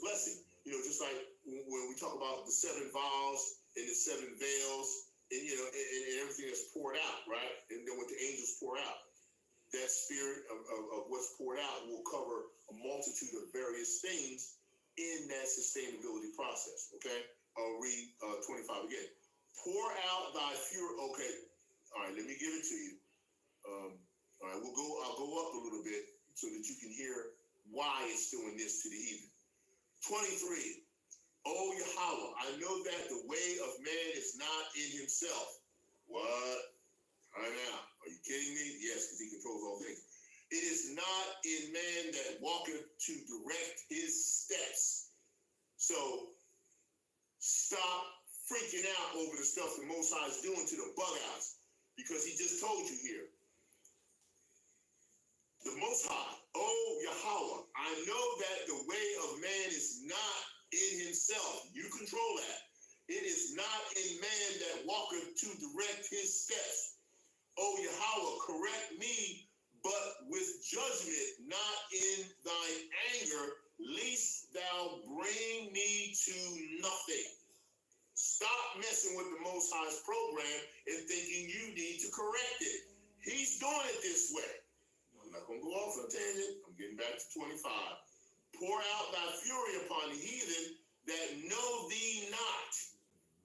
blessing. You know, just like when we talk about the 7 vials and the 7 veils, and and everything that's poured out, right? And then what the angels pour out, that spirit of what's poured out will cover a multitude of various things in that sustainability process. Okay, I'll read 25 again. Pour out thy fury. Okay, all right. Let me give it to you. All right, I'll go up a little bit so that you can hear why it's doing this to the heathen. 23. O Yahawah, I know that the way of man is not in himself. What? Time out. Are you kidding me? Yes, because he controls all things. It is not in man that walketh to direct his steps. So stop freaking out over the stuff the Most High is doing to the bug outs, because he just told you here. The Most High, O Yahawah, I know that the way of man is not in himself. You control that. It is not in man that walketh to direct his steps. O Yahawah, correct me, but with judgment, not in thine anger, lest thou bring me to nothing. Stop messing with the Most High's program and thinking you need to correct it. He's doing it this way. I'm not going to go off on a tangent. I'm getting back to 25. Pour out thy fury upon the heathen that know thee not.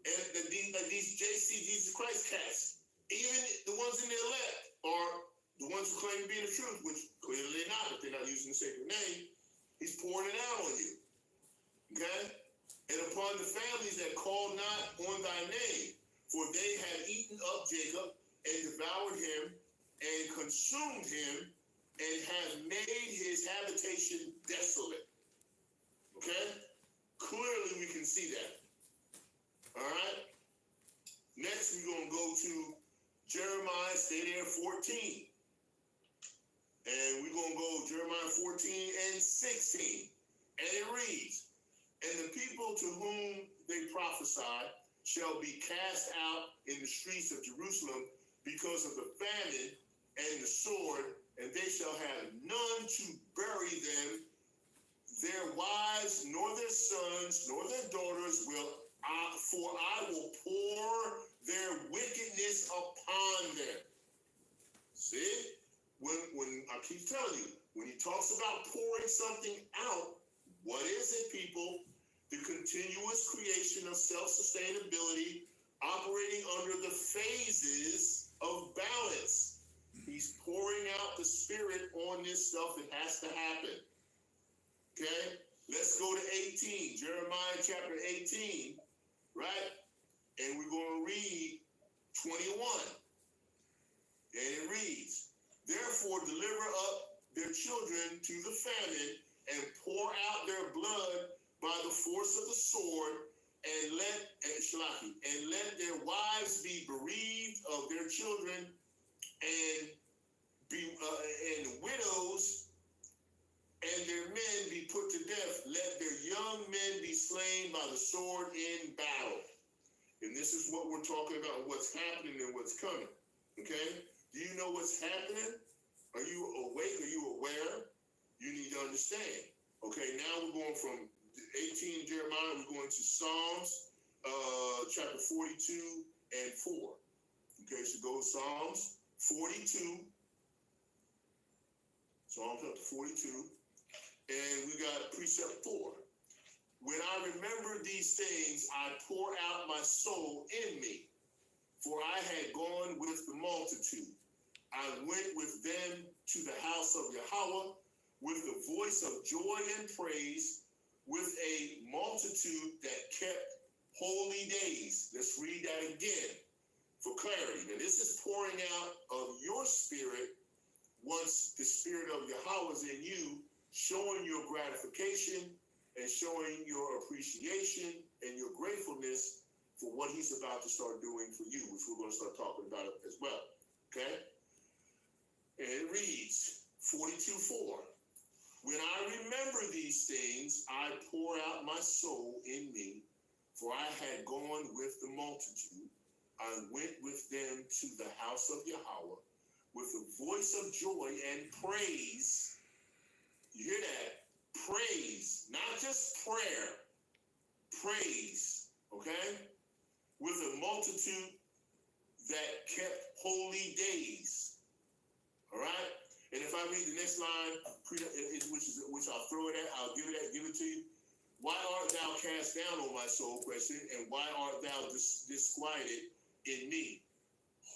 And these JC Jesus Christ cats, even the ones in the elect, are the ones who claim to be in the truth, which clearly they're not if they're not using the sacred name. He's pouring it out on you. Okay? And upon the families that call not on thy name, for they have eaten up Jacob and devoured him and consumed him and have made his habitation desolate. Okay? Clearly we can see that. All right? Next we're going to go to Jeremiah, stay there, 14. And we're going to go Jeremiah 14 and 16. And it reads, and the people to whom they prophesied shall be cast out in the streets of Jerusalem because of the famine and the sword, and they shall have none to bury them. Their wives, nor their sons, nor their daughters for I will pour their wickedness upon them. See? When I keep telling you, when he talks about pouring something out, what is it, people? The continuous creation of self-sustainability operating under the phases of balance. He's pouring out the Spirit on this stuff that has to happen. Okay? Let's go to 18, Jeremiah chapter 18, right? And we're going to read 21. And it reads, therefore deliver up their children to the famine and pour out their blood by the force of the sword, and let their wives be bereaved of their children, and widows and their men be put to death. Let their young men be slain by the sword in battle. And this is what we're talking about, what's happening and what's coming. Okay? Do you know what's happening? Are you awake? Are you aware? You need to understand. Okay, now we're going from 18 Jeremiah, we're going to Psalms chapter 42 and 4. Okay, so go to Psalms 42. Psalms chapter 42. And we got precept 4. When I remember these things, I pour out my soul in me, for I had gone with the multitude. I went with them to the house of Yahawah with the voice of joy and praise, with a multitude that kept holy days. Let's read that again for clarity. Now, this is pouring out of your spirit once the Spirit of Yahawah is in you, showing your gratification and showing your appreciation and your gratefulness for what he's about to start doing for you, which we're going to start talking about as well. Okay? And it reads, 42:4. When I remember these things, I pour out my soul in me, for I had gone with the multitude. I went with them to the house of Yahawah with a voice of joy and praise. You hear that? Praise, not just prayer. Praise, okay? With a multitude that kept holy days. All right? And if I read the next line, which I'll throw it at, I'll give it to you. Why art thou cast down, O my soul, question, and why art thou disquieted in me?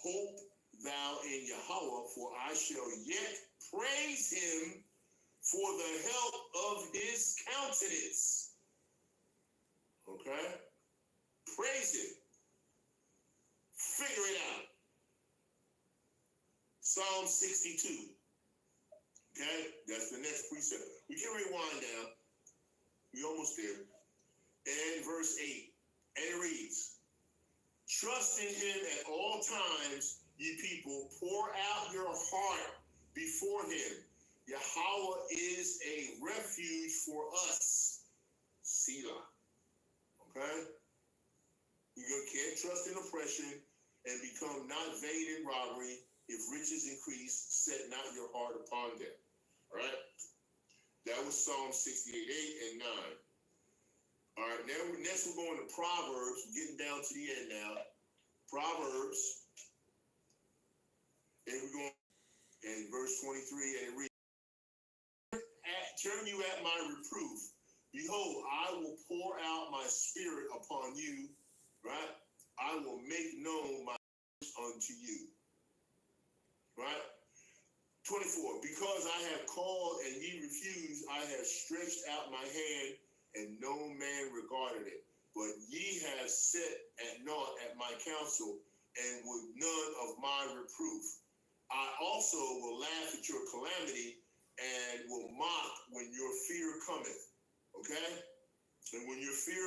Hope thou in Yahawah, for I shall yet praise him for the help of his countenance. Okay? Praise him. Figure it out. Psalm 62. Okay? That's the next precept. We can rewind down. We're almost there. And verse 8. And it reads, trust in him at all times, ye people. Pour out your heart before him. Yahawah is a refuge for us. Selah. Okay? You can't trust in oppression and become not vain in robbery. If riches increase, set not your heart upon them. All right? That was Psalm 68:8 and 9. All right, now next we're going to Proverbs. We're getting down to the end now. Proverbs. And we're going in verse 23, and it reads, turn you at my reproof. Behold, I will pour out my spirit upon you, right? I will make known my works unto you, right? 24, because I have called and ye refused, I have stretched out my hand, and no man regarded it. But ye have set at naught at my counsel, and would none of my reproof. I also will laugh at your calamity, and will mock when your fear cometh. Okay? And when your fear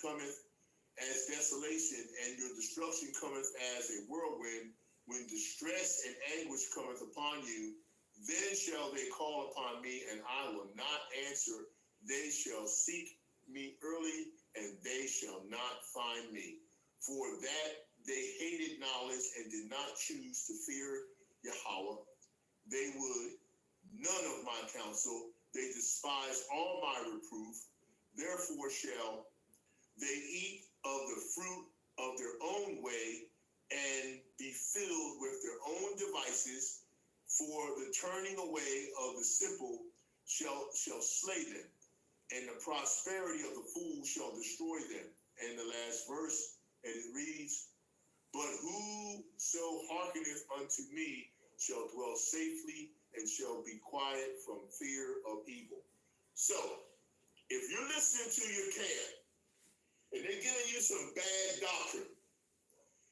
cometh as desolation, and your destruction cometh as a whirlwind, when distress and anguish cometh upon you, then shall they call upon me, and I will not answer. They shall seek me early, and they shall not find me. For that they hated knowledge and did not choose to fear Yahawah. They would none of my counsel. They despise all my reproof. Therefore shall they eat of the fruit of their own way, and be filled with their own devices. For the turning away of the simple shall slay them, and the prosperity of the fool shall destroy them. And the last verse, and it reads, but whoso hearkeneth unto me shall dwell safely and shall be quiet from fear of evil. So, if you're listening to your camp and they're giving you some bad doctrine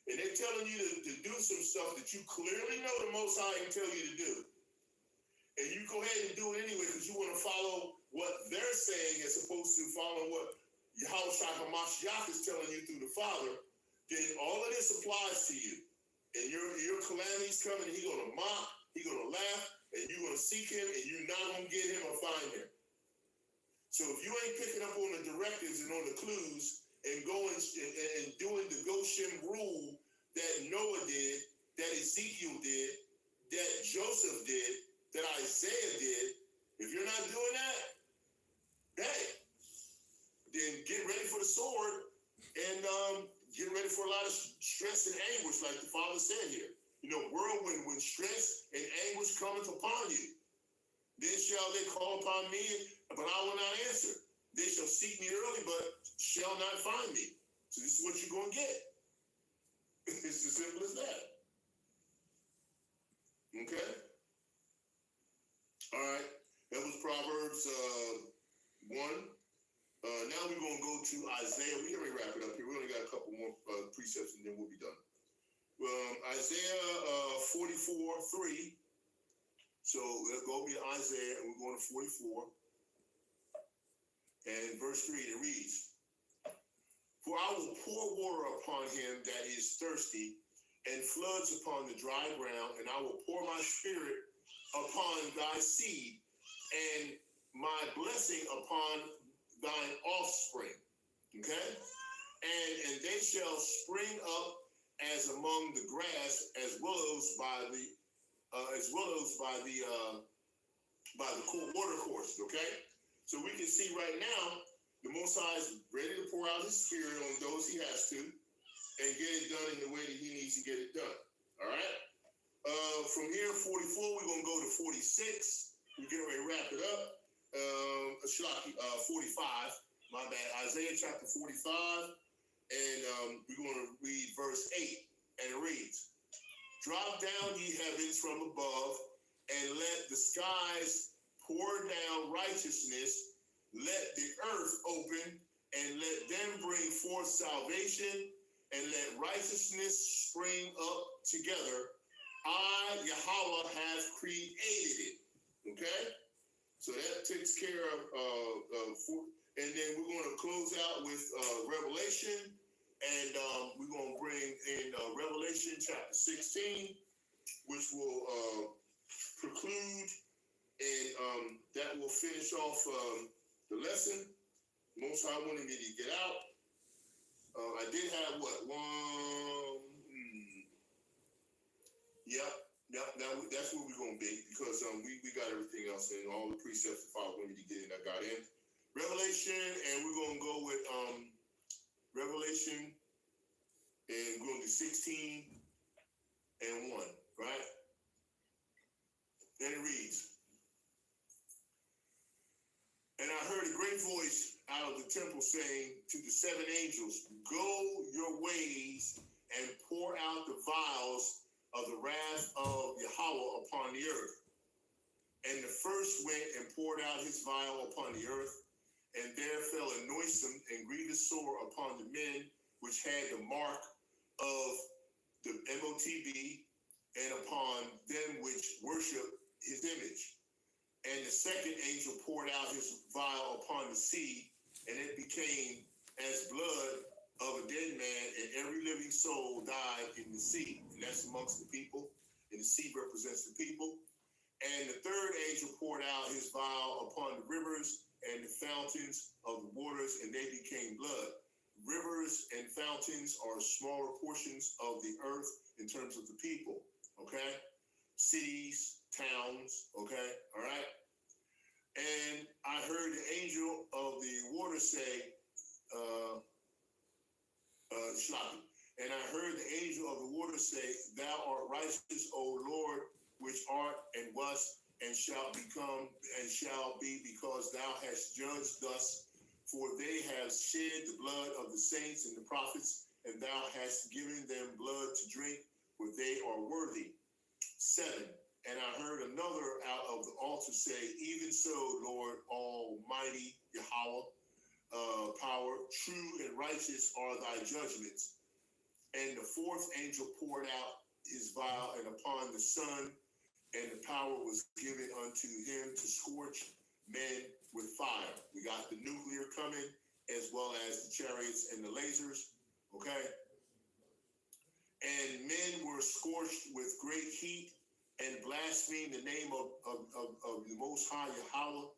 and they're telling you to do some stuff that you clearly know the Most High can tell you to do, and you go ahead and do it anyway because you want to follow what they're saying as opposed to following what YAHAWASH is telling you through the Father, then all of this applies to you. And your calamity's coming, and he's going to mock, he's going to laugh, and you're going to seek him, and you're not going to get him or find him. So if you ain't picking up on the directives and on the clues and going and doing the Goshen rule that Noah did, that Ezekiel did, that Joseph did, that Isaiah did, if you're not doing that, hey, then get ready for the sword and get ready for a lot of stress and anguish, like the Father said here. You know, whirlwind, when stress and anguish cometh upon you, then shall they call upon me, but I will not answer. They shall seek me early, but shall not find me. So this is what you're going to get. It's as simple as that. Okay? All right. That was Proverbs 1. Now we're going to go to Isaiah. We're going to wrap it up here. We only got a couple more precepts and then we'll be done. Isaiah 44:3. So let's go to Isaiah and we're going to 44. And verse 3, it reads, For I will pour water upon him that is thirsty, and floods upon the dry ground, and I will pour my spirit upon thy seed, and my blessing upon thine offspring. Okay? And they shall spring up as among the grass, as willows by the water courses. Okay? So we can see right now the Most High is ready to pour out his spirit on those he has to and get it done in the way that he needs to get it done. All right? From here, 44, we're going to go to 46. We're getting ready to wrap it up. 45, my bad. Isaiah chapter 45. And we're going to read verse 8. And it reads, Drop down, ye heavens, from above, and let the skies pour down righteousness. Let the earth open, and let them bring forth salvation, and let righteousness spring up together. I, Yahawah, have created it. Okay? So that takes care of, and then we're going to close out with Revelation, and we're going to bring in Revelation chapter 16, which will preclude, and that will finish off the lesson. Most High wanted me to get out. I did have one. Yep. That's where we're going to be, because we got everything else in, all the precepts the Father wanted me to get in, I got in. Revelation, and we're going to go with Revelation, and we're going to do 16 and 1, right? Then it reads, And I heard a great voice out of the temple saying to the seven angels, Go your ways and pour out the vials of the wrath of Yahawah upon the earth. And the first went and poured out his vial upon the earth, and there fell a noisome and grievous sore upon the men which had the mark of the MOTB, and upon them which worship his image. And the second angel poured out his vial upon the sea, and it became as blood of a dead man, and every living soul died in the sea. And that's amongst the people, and the sea represents the people. And the third angel poured out his vial upon the rivers and the fountains of the waters, and they became blood. Rivers and fountains are smaller portions of the earth in terms of the people, okay? Cities, towns, okay, all right? And I heard the angel of the water say, and I heard the angel of the water say, Thou art righteous, O Lord, which art and was and shall become and shall be, because thou hast judged thus. For they have shed the blood of the saints and the prophets, and thou hast given them blood to drink, for they are worthy. 7. And I heard another out of the altar say, even so, Lord Almighty, Yahawah, power, true and righteous are thy judgments. And the 4th angel poured out his vial, and upon the sun, and the power was given unto him to scorch men with fire. We got the nuclear coming, as well as the chariots and the lasers, okay? And men were scorched with great heat and blasphemed the name of the Most High Yahawah,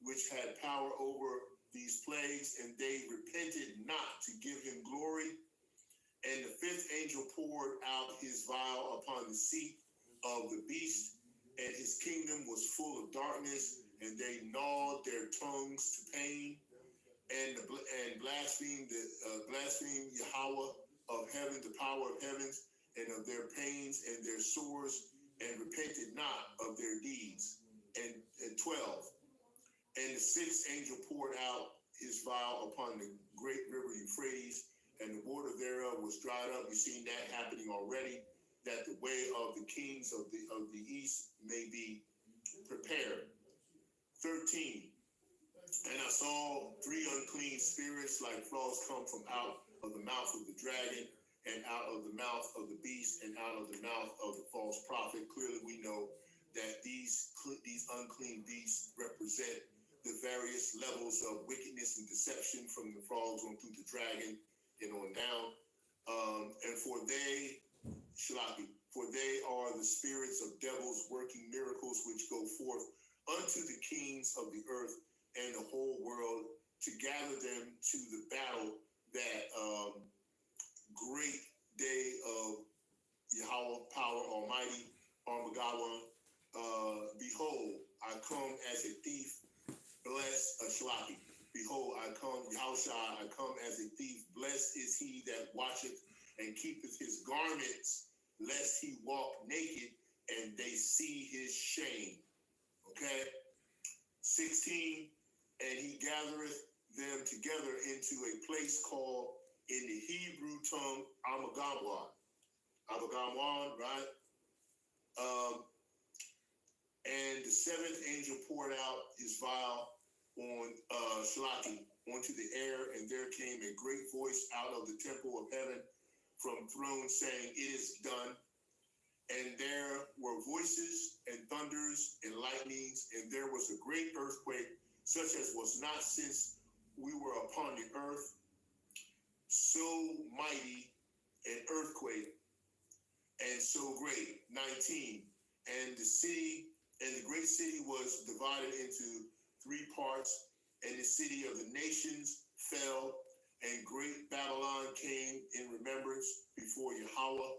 which had power over these plagues, and they repented not to give him glory. And the 5th angel poured out his vial upon the seat of the beast, and his kingdom was full of darkness, and they gnawed their tongues to pain, and blasphemed Yahawah of heaven, the power of heavens, and of their pains and their sores, and repented not of their deeds. And 12. And the 6th angel poured out his vial upon the great river Euphrates, and the water thereof was dried up. You've seen that happening already, that the way of the kings of the east may be prepared. 13. And I saw 3 unclean spirits like frogs come from out of the mouth of the dragon, and out of the mouth of the beast, and out of the mouth of the false prophet. Clearly we know that these unclean beasts represent the various levels of wickedness and deception, from the frogs on through the dragon and on down. And for they are the spirits of devils working miracles, which go forth unto the kings of the earth and the whole world, to gather them to the battle, that great day of Yahawah, power almighty, Armageddon. Behold, I come as a thief, behold, I come, Yahushua, I come as a thief. Blessed is he that watcheth and keepeth his garments, lest he walk naked and they see his shame. Okay? 16, and he gathereth them together into a place called in the Hebrew tongue Armageddon, right? And the 7th angel poured out his vial on onto the air, and there came a great voice out of the temple of heaven from throne, saying, it is done. And there were voices and thunders and lightnings, and there was a great earthquake, such as was not since we were upon the earth, so mighty an earthquake and so great. 19. And the great city was divided into 3 parts, and the city of the nations fell, and great Babylon came in remembrance before Yahawah,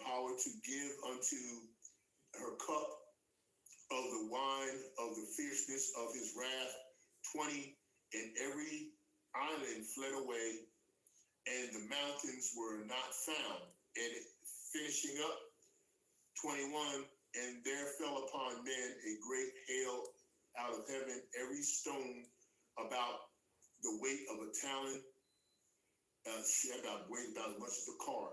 power to give unto her cup of the wine of the fierceness of his wrath. 20. And every island fled away, and the mountains were not found. And finishing up, 21, and there fell upon men a great hail out of heaven, every stone about the weight of a talent, about weight about as much as a car.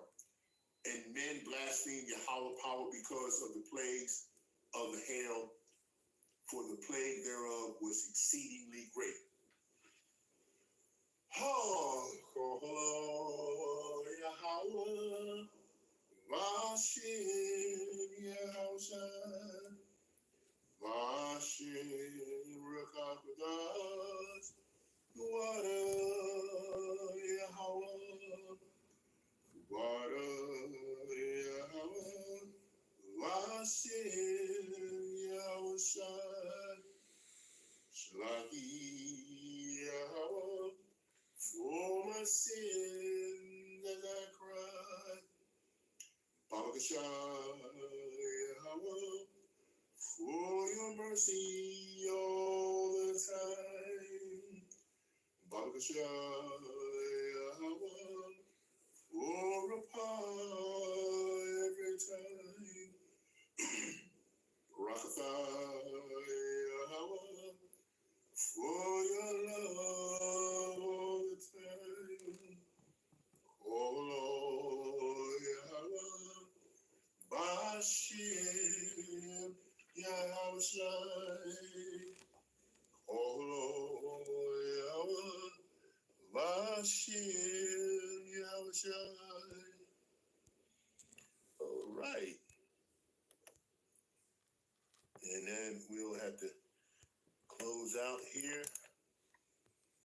And men blasphemed Yahawah power because of the plagues of the hail, for the plague thereof was exceedingly great. Yahawah, Vashim Yahushua, Vashim Rakakudas, Wada Yahawah, Wada Yahawah, Vashim Yahushua, Shlaki Yahawah, for my sin that I cried. BAHASHAM, Yahawah, for your mercy all the time. BAHASHAM, Yahawah, for a power every time. Rakatha, Yahawah, for your love all the time. Oh Lord, Yahawah, by Oh Lord, YAHAWASHI'S, YAHAWASHI'S. All right. And then we'll have to close out here.